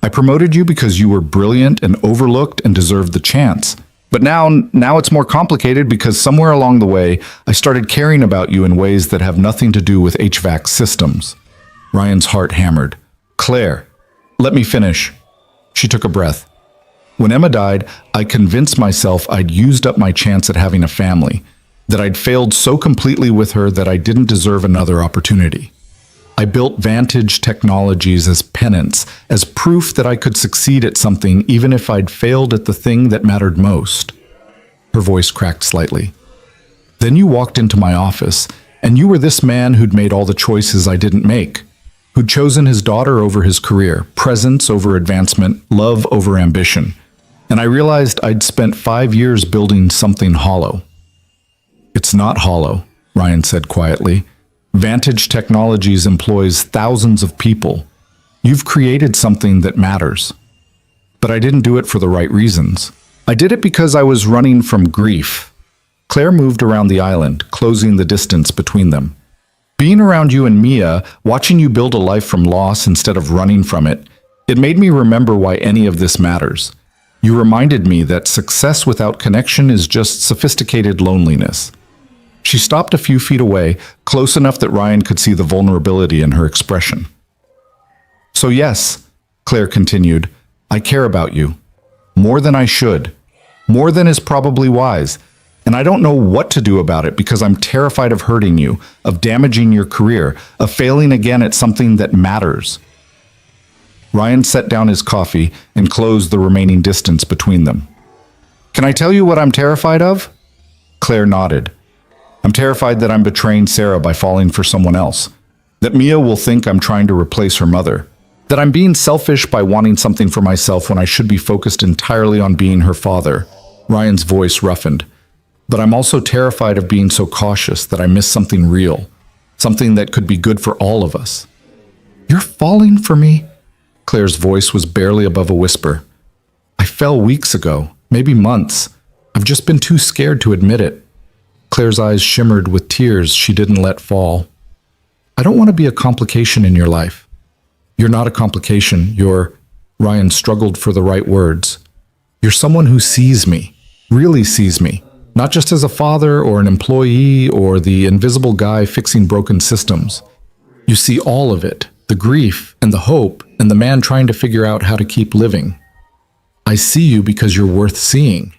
"I promoted you because you were brilliant and overlooked and deserved the chance. But now it's more complicated because somewhere along the way, I started caring about you in ways that have nothing to do with HVAC systems." Ryan's heart hammered. "Claire, let me finish." She took a breath. "When Emma died, I convinced myself I'd used up my chance at having a family, that I'd failed so completely with her that I didn't deserve another opportunity. I built Vantage Technologies as penance, as proof that I could succeed at something even if I'd failed at the thing that mattered most." Her voice cracked slightly. "Then you walked into my office, and you were this man who'd made all the choices I didn't make, who'd chosen his daughter over his career, presence over advancement, love over ambition. And I realized I'd spent 5 years building something hollow." "It's not hollow," Ryan said quietly. "Vantage Technologies employs thousands of people. You've created something that matters. But I didn't do it for the right reasons." I did it because I was running from grief. Claire moved around the island, closing the distance between them. Being around you and Mia, watching you build a life from loss instead of running from it, it made me remember why any of this matters. You reminded me that success without connection is just sophisticated loneliness. She stopped a few feet away, close enough that Ryan could see the vulnerability in her expression. So yes, Claire continued, I care about you. More than I should. More than is probably wise. And I don't know what to do about it because I'm terrified of hurting you, of damaging your career, of failing again at something that matters. Ryan set down his coffee and closed the remaining distance between them. Can I tell you what I'm terrified of? Claire nodded. I'm terrified that I'm betraying Sarah by falling for someone else. That Mia will think I'm trying to replace her mother. That I'm being selfish by wanting something for myself when I should be focused entirely on being her father. Ryan's voice roughened. But I'm also terrified of being so cautious that I miss something real. Something that could be good for all of us. You're falling for me? Claire's voice was barely above a whisper. I fell weeks ago, maybe months. I've just been too scared to admit it. Claire's eyes shimmered with tears she didn't let fall. I don't want to be a complication in your life. You're not a complication. You're... Ryan struggled for the right words. You're someone who sees me, really sees me, not just as a father or an employee or the invisible guy fixing broken systems. You see all of it, the grief and the hope and the man trying to figure out how to keep living. I see you because you're worth seeing.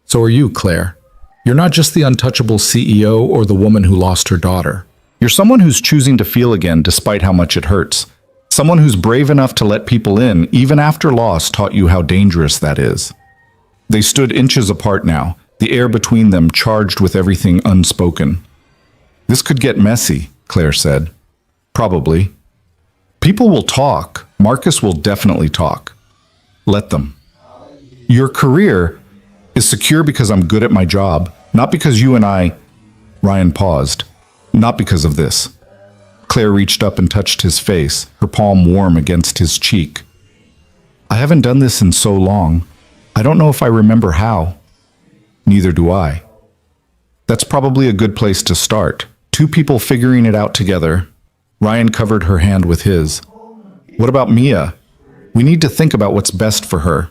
So are you, Claire. You're not just the untouchable CEO or the woman who lost her daughter. You're someone who's choosing to feel again despite how much it hurts. Someone who's brave enough to let people in even after loss taught you how dangerous that is. They stood inches apart now, the air between them charged with everything unspoken. This could get messy, Claire said. Probably. People will talk. Marcus will definitely talk. Let them. Your career is secure because I'm good at my job, not because you and I... Ryan paused. Not because of this. Claire reached up and touched his face, her palm warm against his cheek. I haven't done this in so long. I don't know if I remember how. Neither do I. That's probably a good place to start. Two people figuring it out together. Ryan covered her hand with his. What about Mia? We need to think about what's best for her.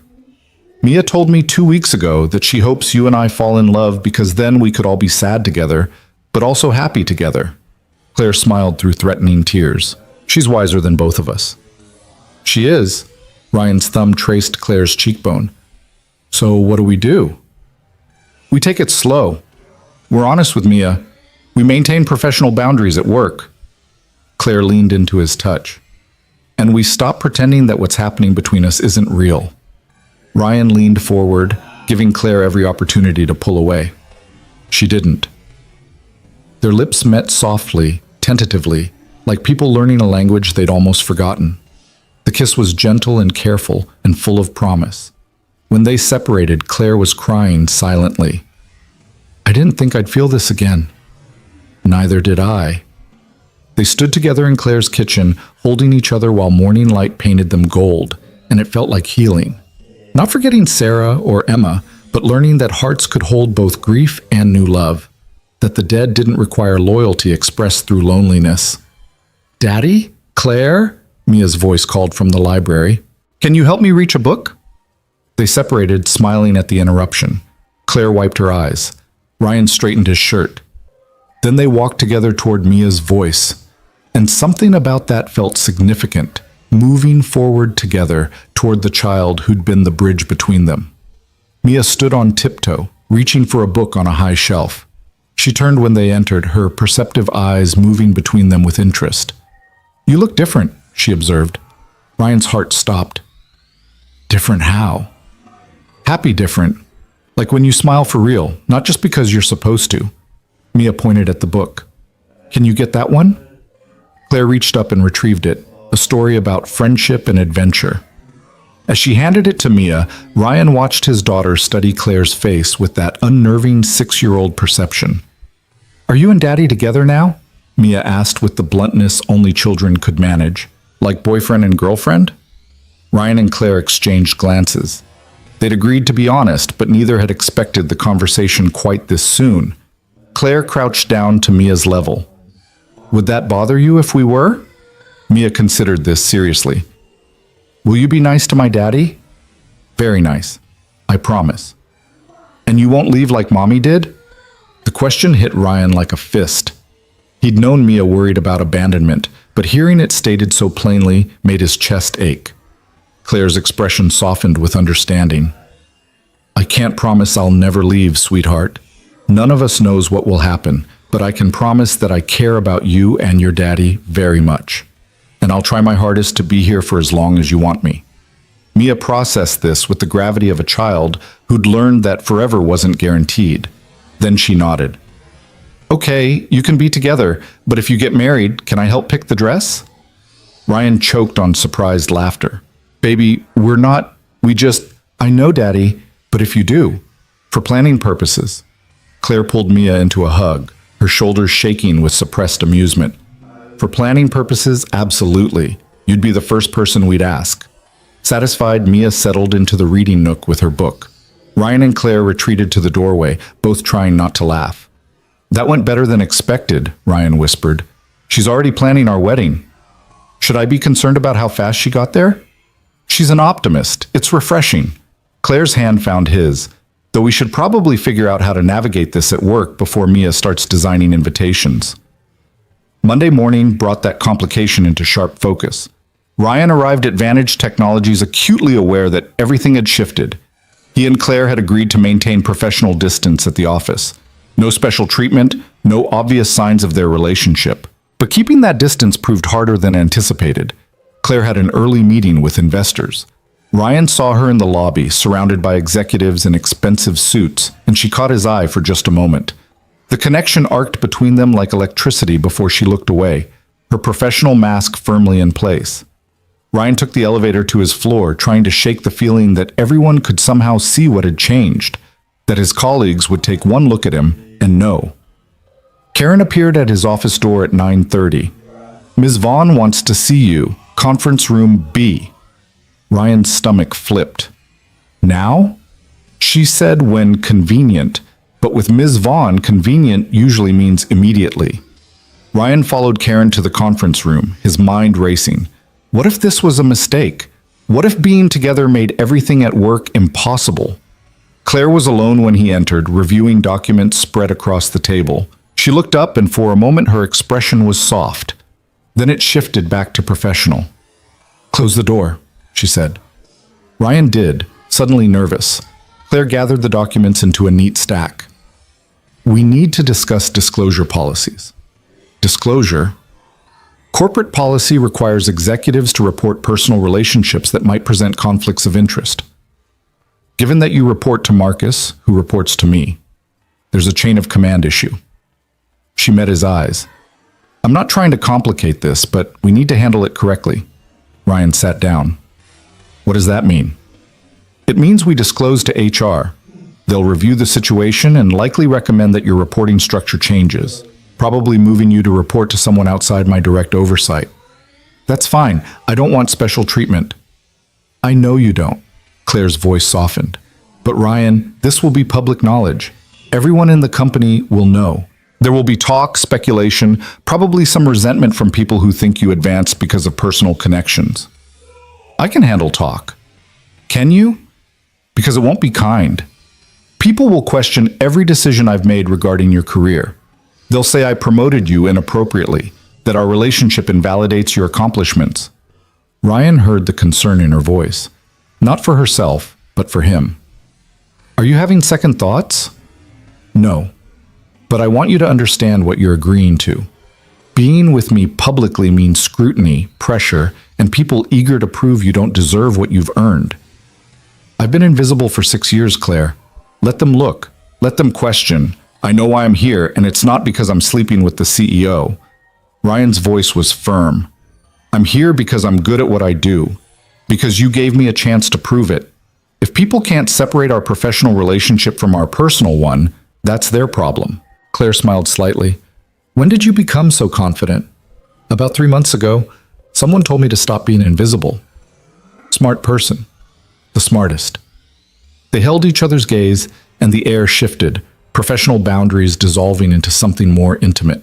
Mia told me 2 weeks ago that she hopes you and I fall in love because then we could all be sad together, but also happy together. Claire smiled through threatening tears. She's wiser than both of us. She is. Ryan's thumb traced Claire's cheekbone. So what do? We take it slow. We're honest with Mia. We maintain professional boundaries at work. Claire leaned into his touch. And we stop pretending that what's happening between us isn't real. Ryan leaned forward, giving Claire every opportunity to pull away. She didn't. Their lips met softly, tentatively, like people learning a language they'd almost forgotten. The kiss was gentle and careful and full of promise. When they separated, Claire was crying silently. I didn't think I'd feel this again. Neither did I. They stood together in Claire's kitchen, holding each other while morning light painted them gold, and it felt like healing. Not forgetting Sarah or Emma, but learning that hearts could hold both grief and new love, that the dead didn't require loyalty expressed through loneliness. Daddy? Claire? Mia's voice called from the library. Can you help me reach a book? They separated, smiling at the interruption. Claire wiped her eyes. Ryan straightened his shirt. Then they walked together toward Mia's voice, and something about that felt significant, moving forward together toward the child who'd been the bridge between them. Mia stood on tiptoe, reaching for a book on a high shelf. She turned when they entered, her perceptive eyes moving between them with interest. You look different, she observed. Ryan's heart stopped. Different how? Happy different. Like when you smile for real, not just because you're supposed to. Mia pointed at the book. Can you get that one? Claire reached up and retrieved it, a story about friendship and adventure. As she handed it to Mia, Ryan watched his daughter study Claire's face with that unnerving 6-year-old perception. Are you and Daddy together now? Mia asked with the bluntness only children could manage. Like boyfriend and girlfriend? Ryan and Claire exchanged glances. They'd agreed to be honest, but neither had expected the conversation quite this soon. Claire crouched down to Mia's level. Would that bother you if we were? Mia considered this seriously. Will you be nice to my daddy? Very nice. I promise. And you won't leave like Mommy did? The question hit Ryan like a fist. He'd known Mia worried about abandonment, but hearing it stated so plainly made his chest ache. Claire's expression softened with understanding. I can't promise I'll never leave, sweetheart. None of us knows what will happen, but I can promise that I care about you and your daddy very much. And I'll try my hardest to be here for as long as you want me. Mia processed this with the gravity of a child who'd learned that forever wasn't guaranteed. Then she nodded. Okay, you can be together, but if you get married, can I help pick the dress? Ryan choked on surprised laughter. Baby, I know, Daddy, but if you do, for planning purposes. Claire pulled Mia into a hug, her shoulders shaking with suppressed amusement. For planning purposes, absolutely. You'd be the first person we'd ask. Satisfied, Mia settled into the reading nook with her book. Ryan and Claire retreated to the doorway, both trying not to laugh. That went better than expected, Ryan whispered. She's already planning our wedding. Should I be concerned about how fast she got there? She's an optimist. It's refreshing. Claire's hand found his, though we should probably figure out how to navigate this at work before Mia starts designing invitations. Monday morning brought that complication into sharp focus. Ryan arrived at Vantage Technologies acutely aware that everything had shifted. He and Claire had agreed to maintain professional distance at the office. No special treatment, no obvious signs of their relationship. But keeping that distance proved harder than anticipated. Claire had an early meeting with investors. Ryan saw her in the lobby, surrounded by executives in expensive suits, and she caught his eye for just a moment. The connection arced between them like electricity before she looked away, her professional mask firmly in place. Ryan took the elevator to his floor, trying to shake the feeling that everyone could somehow see what had changed, that his colleagues would take one look at him and know. Karen appeared at his office door at 9:30. Ms. Vaughn wants to see you. Conference room B. Ryan's stomach flipped. Now? She said when convenient, but with Ms. Vaughn, convenient usually means immediately. Ryan followed Karen to the conference room, his mind racing. What if this was a mistake? What if being together made everything at work impossible? Claire was alone when he entered, reviewing documents spread across the table. She looked up and for a moment her expression was soft. Then it shifted back to professional. Close the door, she said. Ryan did, suddenly nervous. Claire gathered the documents into a neat stack. We need to discuss disclosure policies. Disclosure? Corporate policy requires executives to report personal relationships that might present conflicts of interest. Given that you report to Marcus, who reports to me, there's a chain of command issue. She met his eyes. I'm not trying to complicate this, but we need to handle it correctly. Ryan sat down. What does that mean? It means we disclose to HR. They'll review the situation and likely recommend that your reporting structure changes, probably moving you to report to someone outside my direct oversight. That's fine. I don't want special treatment. I know you don't. Claire's voice softened. But Ryan, this will be public knowledge. Everyone in the company will know. There will be talk, speculation, probably some resentment from people who think you advanced because of personal connections. I can handle talk. Can you? Because it won't be kind. People will question every decision I've made regarding your career. They'll say I promoted you inappropriately, that our relationship invalidates your accomplishments. Ryan heard the concern in her voice, not for herself, but for him. Are you having second thoughts? No. But I want you to understand what you're agreeing to. Being with me publicly means scrutiny, pressure, and people eager to prove you don't deserve what you've earned. I've been invisible for 6 years, Claire. Let them look. Let them question. I know why I'm here, and it's not because I'm sleeping with the CEO. Ryan's voice was firm. I'm here because I'm good at what I do. Because you gave me a chance to prove it. If people can't separate our professional relationship from our personal one, that's their problem. Claire smiled slightly. When did you become so confident? About 3 months ago, someone told me to stop being invisible. Smart person. The smartest. They held each other's gaze, and the air shifted, professional boundaries dissolving into something more intimate.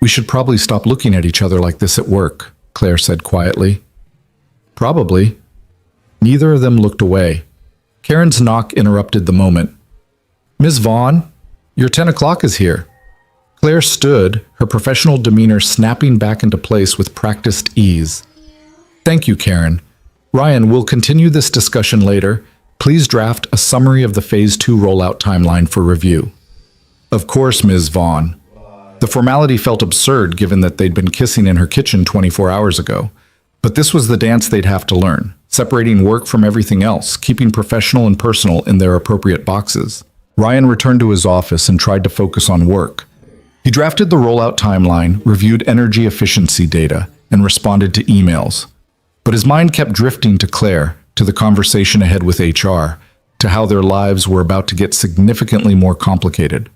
"We should probably stop looking at each other like this at work," Claire said quietly. "Probably." Neither of them looked away. Karen's knock interrupted the moment. "Ms. Vaughn, your 10 o'clock is here." Claire stood, her professional demeanor snapping back into place with practiced ease. "Thank you, Karen. Ryan, we'll continue this discussion later. Please draft a summary of the Phase 2 rollout timeline for review." "Of course, Ms. Vaughn." The formality felt absurd given that they'd been kissing in her kitchen 24 hours ago. But this was the dance they'd have to learn, separating work from everything else, keeping professional and personal in their appropriate boxes. Ryan returned to his office and tried to focus on work. He drafted the rollout timeline, reviewed energy efficiency data, and responded to emails. But his mind kept drifting to Claire, to the conversation ahead with HR, to how their lives were about to get significantly more complicated.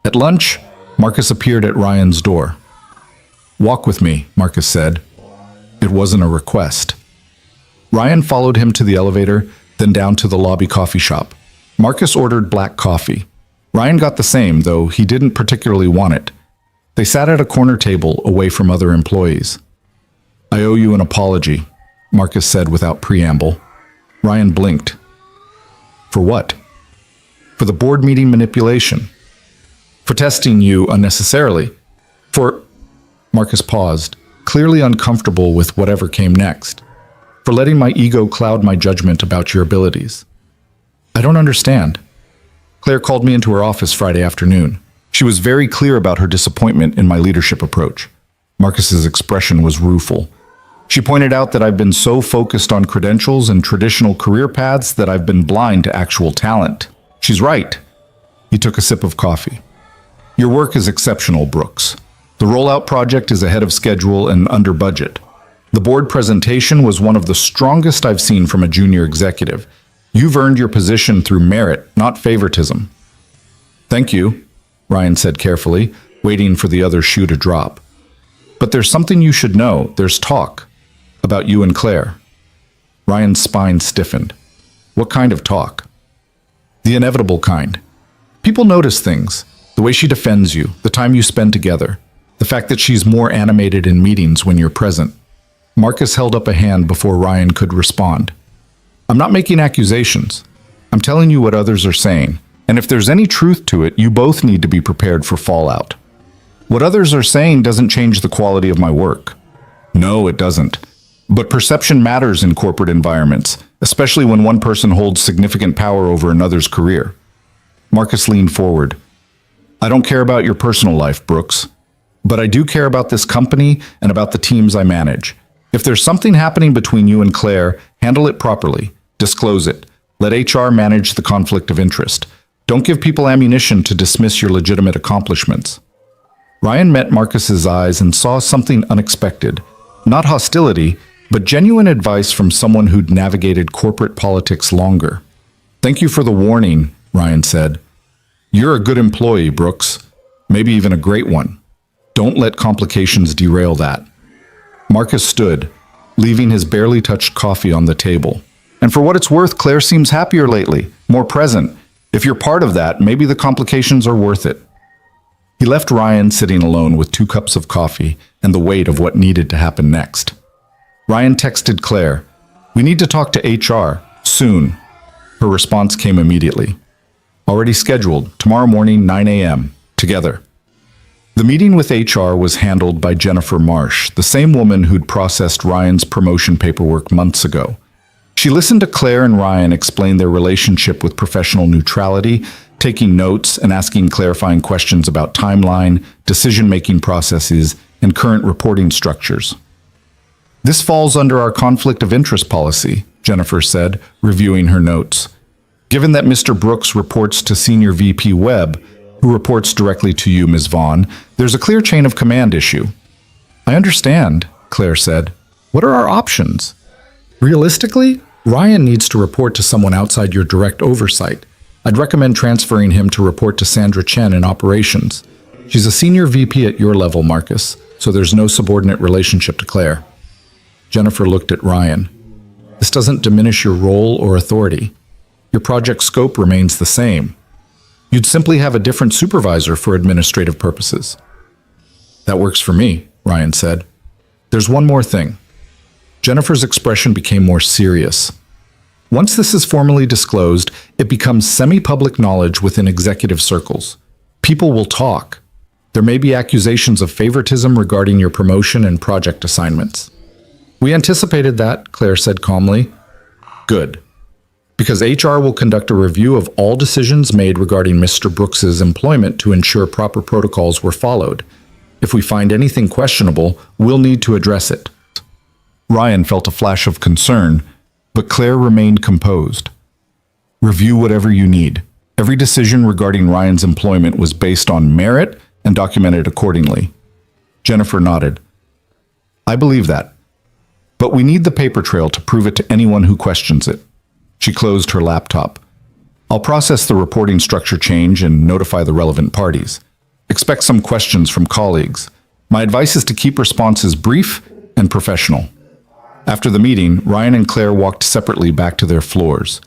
At lunch, Marcus appeared at Ryan's door. "Walk with me," Marcus said. It wasn't a request. Ryan followed him to the elevator, then down to the lobby coffee shop. Marcus ordered black coffee. Ryan got the same, though he didn't particularly want it. They sat at a corner table away from other employees. "I owe you an apology," Marcus said without preamble. Ryan blinked. "For what?" "For the board meeting manipulation. For testing you unnecessarily. For..." Marcus paused, clearly uncomfortable with whatever came next. "For letting my ego cloud my judgment about your abilities." "I don't understand." Claire called me into her office Friday afternoon. She was very clear about her disappointment in my leadership approach. Marcus's expression was rueful. She pointed out that I've been so focused on credentials and traditional career paths that I've been blind to actual talent. She's right. He took a sip of coffee. "Your work is exceptional, Brooks. The rollout project is ahead of schedule and under budget. The board presentation was one of the strongest I've seen from a junior executive. You've earned your position through merit, not favoritism." "Thank you," Ryan said carefully, waiting for the other shoe to drop. "But there's something you should know. There's talk. About you and Claire." Ryan's spine stiffened. "What kind of talk?" "The inevitable kind. People notice things. The way she defends you, the time you spend together, the fact that she's more animated in meetings when you're present." Marcus held up a hand before Ryan could respond. "I'm not making accusations. I'm telling you what others are saying, and if there's any truth to it, you both need to be prepared for fallout. What others are saying doesn't change the quality of my work." "No, it doesn't. But perception matters in corporate environments, especially when one person holds significant power over another's career." Marcus leaned forward. "I don't care about your personal life, Brooks. But I do care about this company and about the teams I manage. If there's something happening between you and Claire, handle it properly. Disclose it. Let HR manage the conflict of interest. Don't give people ammunition to dismiss your legitimate accomplishments." Ryan met Marcus's eyes and saw something unexpected. Not hostility, but genuine advice from someone who'd navigated corporate politics longer. "Thank you for the warning," Ryan said. "You're a good employee, Brooks. Maybe even a great one. Don't let complications derail that." Marcus stood, leaving his barely touched coffee on the table. "And for what it's worth, Claire seems happier lately, more present. If you're part of that, maybe the complications are worth it." He left Ryan sitting alone with 2 cups of coffee and the weight of what needed to happen next. Ryan texted Claire, "We need to talk to HR, soon." Her response came immediately. "Already scheduled, tomorrow morning, 9 a.m., together." The meeting with HR was handled by Jennifer Marsh, the same woman who'd processed Ryan's promotion paperwork months ago. She listened to Claire and Ryan explain their relationship with professional neutrality, taking notes and asking clarifying questions about timeline, decision-making processes, and current reporting structures. "This falls under our conflict of interest policy," Jennifer said, reviewing her notes. "Given that Mr. Brooks reports to Senior VP Webb, who reports directly to you, Ms. Vaughn, there's a clear chain of command issue." "I understand," Claire said. "What are our options?" "Realistically, Ryan needs to report to someone outside your direct oversight. I'd recommend transferring him to report to Sandra Chen in operations. She's a senior VP at your level, Marcus, so there's no subordinate relationship to Claire." Jennifer looked at Ryan. This doesn't diminish your role or authority. Your project scope remains the same. You'd simply have a different supervisor for administrative purposes. That works for me, Ryan said. There's one more thing. Jennifer's expression became more serious. Once this is formally disclosed, it becomes semi-public knowledge within executive circles. People will talk. There may be accusations of favoritism regarding your promotion and project assignments. We anticipated that, Claire said calmly. Good. Because HR will conduct a review of all decisions made regarding Mr. Brooks's employment to ensure proper protocols were followed. If we find anything questionable, we'll need to address it. Ryan felt a flash of concern, but Claire remained composed. Review whatever you need. Every decision regarding Ryan's employment was based on merit and documented accordingly. Jennifer nodded. I believe that. But we need the paper trail to prove it to anyone who questions it. She closed her laptop. I'll process the reporting structure change and notify the relevant parties. Expect some questions from colleagues. My advice is to keep responses brief and professional. After the meeting, Ryan and Claire walked separately back to their floors,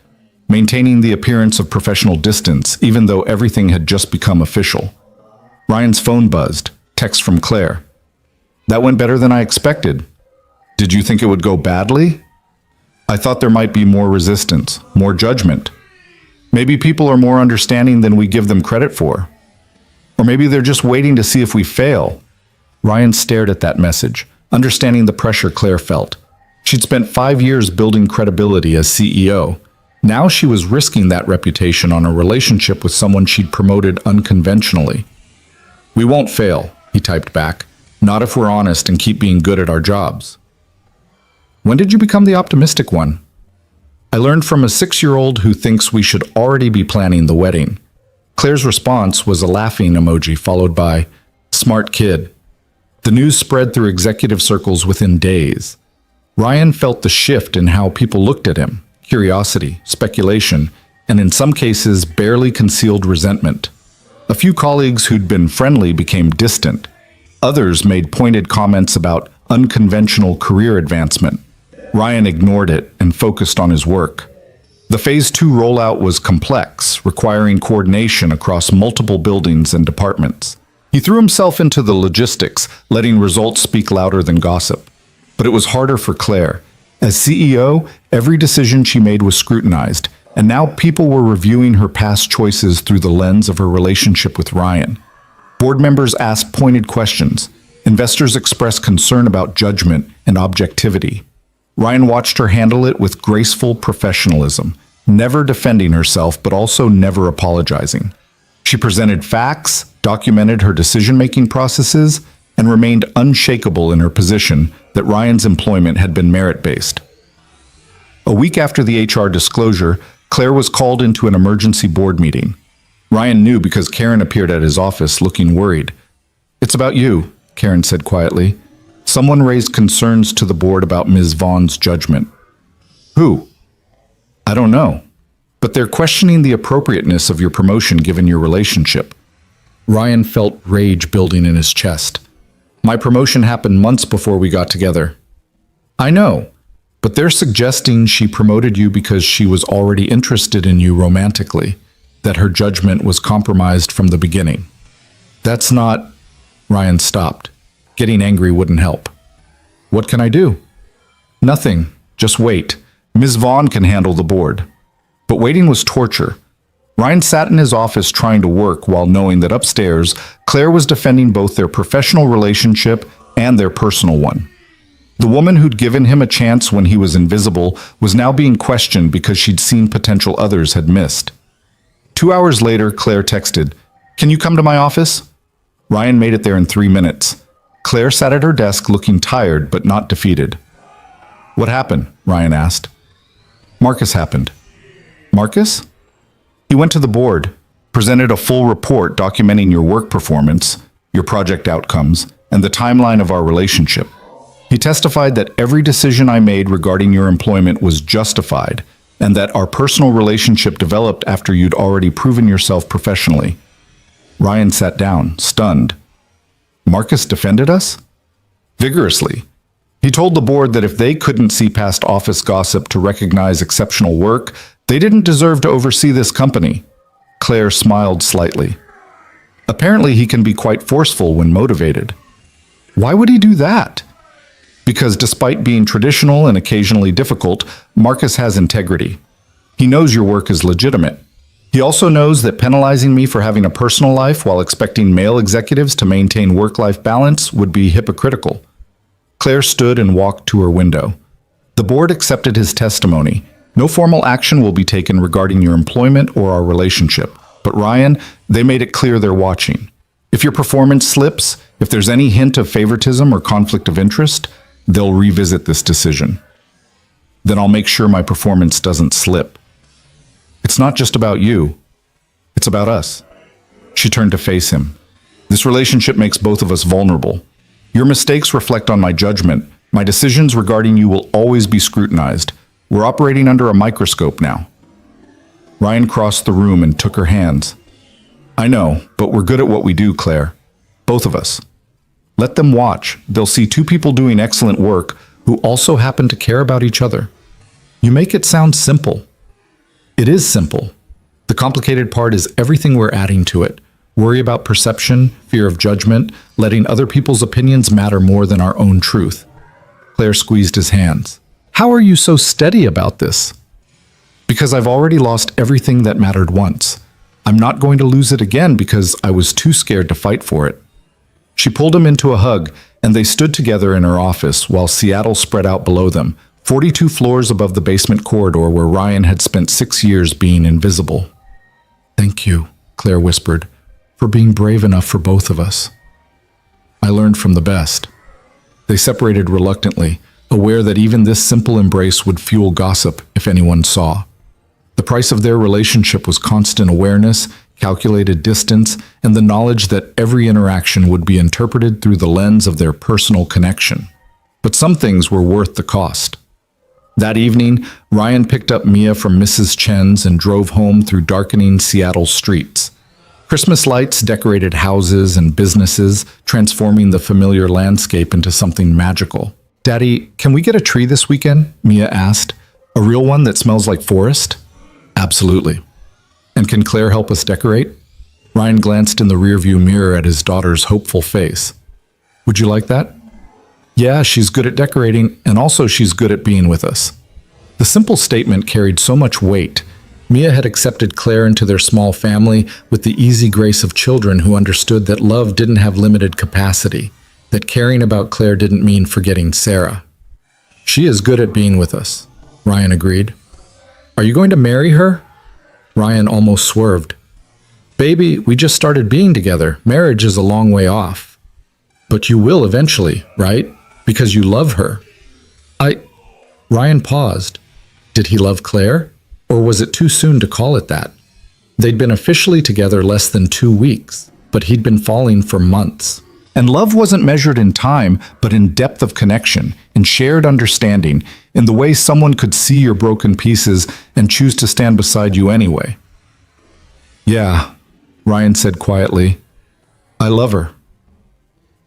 maintaining the appearance of professional distance even though everything had just become official. Ryan's phone buzzed, text from Claire. That went better than I expected. Did you think it would go badly? I thought there might be more resistance, more judgment. Maybe people are more understanding than we give them credit for. Or maybe they're just waiting to see if we fail. Ryan stared at that message, understanding the pressure Claire felt. She'd spent 5 years building credibility as CEO. Now she was risking that reputation on a relationship with someone she'd promoted unconventionally. We won't fail, he typed back. Not if we're honest and keep being good at our jobs. When did you become the optimistic one? I learned from a 6-year-old who thinks we should already be planning the wedding. Claire's response was a laughing emoji followed by, smart kid. The news spread through executive circles within days. Ryan felt the shift in how people looked at him, curiosity, speculation, and in some cases barely concealed resentment. A few colleagues who'd been friendly became distant. Others made pointed comments about unconventional career advancement. Ryan ignored it and focused on his work. The Phase 2 rollout was complex, requiring coordination across multiple buildings and departments. He threw himself into the logistics, letting results speak louder than gossip. But it was harder for Claire. As CEO, every decision she made was scrutinized, and now people were reviewing her past choices through the lens of her relationship with Ryan. Board members asked pointed questions. Investors expressed concern about judgment and objectivity. Ryan watched her handle it with graceful professionalism, never defending herself but also never apologizing. She presented facts, documented her decision-making processes, and remained unshakable in her position that Ryan's employment had been merit-based. A week after the HR disclosure, Claire was called into an emergency board meeting. Ryan knew because Karen appeared at his office looking worried. It's about you, Karen said quietly. Someone raised concerns to the board about Ms. Vaughn's judgment. Who? I don't know, but they're questioning the appropriateness of your promotion given your relationship. Ryan felt rage building in his chest. My promotion happened months before we got together. I know, but they're suggesting she promoted you because she was already interested in you romantically, that her judgment was compromised from the beginning. That's not... Ryan stopped. Getting angry wouldn't help. What can I do? Nothing. Just wait. Ms. Vaughn can handle the board. But waiting was torture. Ryan sat in his office trying to work while knowing that upstairs, Claire was defending both their professional relationship and their personal one. The woman who'd given him a chance when he was invisible was now being questioned because she'd seen potential others had missed. 2 hours later, Claire texted, "Can you come to my office?" Ryan made it there in 3 minutes. Claire sat at her desk looking tired but not defeated. What happened? Ryan asked. Marcus happened. Marcus? He went to the board, presented a full report documenting your work performance, your project outcomes, and the timeline of our relationship. He testified that every decision I made regarding your employment was justified and that our personal relationship developed after you'd already proven yourself professionally. Ryan sat down, stunned. Marcus defended us? Vigorously. He told the board that if they couldn't see past office gossip to recognize exceptional work, they didn't deserve to oversee this company. Claire smiled slightly. Apparently, he can be quite forceful when motivated. Why would he do that? Because despite being traditional and occasionally difficult, Marcus has integrity. He knows your work is legitimate. He also knows that penalizing me for having a personal life while expecting male executives to maintain work-life balance would be hypocritical. Claire stood and walked to her window. The board accepted his testimony. No formal action will be taken regarding your employment or our relationship. But Ryan, they made it clear they're watching. If your performance slips, if there's any hint of favoritism or conflict of interest, they'll revisit this decision. Then I'll make sure my performance doesn't slip. It's not just about you. It's about us. She turned to face him. This relationship makes both of us vulnerable. Your mistakes reflect on my judgment. My decisions regarding you will always be scrutinized. We're operating under a microscope now. Ryan crossed the room and took her hands. I know, but we're good at what we do, Claire. Both of us. Let them watch. They'll see two people doing excellent work who also happen to care about each other. You make it sound simple. It is simple. The complicated part is everything we're adding to it. Worry about perception, fear of judgment, letting other people's opinions matter more than our own truth. Claire squeezed his hands. How are you so steady about this? Because I've already lost everything that mattered once. I'm not going to lose it again because I was too scared to fight for it. She pulled him into a hug, and they stood together in her office while Seattle spread out below them, 42 floors above the basement corridor where Ryan had spent 6 years being invisible. Thank you, Claire whispered, for being brave enough for both of us. I learned from the best. They separated reluctantly, aware that even this simple embrace would fuel gossip if anyone saw. The price of their relationship was constant awareness, calculated distance, and the knowledge that every interaction would be interpreted through the lens of their personal connection. But some things were worth the cost. That evening, Ryan picked up Mia from Mrs. Chen's and drove home through darkening Seattle streets. Christmas lights decorated houses and businesses, transforming the familiar landscape into something magical. Daddy, can we get a tree this weekend? Mia asked. A real one that smells like forest? Absolutely. And can Claire help us decorate? Ryan glanced in the rearview mirror at his daughter's hopeful face. Would you like that? Yeah, she's good at decorating, and also she's good at being with us. The simple statement carried so much weight. Mia had accepted Claire into their small family with the easy grace of children who understood that love didn't have limited capacity, that caring about Claire didn't mean forgetting Sarah. She is good at being with us, Ryan agreed. Are you going to marry her? Ryan almost swerved. Baby, we just started being together. Marriage is a long way off. But you will eventually, right? Because you love her. Ryan paused. Did he love Claire? Or was it too soon to call it that? They'd been officially together less than 2 weeks, but he'd been falling for months. And love wasn't measured in time, but in depth of connection, in shared understanding, in the way someone could see your broken pieces and choose to stand beside you anyway. Yeah, Ryan said quietly. I love her.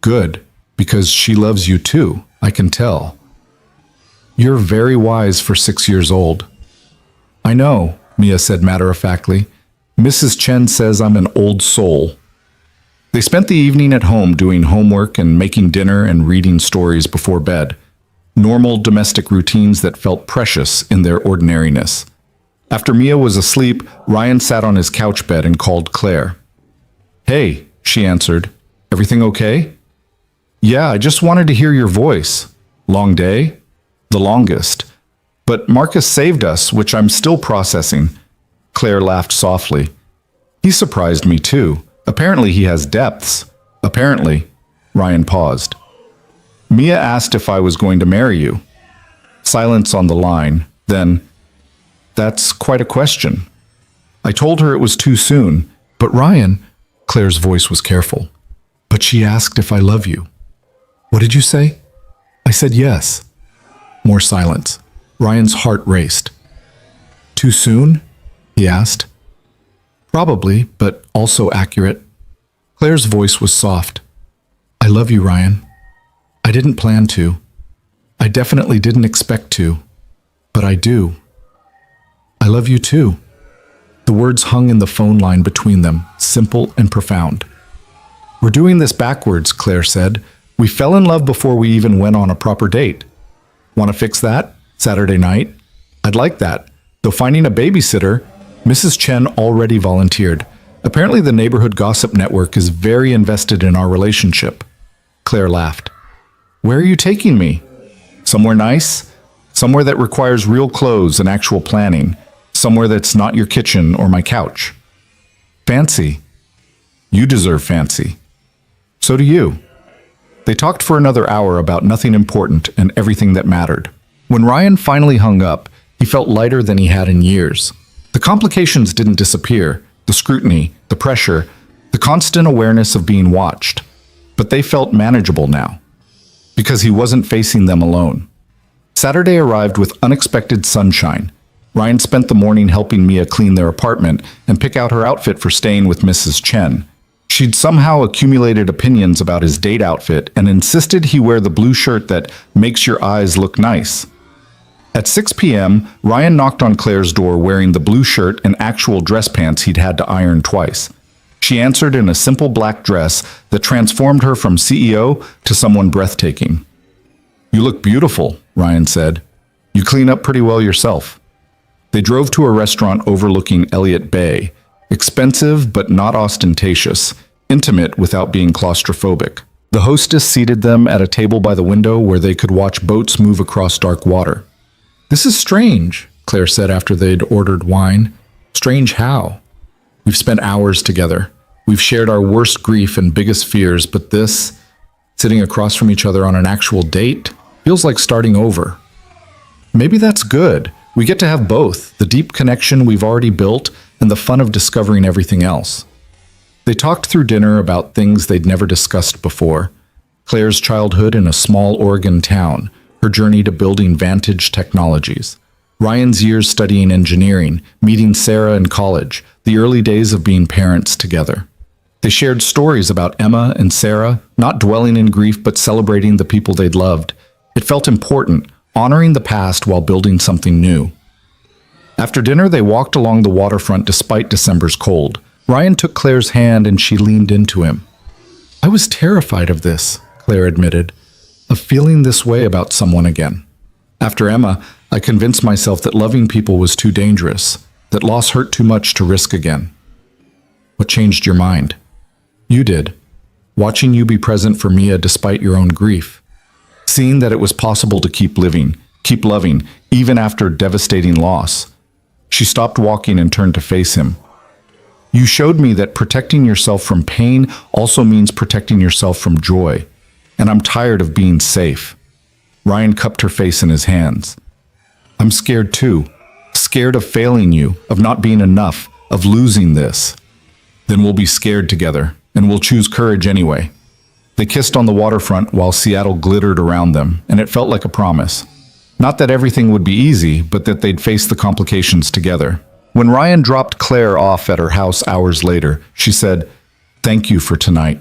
Good, because she loves you too, I can tell. You're very wise for 6 years old. I know, Mia said matter-of-factly. Mrs. Chen says I'm an old soul. They spent the evening at home doing homework and making dinner and reading stories before bed. Normal domestic routines that felt precious in their ordinariness. After Mia was asleep, Ryan sat on his couch bed and called Claire. Hey, she answered. Everything okay? Yeah, I just wanted to hear your voice. Long day? The longest. But Marcus saved us, which I'm still processing. Claire laughed softly. He surprised me too. Apparently he has depths. Apparently. Ryan paused. Mia asked if I was going to marry you. Silence on the line. Then, that's quite a question. I told her it was too soon. But Ryan, Claire's voice was careful. But she asked if I love you. What did you say? I said yes. More silence. Ryan's heart raced. Too soon? He asked. Probably, but also accurate. Claire's voice was soft. I love you, Ryan. I didn't plan to. I definitely didn't expect to, but I do. I love you too. The words hung in the phone line between them, simple and profound. We're doing this backwards, Claire said. We fell in love before we even went on a proper date. Want to fix that? Saturday night? I'd like that. Though finding a babysitter, Mrs. Chen already volunteered. Apparently the neighborhood gossip network is very invested in our relationship. Claire laughed. Where are you taking me? Somewhere nice? Somewhere that requires real clothes and actual planning. Somewhere that's not your kitchen or my couch. Fancy. You deserve fancy. So do you. They talked for another hour about nothing important and everything that mattered. When Ryan finally hung up, he felt lighter than he had in years. The complications didn't disappear, the scrutiny, the pressure, the constant awareness of being watched. But they felt manageable now, because he wasn't facing them alone. Saturday arrived with unexpected sunshine. Ryan spent the morning helping Mia clean their apartment and pick out her outfit for staying with Mrs. Chen. She'd somehow accumulated opinions about his date outfit and insisted he wear the blue shirt that makes your eyes look nice. At 6 p.m., Ryan knocked on Claire's door wearing the blue shirt and actual dress pants he'd had to iron twice. She answered in a simple black dress that transformed her from CEO to someone breathtaking. You look beautiful, Ryan said. You clean up pretty well yourself. They drove to a restaurant overlooking Elliott Bay, expensive but not ostentatious, intimate without being claustrophobic. The hostess seated them at a table by the window where they could watch boats move across dark water. This is strange, Claire said after they'd ordered wine. Strange how? We've spent hours together. We've shared our worst grief and biggest fears, but this, sitting across from each other on an actual date, feels like starting over. Maybe that's good. We get to have both, the deep connection we've already built and the fun of discovering everything else. They talked through dinner about things they'd never discussed before. Claire's childhood in a small Oregon town, her journey to building Vantage Technologies, Ryan's years studying engineering, meeting Sarah in college, the early days of being parents together. They shared stories about Emma and Sarah, not dwelling in grief but celebrating the people they'd loved. It felt important, honoring the past while building something new. After dinner, they walked along the waterfront despite December's cold. Ryan took Claire's hand and she leaned into him. I was terrified of this, Claire admitted, of feeling this way about someone again. After Emma, I convinced myself that loving people was too dangerous, that loss hurt too much to risk again. What changed your mind? You did. Watching you be present for Mia despite your own grief. Seeing that it was possible to keep living, keep loving, even after devastating loss. She stopped walking and turned to face him. You showed me that protecting yourself from pain also means protecting yourself from joy. And I'm tired of being safe. Ryan cupped her face in his hands. I'm scared too. Scared of failing you, of not being enough, of losing this. Then we'll be scared together, and we'll choose courage anyway. They kissed on the waterfront while Seattle glittered around them, and it felt like a promise. Not that everything would be easy, but that they'd face the complications together. When Ryan dropped Claire off at her house hours later, she said, "Thank you for tonight,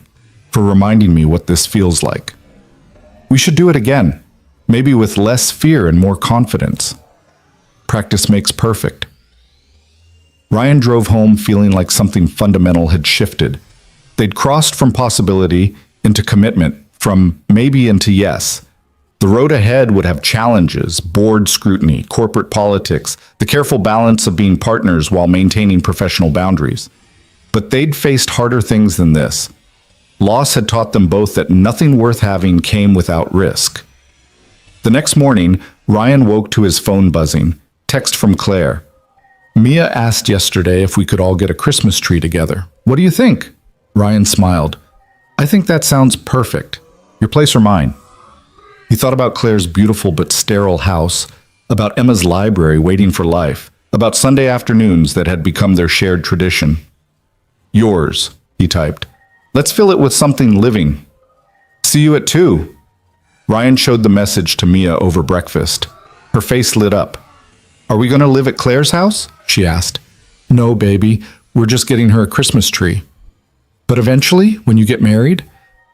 for reminding me what this feels like. We should do it again, maybe with less fear and more confidence. Practice makes perfect." Ryan drove home feeling like something fundamental had shifted. They'd crossed from possibility into commitment, from maybe into yes. The road ahead would have challenges, board scrutiny, corporate politics, the careful balance of being partners while maintaining professional boundaries. But they'd faced harder things than this. Loss had taught them both that nothing worth having came without risk. The next morning, Ryan woke to his phone buzzing. Text from Claire. Mia asked yesterday if we could all get a Christmas tree together. What do you think? Ryan smiled. I think that sounds perfect. Your place or mine? He thought about Claire's beautiful but sterile house, about Emma's library waiting for life, about Sunday afternoons that had become their shared tradition. Yours, he typed. Let's fill it with something living. See you at 2. Ryan showed the message to Mia over breakfast. Her face lit up. Are we going to live at Claire's house? She asked. No, baby. We're just getting her a Christmas tree. But eventually, when you get married,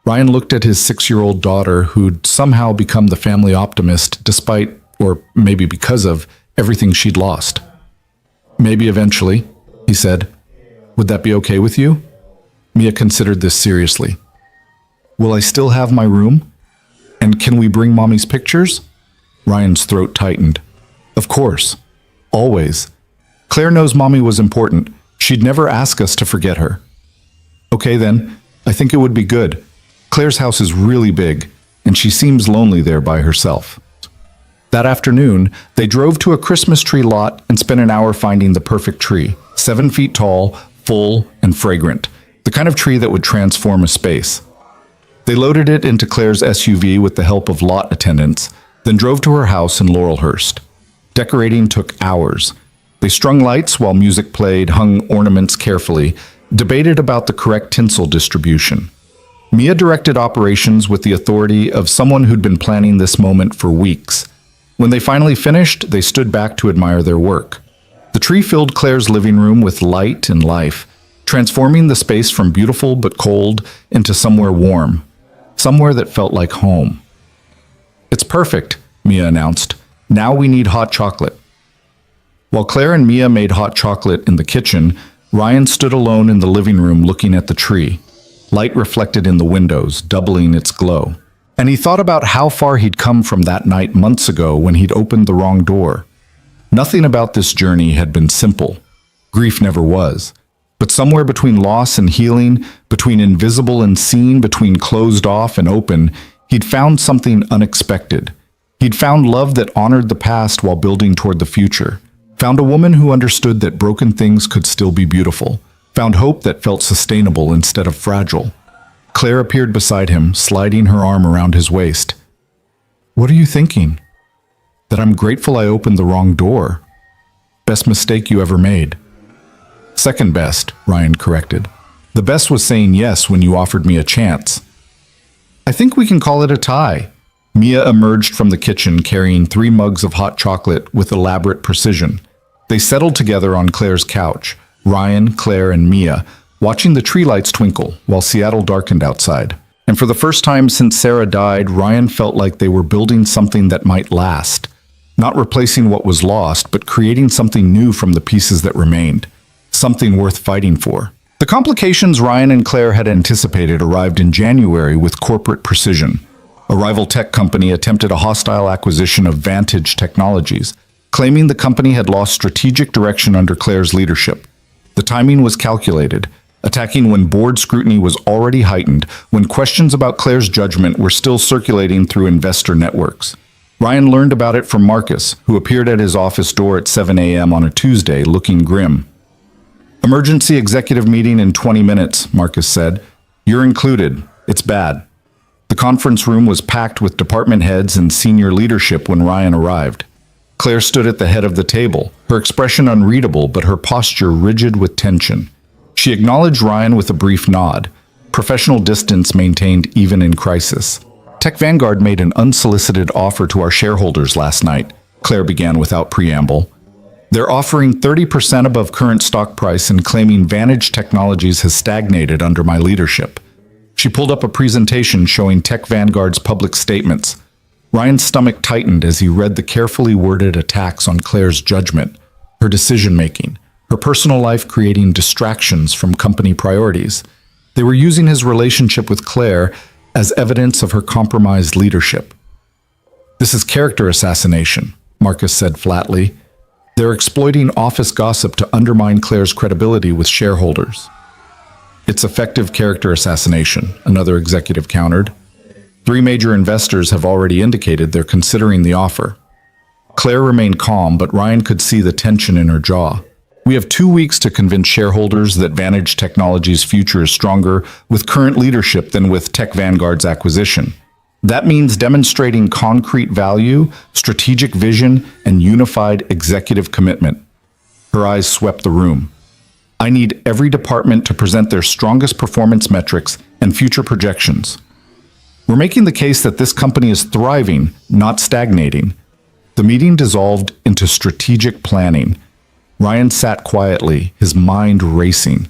Ryan looked at his 6-year-old daughter, who'd somehow become the family optimist despite, or maybe because of, everything she'd lost. Maybe eventually, he said. Would that be okay with you? Mia considered this seriously. Will I still have my room? And can we bring Mommy's pictures? Ryan's throat tightened. Of course. Always. Claire knows Mommy was important. She'd never ask us to forget her. Okay then, I think it would be good. Claire's house is really big, and she seems lonely there by herself. That afternoon, they drove to a Christmas tree lot and spent an hour finding the perfect tree, 7 feet tall, full, and fragrant, the kind of tree that would transform a space. They loaded it into Claire's SUV with the help of lot attendants, then drove to her house in Laurelhurst. Decorating took hours. They strung lights while music played, hung ornaments carefully, debated about the correct tinsel distribution. Mia directed operations with the authority of someone who'd been planning this moment for weeks. When they finally finished, they stood back to admire their work. The tree filled Claire's living room with light and life, transforming the space from beautiful but cold into somewhere warm, somewhere that felt like home. It's perfect, Mia announced. Now we need hot chocolate. While Claire and Mia made hot chocolate in the kitchen, Ryan stood alone in the living room looking at the tree. Light reflected in the windows, doubling its glow. And he thought about how far he'd come from that night months ago when he'd opened the wrong door. Nothing about this journey had been simple. Grief never was. But somewhere between loss and healing, between invisible and seen, between closed off and open, he'd found something unexpected. He'd found love that honored the past while building toward the future. Found a woman who understood that broken things could still be beautiful. Found hope that felt sustainable instead of fragile. Claire appeared beside him, sliding her arm around his waist. What are you thinking? That I'm grateful I opened the wrong door. Best mistake you ever made. Second best, Ryan corrected. The best was saying yes when you offered me a chance. I think we can call it a tie. Mia emerged from the kitchen carrying 3 mugs of hot chocolate with elaborate precision. They settled together on Claire's couch, Ryan, Claire, and Mia, watching the tree lights twinkle while Seattle darkened outside. And for the first time since Sarah died, Ryan felt like they were building something that might last. Not replacing what was lost, but creating something new from the pieces that remained. Something worth fighting for. The complications Ryan and Claire had anticipated arrived in January with corporate precision. A rival tech company attempted a hostile acquisition of Vantage Technologies, claiming the company had lost strategic direction under Claire's leadership. The timing was calculated, attacking when board scrutiny was already heightened, when questions about Claire's judgment were still circulating through investor networks. Ryan learned about it from Marcus, who appeared at his office door at 7 a.m. on a Tuesday, looking grim. Emergency executive meeting in 20 minutes, Marcus said. You're included. It's bad. The conference room was packed with department heads and senior leadership when Ryan arrived. Claire stood at the head of the table, her expression unreadable but her posture rigid with tension. She acknowledged Ryan with a brief nod, professional distance maintained even in crisis. Tech Vanguard made an unsolicited offer to our shareholders last night, Claire began without preamble. They're offering 30% above current stock price and claiming Vantage Technologies has stagnated under my leadership. She pulled up a presentation showing Tech Vanguard's public statements. Ryan's stomach tightened as he read the carefully worded attacks on Claire's judgment, her decision-making, her personal life creating distractions from company priorities. They were using his relationship with Claire as evidence of her compromised leadership. This is character assassination, Marcus said flatly. They're exploiting office gossip to undermine Claire's credibility with shareholders. It's effective character assassination, another executive countered. 3 major investors have already indicated they're considering the offer. Claire remained calm, but Ryan could see the tension in her jaw. We have 2 weeks to convince shareholders that Vantage Technologies' future is stronger with current leadership than with Tech Vanguard's acquisition. That means demonstrating concrete value, strategic vision, and unified executive commitment. Her eyes swept the room. I need every department to present their strongest performance metrics and future projections. We're making the case that this company is thriving, not stagnating. The meeting dissolved into strategic planning. Ryan sat quietly, his mind racing.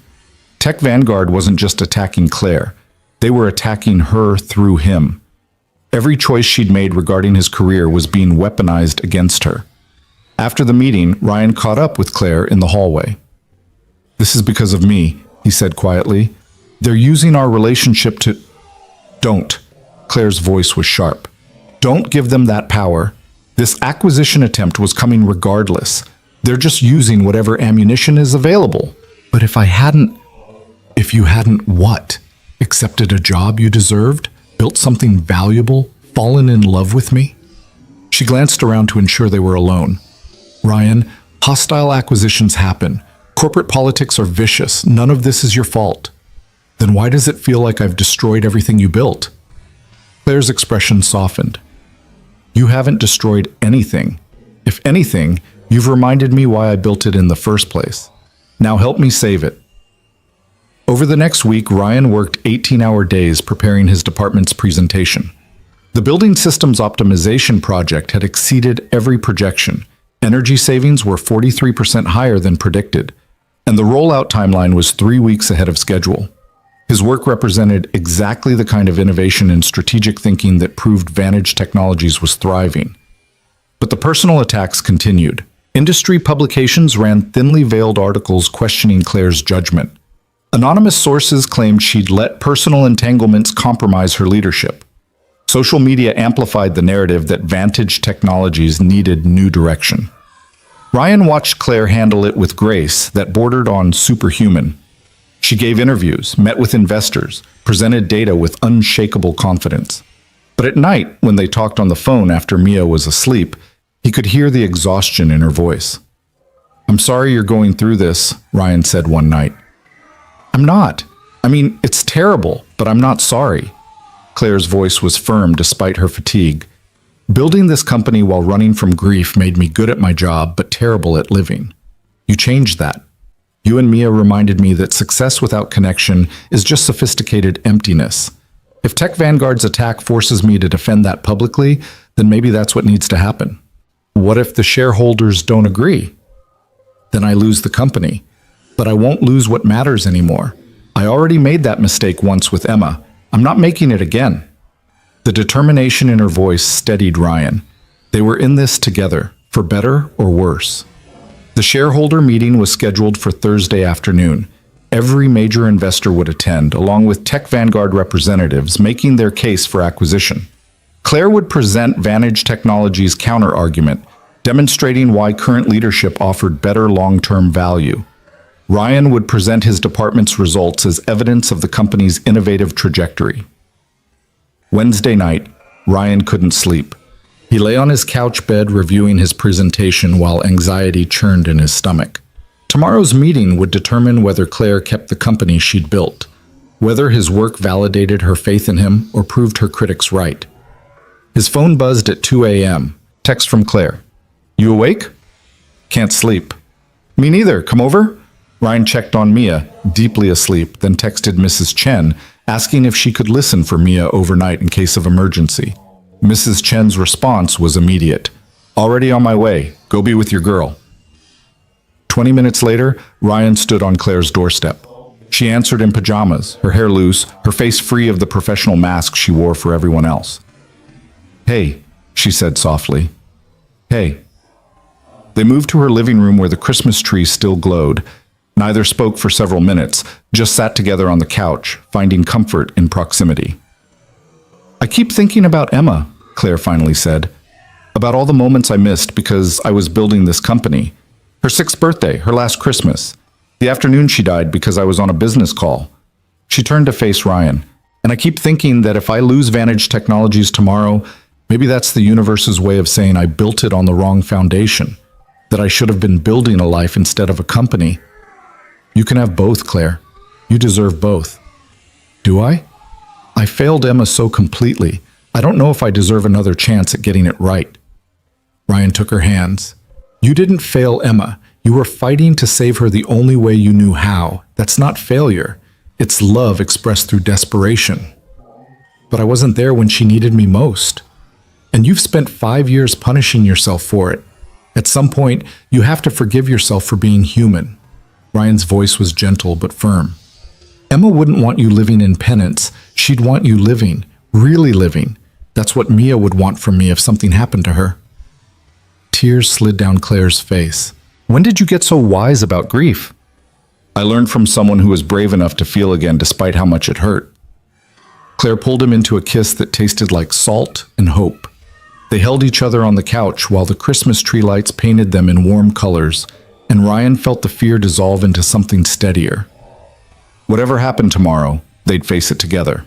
Tech Vanguard wasn't just attacking Claire. They were attacking her through him. Every choice she'd made regarding his career was being weaponized against her. After the meeting, Ryan caught up with Claire in the hallway. "This is because of me," he said quietly. "They're using our relationship to—" "Don't." Claire's voice was sharp. "Don't give them that power. This acquisition attempt was coming regardless. They're just using whatever ammunition is available. But if you hadn't what? Accepted a job you deserved? Built something valuable? Fallen in love with me?" She glanced around to ensure they were alone. "Ryan, hostile acquisitions happen. Corporate politics are vicious. None of this is your fault." "Then why does it feel like I've destroyed everything you built?" Claire's expression softened. "You haven't destroyed anything. If anything, you've reminded me why I built it in the first place. Now help me save it." Over the next week, Ryan worked 18-hour days preparing his department's presentation. The building systems optimization project had exceeded every projection. Energy savings were 43% higher than predicted, and the rollout timeline was 3 weeks ahead of schedule. His work represented exactly the kind of innovation and strategic thinking that proved Vantage Technologies was thriving. But the personal attacks continued. Industry publications ran thinly veiled articles questioning Claire's judgment. Anonymous sources claimed she'd let personal entanglements compromise her leadership. Social media amplified the narrative that Vantage Technologies needed new direction. Ryan watched Claire handle it with grace that bordered on superhuman. She gave interviews, met with investors, presented data with unshakable confidence. But at night, when they talked on the phone after Mia was asleep, he could hear the exhaustion in her voice. "I'm sorry you're going through this," Ryan said one night. "I'm not. I mean, it's terrible, but I'm not sorry." Claire's voice was firm despite her fatigue. "Building this company while running from grief made me good at my job, but terrible at living. You changed that. You and Mia reminded me that success without connection is just sophisticated emptiness. If Tech Vanguard's attack forces me to defend that publicly, then maybe that's what needs to happen. What if the shareholders don't agree? Then I lose the company. But I won't lose what matters anymore. I already made that mistake once with Emma. I'm not making it again." The determination in her voice steadied Ryan. They were in this together, for better or worse. The shareholder meeting was scheduled for Thursday afternoon. Every major investor would attend, along with Tech Vanguard representatives making their case for acquisition. Claire would present Vantage Technologies' counter-argument, demonstrating why current leadership offered better long-term value. Ryan would present his department's results as evidence of the company's innovative trajectory. Wednesday night, Ryan couldn't sleep. He lay on his couch bed reviewing his presentation while anxiety churned in his stomach. Tomorrow's meeting would determine whether Claire kept the company she'd built, whether his work validated her faith in him or proved her critics right. His phone buzzed at 2 a.m. Text from Claire. "You awake?" "Can't sleep." "Me neither. Come over?" Ryan checked on Mia, deeply asleep, then texted Mrs. Chen, asking if she could listen for Mia overnight in case of emergency. Mrs. Chen's response was immediate. "Already on my way. Go be with your girl." 20 minutes later, Ryan stood on Claire's doorstep. She answered in pajamas, her hair loose, her face free of the professional mask she wore for everyone else. "Hey," she said softly. "Hey." They moved to her living room where the Christmas tree still glowed. Neither spoke for several minutes, just sat together on the couch, finding comfort in proximity. "I keep thinking about Emma," Claire finally said. "About all the moments I missed because I was building this company. Her 6th birthday, her last Christmas. The afternoon she died because I was on a business call." She turned to face Ryan. "And I keep thinking that if I lose Vantage Technologies tomorrow, maybe that's the universe's way of saying I built it on the wrong foundation, that I should have been building a life instead of a company. You can have both, Claire. You deserve both." "Do I? I failed Emma so completely. I don't know if I deserve another chance at getting it right." Ryan took her hands. "You didn't fail Emma. You were fighting to save her the only way you knew how. That's not failure. It's love expressed through desperation. But I wasn't there when she needed me most. And you've spent 5 years punishing yourself for it. At some point, you have to forgive yourself for being human." Ryan's voice was gentle but firm. Emma wouldn't want you living in penance. She'd want you living, really living. That's what Mia would want from me if something happened to her. Tears slid down Claire's face. When did you get so wise about grief? I learned from someone who was brave enough to feel again despite how much it hurt. Claire pulled him into a kiss that tasted like salt and hope. They held each other on the couch while the Christmas tree lights painted them in warm colors, and Ryan felt the fear dissolve into something steadier. Whatever happened tomorrow, they'd face it together.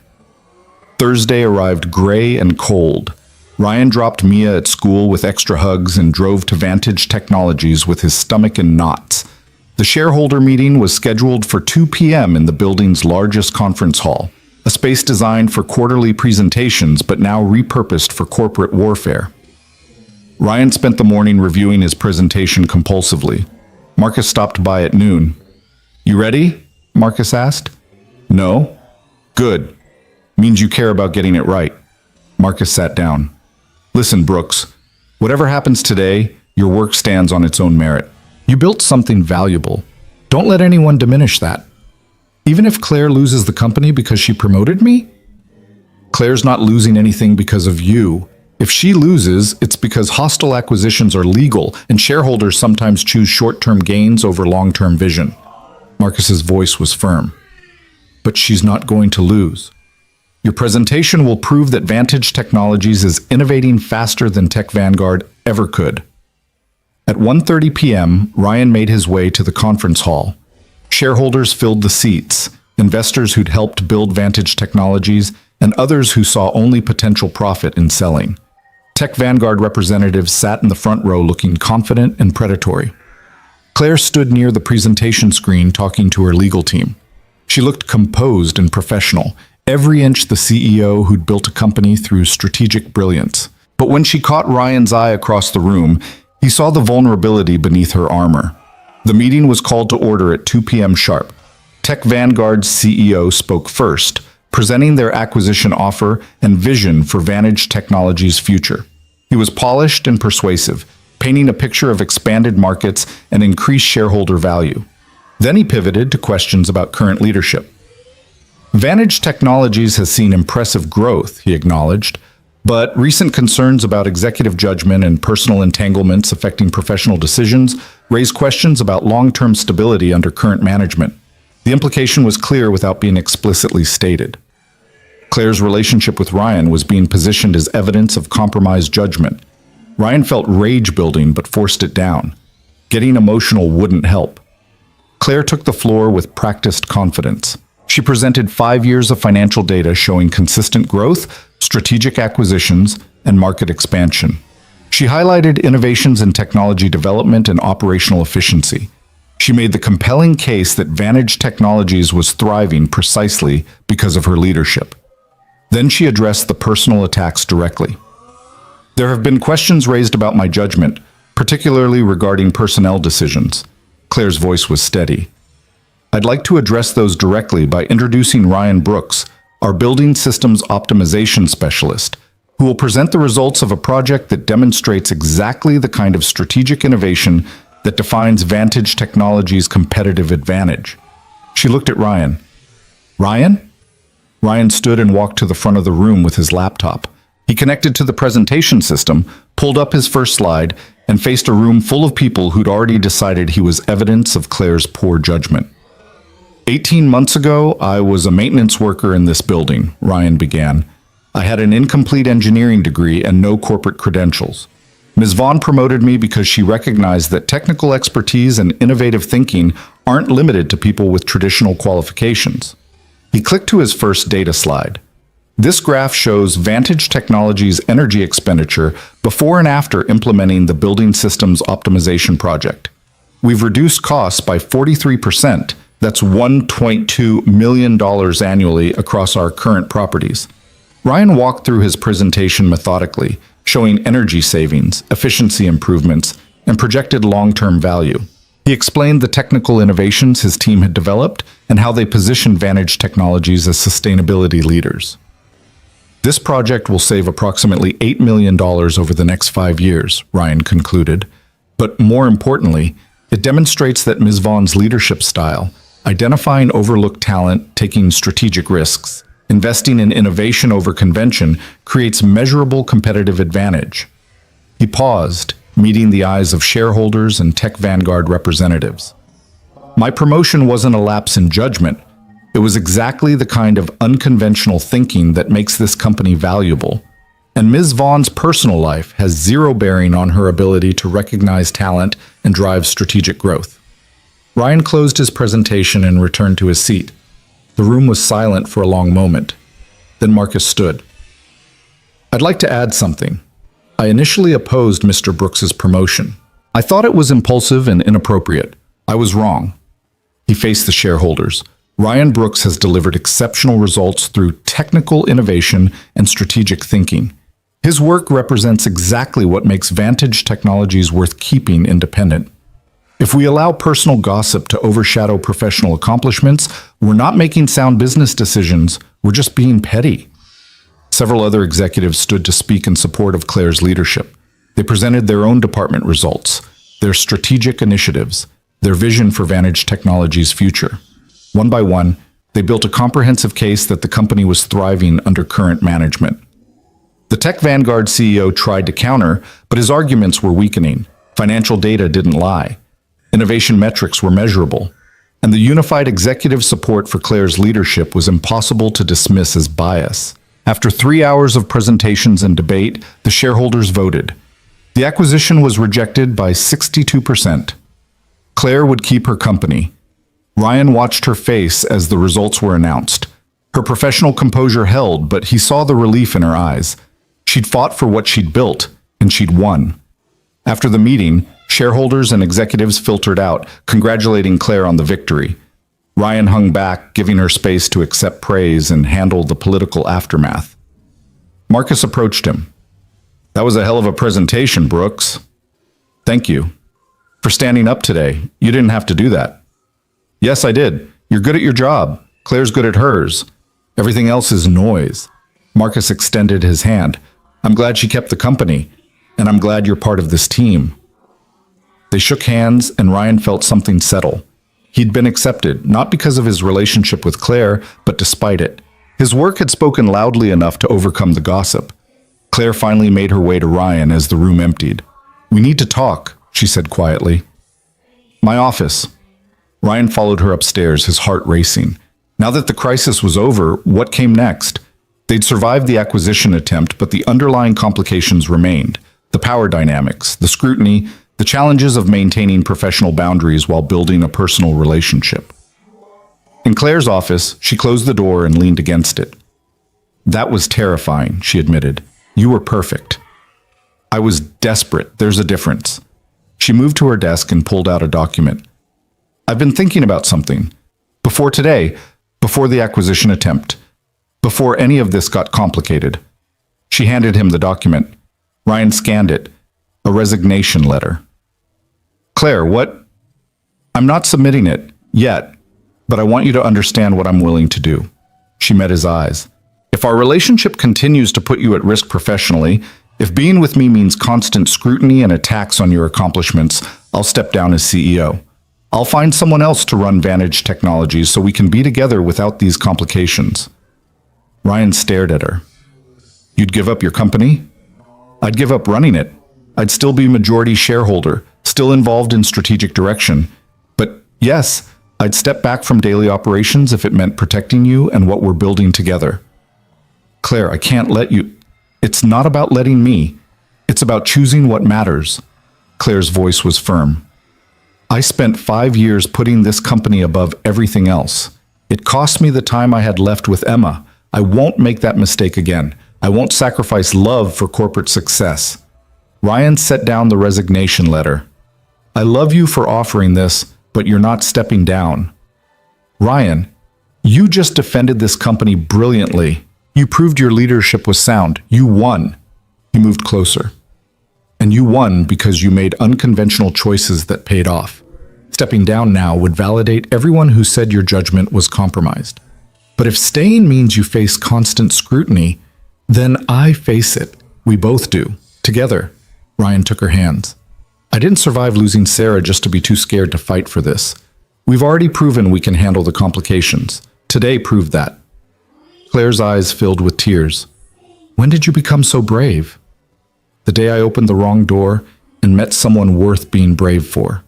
Thursday arrived gray and cold. Ryan dropped Mia at school with extra hugs and drove to Vantage Technologies with his stomach in knots. The shareholder meeting was scheduled for 2 p.m. in the building's largest conference hall, a space designed for quarterly presentations but now repurposed for corporate warfare. Ryan spent the morning reviewing his presentation compulsively. Marcus stopped by at noon. "You ready?" Marcus asked. "No." "Good. Means you care about getting it right." Marcus sat down. "Listen, Brooks, whatever happens today, your work stands on its own merit. You built something valuable. Don't let anyone diminish that. Even if Claire loses the company because she promoted me? Claire's not losing anything because of you. If she loses, it's because hostile acquisitions are legal and shareholders sometimes choose short-term gains over long-term vision." Marcus's voice was firm. "But she's not going to lose. Your presentation will prove that Vantage Technologies is innovating faster than Tech Vanguard ever could." At 1:30 p.m., Ryan made his way to the conference hall. Shareholders filled the seats, investors who'd helped build Vantage Technologies, and others who saw only potential profit in selling. Tech Vanguard representatives sat in the front row looking confident and predatory. Claire stood near the presentation screen talking to her legal team. She looked composed and professional, every inch the CEO who'd built a company through strategic brilliance. But when she caught Ryan's eye across the room, he saw the vulnerability beneath her armor. The meeting was called to order at 2 p.m. sharp. Tech Vanguard's CEO spoke first, presenting their acquisition offer and vision for Vantage Technologies' future. He was polished and persuasive, painting a picture of expanded markets and increased shareholder value. Then he pivoted to questions about current leadership. Vantage Technologies has seen impressive growth, he acknowledged, but recent concerns about executive judgment and personal entanglements affecting professional decisions raise questions about long-term stability under current management. The implication was clear without being explicitly stated. Claire's relationship with Ryan was being positioned as evidence of compromised judgment. Ryan felt rage building but forced it down. Getting emotional wouldn't help. Claire took the floor with practiced confidence. She presented 5 years of financial data showing consistent growth, strategic acquisitions, and market expansion. She highlighted innovations in technology development and operational efficiency. She made the compelling case that Vantage Technologies was thriving precisely because of her leadership. Then she addressed the personal attacks directly. "There have been questions raised about my judgment, particularly regarding personnel decisions." Claire's voice was steady. "I'd like to address those directly by introducing Ryan Brooks, our Building Systems Optimization Specialist, who will present the results of a project that demonstrates exactly the kind of strategic innovation that defines Vantage Technologies' competitive advantage." She looked at Ryan. "Ryan?" Ryan stood and walked to the front of the room with his laptop. He connected to the presentation system, pulled up his first slide, and faced a room full of people who'd already decided he was evidence of Claire's poor judgment. 18 months ago, I was a maintenance worker in this building, Ryan began. I had an incomplete engineering degree and no corporate credentials. Ms. Vaughn promoted me because she recognized that technical expertise and innovative thinking aren't limited to people with traditional qualifications. He clicked to his first data slide. This graph shows Vantage Technologies' energy expenditure before and after implementing the Building Systems Optimization project. We've reduced costs by 43%. That's $1.2 million annually across our current properties. Ryan walked through his presentation methodically, showing energy savings, efficiency improvements, and projected long-term value. He explained the technical innovations his team had developed and how they positioned Vantage Technologies as sustainability leaders. This project will save approximately $8 million over the next 5 years, Ryan concluded. But more importantly, it demonstrates that Ms. Vaughn's leadership style, identifying overlooked talent, taking strategic risks. Investing in innovation over convention creates measurable competitive advantage. He paused, meeting the eyes of shareholders and Tech Vanguard representatives. My promotion wasn't a lapse in judgment. It was exactly the kind of unconventional thinking that makes this company valuable. And Ms. Vaughn's personal life has zero bearing on her ability to recognize talent and drive strategic growth. Ryan closed his presentation and returned to his seat. The room was silent for a long moment. Then Marcus stood. I'd like to add something. I initially opposed Mr. Brooks's promotion. I thought it was impulsive and inappropriate. I was wrong. He faced the shareholders. Ryan Brooks has delivered exceptional results through technical innovation and strategic thinking. His work represents exactly what makes Vantage Technologies worth keeping independent. If we allow personal gossip to overshadow professional accomplishments, we're not making sound business decisions, we're just being petty. Several other executives stood to speak in support of Claire's leadership. They presented their own department results, their strategic initiatives, their vision for Vantage Technologies' future. One by one, they built a comprehensive case that the company was thriving under current management. The Tech Vanguard CEO tried to counter, but his arguments were weakening. Financial data didn't lie. Innovation metrics were measurable. And the unified executive support for Claire's leadership was impossible to dismiss as bias. After 3 hours of presentations and debate, the shareholders voted. The acquisition was rejected by 62%. Claire would keep her company. Ryan watched her face as the results were announced. Her professional composure held, but he saw the relief in her eyes. She'd fought for what she'd built, and she'd won. After the meeting, shareholders and executives filtered out, congratulating Claire on the victory. Ryan hung back, giving her space to accept praise and handle the political aftermath. Marcus approached him. That was a hell of a presentation, Brooks. Thank you. For standing up today. You didn't have to do that. Yes, I did. You're good at your job. Claire's good at hers. Everything else is noise. Marcus extended his hand. I'm glad she kept the company, and I'm glad you're part of this team. They shook hands, and Ryan felt something settle. He'd been accepted, not because of his relationship with Claire, but despite it. His work had spoken loudly enough to overcome the gossip. Claire finally made her way to Ryan as the room emptied. We need to talk, she said quietly. My office. Ryan followed her upstairs, his heart racing. Now that the crisis was over, what came next? They'd survived the acquisition attempt, but the underlying complications remained. The power dynamics, the scrutiny, the challenges of maintaining professional boundaries while building a personal relationship. In Claire's office, she closed the door and leaned against it. That was terrifying, she admitted. You were perfect. I was desperate. There's a difference. She moved to her desk and pulled out a document. I've been thinking about something. Before today, before the acquisition attempt, before any of this got complicated. She handed him the document. Ryan scanned it. A resignation letter. Claire, what? I'm not submitting it yet, but I want you to understand what I'm willing to do. She met his eyes. If our relationship continues to put you at risk professionally, if being with me means constant scrutiny and attacks on your accomplishments, I'll step down as CEO. I'll find someone else to run Vantage Technologies so we can be together without these complications. Ryan stared at her. You'd give up your company? I'd give up running it. I'd still be majority shareholder, still involved in strategic direction. But yes, I'd step back from daily operations if it meant protecting you and what we're building together. Claire, I can't let you. It's not about letting me. It's about choosing what matters. Claire's voice was firm. I spent 5 years putting this company above everything else. It cost me the time I had left with Emma. I won't make that mistake again. I won't sacrifice love for corporate success. Ryan set down the resignation letter. I love you for offering this, but you're not stepping down. Ryan, you just defended this company brilliantly. You proved your leadership was sound. You won. He moved closer. And you won because you made unconventional choices that paid off. Stepping down now would validate everyone who said your judgment was compromised. But if staying means you face constant scrutiny, then I face it. We both do. Together. Ryan took her hands. I didn't survive losing Sarah just to be too scared to fight for this. We've already proven we can handle the complications. Today proved that. Claire's eyes filled with tears. When did you become so brave? The day I opened the wrong door and met someone worth being brave for.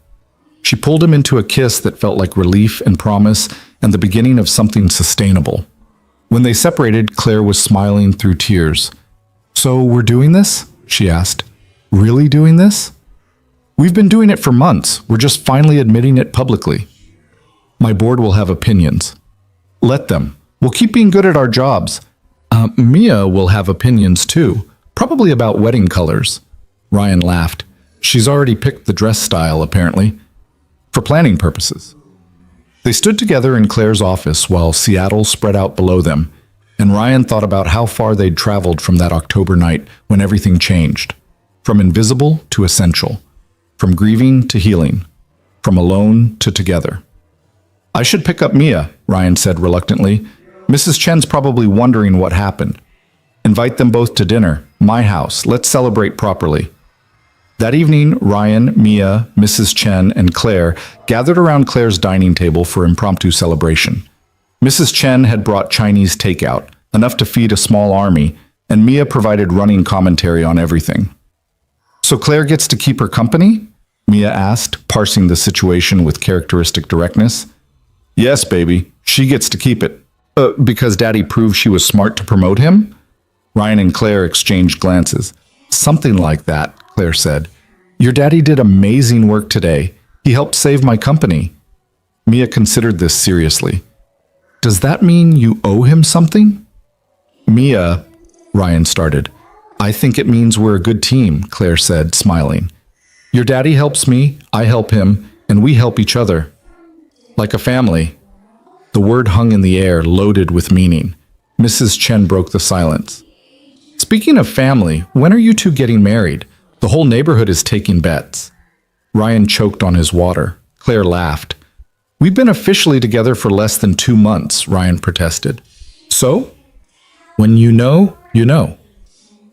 She pulled him into a kiss that felt like relief and promise and the beginning of something sustainable. When they separated, Claire was smiling through tears. So we're doing this? She asked. Really doing this? We've been doing it for months. We're just finally admitting it publicly. My board will have opinions. Let them. We'll keep being good at our jobs. Mia will have opinions too, probably about wedding colors. Ryan laughed. She's already picked the dress style, apparently, for planning purposes. They stood together in Claire's office while Seattle spread out below them, and Ryan thought about how far they'd traveled from that October night when everything changed. From invisible to essential. From grieving to healing. From alone to together. I should pick up Mia, Ryan said reluctantly. Mrs. Chen's probably wondering what happened. Invite them both to dinner. My house. Let's celebrate properly. That evening, Ryan, Mia, Mrs. Chen, and Claire gathered around Claire's dining table for impromptu celebration. Mrs. Chen had brought Chinese takeout, enough to feed a small army, and Mia provided running commentary on everything. So Claire gets to keep her company? Mia asked, parsing the situation with characteristic directness. Yes, baby, she gets to keep it. Because Daddy proved she was smart to promote him? Ryan and Claire exchanged glances. Something like that, Claire said. Your daddy did amazing work today. He helped save my company. Mia considered this seriously. Does that mean you owe him something? Mia, Ryan started. I think it means we're a good team, Claire said, smiling. Your daddy helps me, I help him, and we help each other. Like a family. The word hung in the air, loaded with meaning. Mrs. Chen broke the silence. Speaking of family, when are you two getting married? The whole neighborhood is taking bets. Ryan choked on his water. Claire laughed. We've been officially together for less than 2 months, Ryan protested. So? When you know, you know.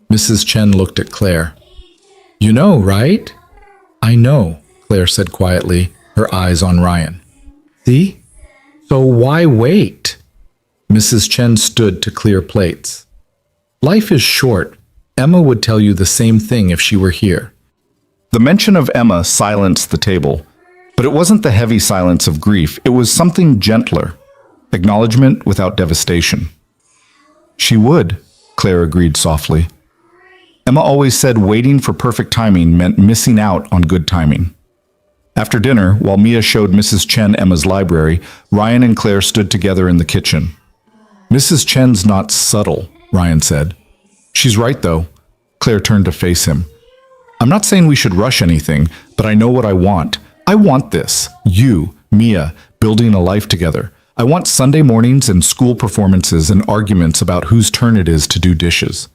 Mrs. Chen looked at Claire. You know, right? I know, Claire said quietly, her eyes on Ryan. See? So why wait? Mrs. Chen stood to clear plates. Life is short. Emma would tell you the same thing if she were here. The mention of Emma silenced the table, but it wasn't the heavy silence of grief. It was something gentler, acknowledgement without devastation. She would, Claire agreed softly. Emma always said waiting for perfect timing meant missing out on good timing. After dinner, while Mia showed Mrs. Chen Emma's library, Ryan and Claire stood together in the kitchen. Mrs. Chen's not subtle, Ryan said. She's right, though. Claire turned to face him. I'm not saying we should rush anything, but I know what I want. I want this. You, Mia, building a life together. I want Sunday mornings and school performances and arguments about whose turn it is to do dishes.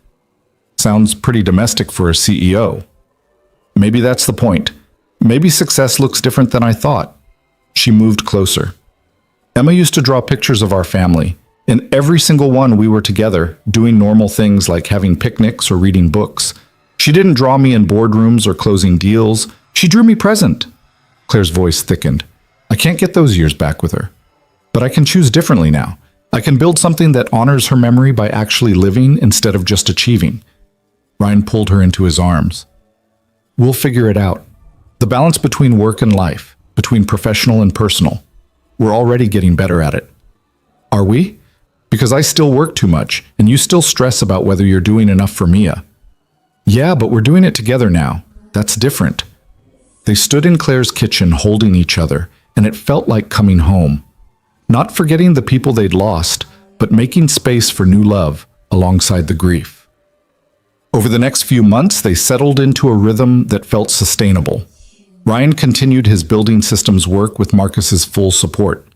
Sounds pretty domestic for a CEO. Maybe that's the point. Maybe success looks different than I thought. She moved closer. Emma used to draw pictures of our family. In every single one we were together, doing normal things like having picnics or reading books. She didn't draw me in boardrooms or closing deals. She drew me present. Claire's voice thickened. I can't get those years back with her. But I can choose differently now. I can build something that honors her memory by actually living instead of just achieving. Ryan pulled her into his arms. We'll figure it out. The balance between work and life, between professional and personal. We're already getting better at it. Are we? Because I still work too much, and you still stress about whether you're doing enough for Mia. Yeah, but we're doing it together now. That's different. They stood in Claire's kitchen holding each other, and it felt like coming home. Not forgetting the people they'd lost, but making space for new love alongside the grief. Over the next few months, they settled into a rhythm that felt sustainable. Ryan continued his building systems work with Marcus's full support.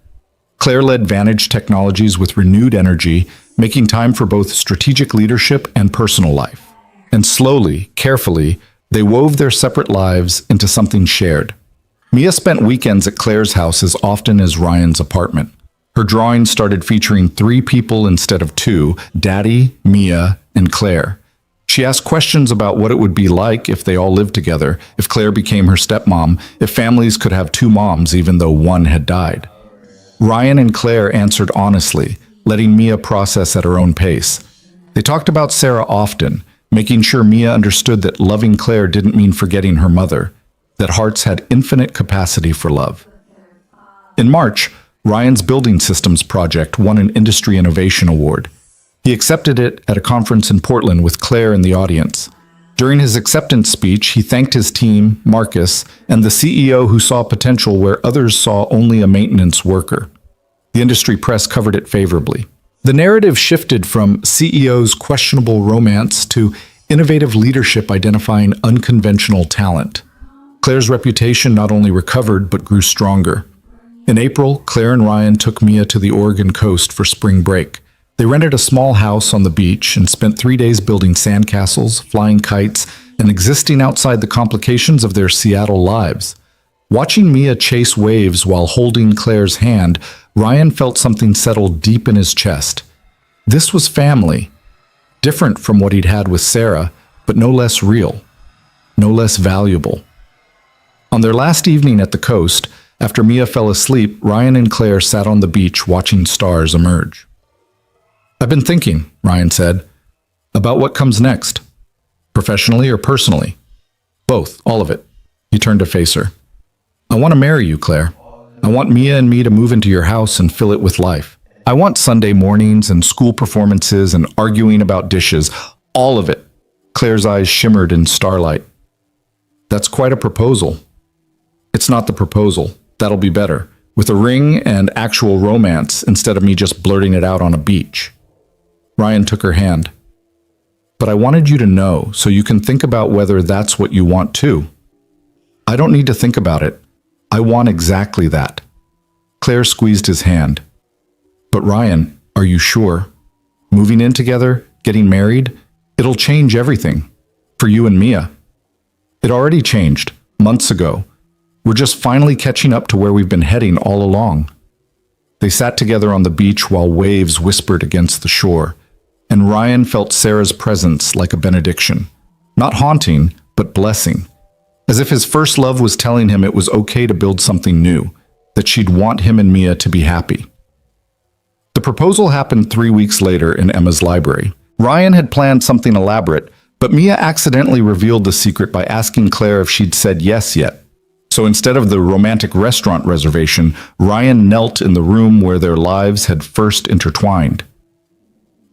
Claire led Vantage Technologies with renewed energy, making time for both strategic leadership and personal life. And slowly, carefully, they wove their separate lives into something shared. Mia spent weekends at Claire's house as often as Ryan's apartment. Her drawings started featuring 3 people instead of 2, Daddy, Mia, and Claire. She asked questions about what it would be like if they all lived together, if Claire became her stepmom, if families could have two moms even though one had died. Ryan and Claire answered honestly, letting Mia process at her own pace. They talked about Sarah often, making sure Mia understood that loving Claire didn't mean forgetting her mother, that hearts had infinite capacity for love. In March, Ryan's building systems project won an Industry Innovation Award. He accepted it at a conference in Portland with Claire in the audience. During his acceptance speech, he thanked his team, Marcus, and the CEO who saw potential where others saw only a maintenance worker. The industry press covered it favorably. The narrative shifted from CEO's questionable romance to innovative leadership identifying unconventional talent. Claire's reputation not only recovered but grew stronger. In April, Claire and Ryan took Mia to the Oregon coast for spring break. They rented a small house on the beach and spent 3 days building sandcastles, flying kites, and existing outside the complications of their Seattle lives. Watching Mia chase waves while holding Claire's hand, Ryan felt something settle deep in his chest. This was family, different from what he'd had with Sarah, but no less real, no less valuable. On their last evening at the coast, after Mia fell asleep, Ryan and Claire sat on the beach watching stars emerge. "I've been thinking," Ryan said, "about what comes next. Professionally or personally?" "Both, all of it." He turned to face her. "I want to marry you, Claire. I want Mia and me to move into your house and fill it with life. I want Sunday mornings and school performances and arguing about dishes. All of it." Claire's eyes shimmered in starlight. "That's quite a proposal." "It's not the proposal. That'll be better. With a ring and actual romance instead of me just blurting it out on a beach." Ryan took her hand. "But I wanted you to know so you can think about whether that's what you want too." "I don't need to think about it. I want exactly that." Claire squeezed his hand. "But Ryan, are you sure? Moving in together, getting married, it'll change everything. For you and Mia." "It already changed, months ago. We're just finally catching up to where we've been heading all along." They sat together on the beach while waves whispered against the shore, and Ryan felt Sarah's presence like a benediction. Not haunting, but blessing. As if his first love was telling him it was okay to build something new, that she'd want him and Mia to be happy. The proposal happened 3 weeks later in Emma's library. Ryan had planned something elaborate, but Mia accidentally revealed the secret by asking Claire if she'd said yes yet. So instead of the romantic restaurant reservation, Ryan knelt in the room where their lives had first intertwined.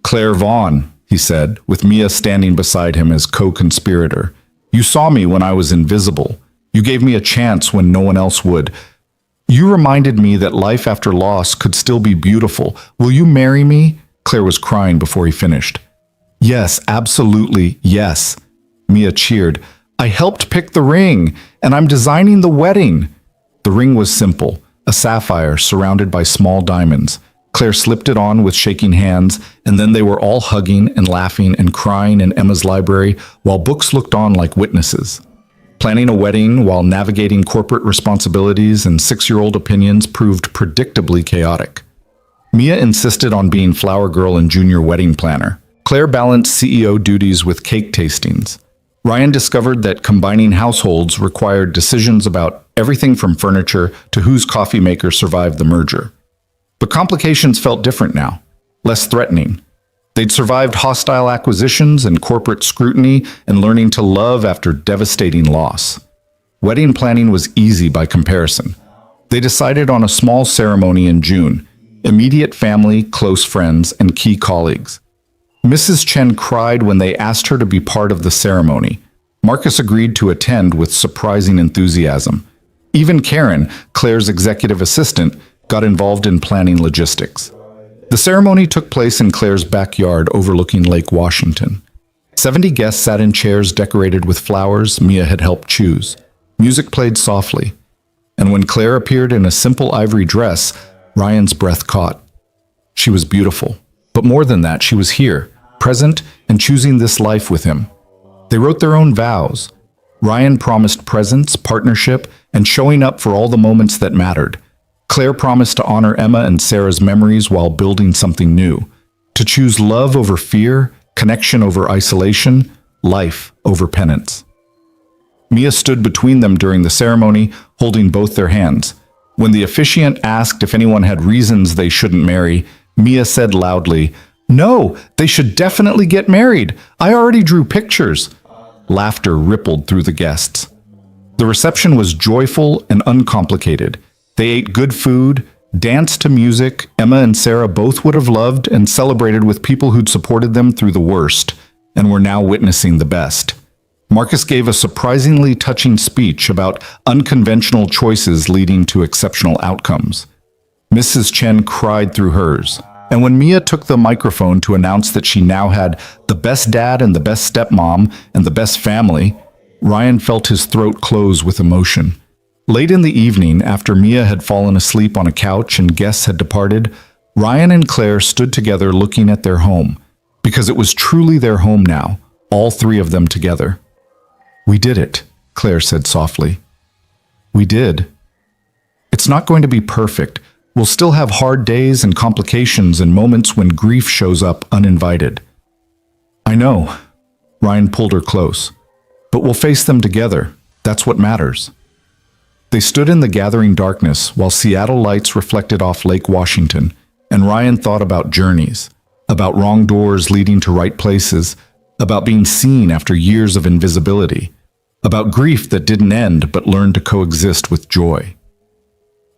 "Claire Vaughn," he said, with Mia standing beside him as co-conspirator. "You saw me when I was invisible. You gave me a chance when no one else would. You reminded me that life after loss could still be beautiful. Will you marry me?" Claire was crying before he finished. "Yes, absolutely, yes." Mia cheered. "I helped pick the ring, and I'm designing the wedding." The ring was simple, a sapphire surrounded by small diamonds. Claire slipped it on with shaking hands, and then they were all hugging and laughing and crying in Emma's library while books looked on like witnesses. Planning a wedding while navigating corporate responsibilities and 6-year-old opinions proved predictably chaotic. Mia insisted on being flower girl and junior wedding planner. Claire balanced CEO duties with cake tastings. Ryan discovered that combining households required decisions about everything from furniture to whose coffee maker survived the merger. But complications felt different now, less threatening. They'd survived hostile acquisitions and corporate scrutiny and learning to love after devastating loss. Wedding planning was easy by comparison. They decided on a small ceremony in June, immediate family, close friends, and key colleagues. Mrs. Chen cried when they asked her to be part of the ceremony. Marcus agreed to attend with surprising enthusiasm. Even Karen, Claire's executive assistant, got involved in planning logistics. The ceremony took place in Claire's backyard overlooking Lake Washington. 70 guests sat in chairs decorated with flowers Mia had helped choose. Music played softly. And when Claire appeared in a simple ivory dress, Ryan's breath caught. She was beautiful. But more than that, she was here, present and choosing this life with him. They wrote their own vows. Ryan promised presence, partnership, and showing up for all the moments that mattered. Claire promised to honor Emma and Sarah's memories while building something new, to choose love over fear, connection over isolation, life over penance. Mia stood between them during the ceremony, holding both their hands. When the officiant asked if anyone had reasons they shouldn't marry, Mia said loudly, "No, they should definitely get married. I already drew pictures." Laughter rippled through the guests. The reception was joyful and uncomplicated. They ate good food, danced to music Emma and Sarah both would have loved, and celebrated with people who'd supported them through the worst and were now witnessing the best. Marcus gave a surprisingly touching speech about unconventional choices leading to exceptional outcomes. Mrs. Chen cried through hers, and when Mia took the microphone to announce that she now had the best dad and the best stepmom and the best family, Ryan felt his throat close with emotion. Late in the evening, after Mia had fallen asleep on a couch and guests had departed, Ryan and Claire stood together looking at their home, because it was truly their home now, all three of them together. "We did it," Claire said softly. "We did. It's not going to be perfect. We'll still have hard days and complications and moments when grief shows up uninvited." "I know." Ryan pulled her close. "But we'll face them together. That's what matters." They stood in the gathering darkness while Seattle lights reflected off Lake Washington, and Ryan thought about journeys, about wrong doors leading to right places, about being seen after years of invisibility, about grief that didn't end but learned to coexist with joy.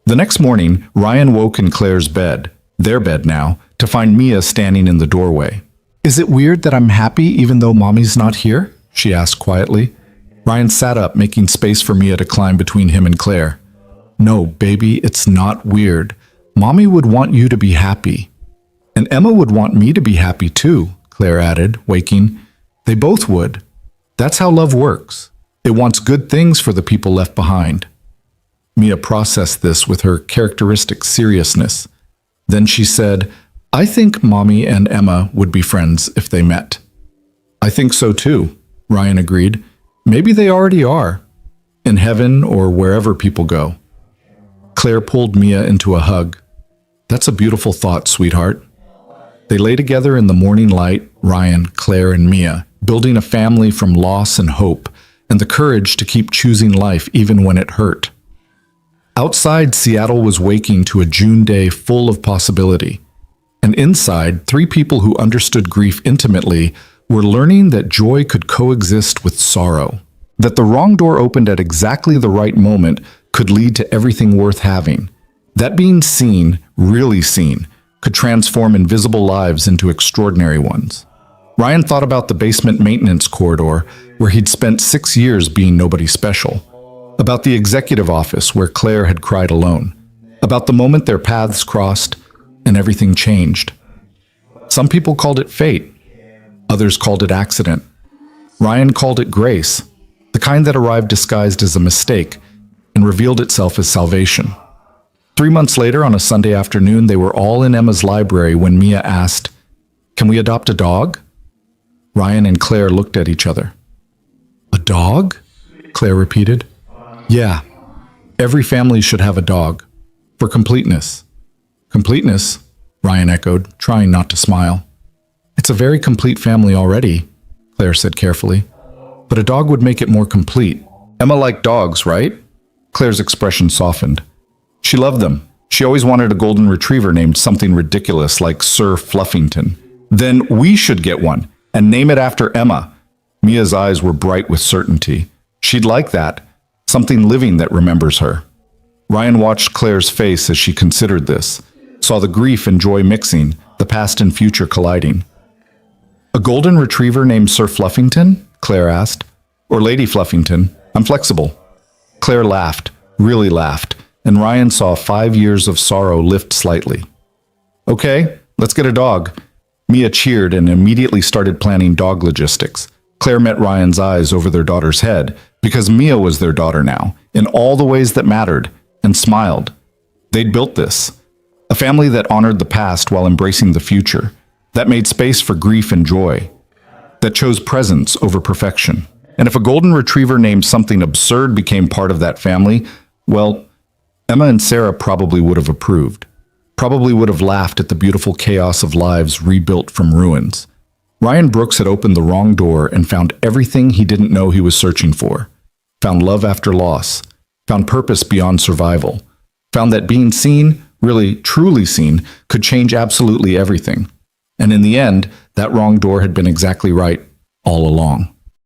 The next morning, Ryan woke in Claire's bed, their bed now, to find Mia standing in the doorway. "Is it weird that I'm happy even though Mommy's not here?" she asked quietly. Ryan sat up, making space for Mia to climb between him and Claire. "No, baby, it's not weird. Mommy would want you to be happy. And Emma would want me to be happy too," Claire added, waking. "They both would. That's how love works. It wants good things for the people left behind." Mia processed this with her characteristic seriousness. Then she said, "I think Mommy and Emma would be friends if they met." "I think so too," Ryan agreed. "Maybe they already are, in heaven or wherever people go." Claire pulled Mia into a hug. "That's a beautiful thought, sweetheart." They lay together in the morning light, Ryan, Claire, and Mia, building a family from loss and hope, and the courage to keep choosing life even when it hurt. Outside, Seattle was waking to a June day full of possibility. And inside, three people who understood grief intimately were learning that joy could coexist with sorrow, that the wrong door opened at exactly the right moment could lead to everything worth having, that being seen, really seen, could transform invisible lives into extraordinary ones. Ryan thought about the basement maintenance corridor where he'd spent 6 years being nobody special, about the executive office where Claire had cried alone, about the moment their paths crossed and everything changed. Some people called it fate. Others called it accident. Ryan called it grace, the kind that arrived disguised as a mistake and revealed itself as salvation. 3 months later, on a Sunday afternoon, they were all in Emma's library when Mia asked, "Can we adopt a dog?" Ryan and Claire looked at each other. "A dog?" Claire repeated. "Yeah, every family should have a dog, for completeness." "Completeness?" Ryan echoed, trying not to smile. "It's a very complete family already," Claire said carefully. "But a dog would make it more complete. Emma liked dogs, right?" Claire's expression softened. She loved them. She always wanted a golden retriever named something ridiculous like Sir Fluffington. "Then we should get one, and name it after Emma." Mia's eyes were bright with certainty. She'd like that, something living that remembers her. Ryan watched Claire's face as she considered this, saw the grief and joy mixing, the past and future colliding. "A golden retriever named Sir Fluffington?" Claire asked. "Or Lady Fluffington? I'm flexible." Claire laughed, really laughed, and Ryan saw 5 years of sorrow lift slightly. "Okay, let's get a dog." Mia cheered and immediately started planning dog logistics. Claire met Ryan's eyes over their daughter's head, because Mia was their daughter now, in all the ways that mattered, and smiled. They'd built this. A family that honored the past while embracing the future, that made space for grief and joy, that chose presence over perfection. And if a golden retriever named something absurd became part of that family, well, Emma and Sarah probably would have approved, probably would have laughed at the beautiful chaos of lives rebuilt from ruins. Ryan Brooks had opened the wrong door and found everything he didn't know he was searching for. Found love after loss. Found purpose beyond survival. Found that being seen, really truly seen, could change absolutely everything. And in the end, that wrong door had been exactly right all along.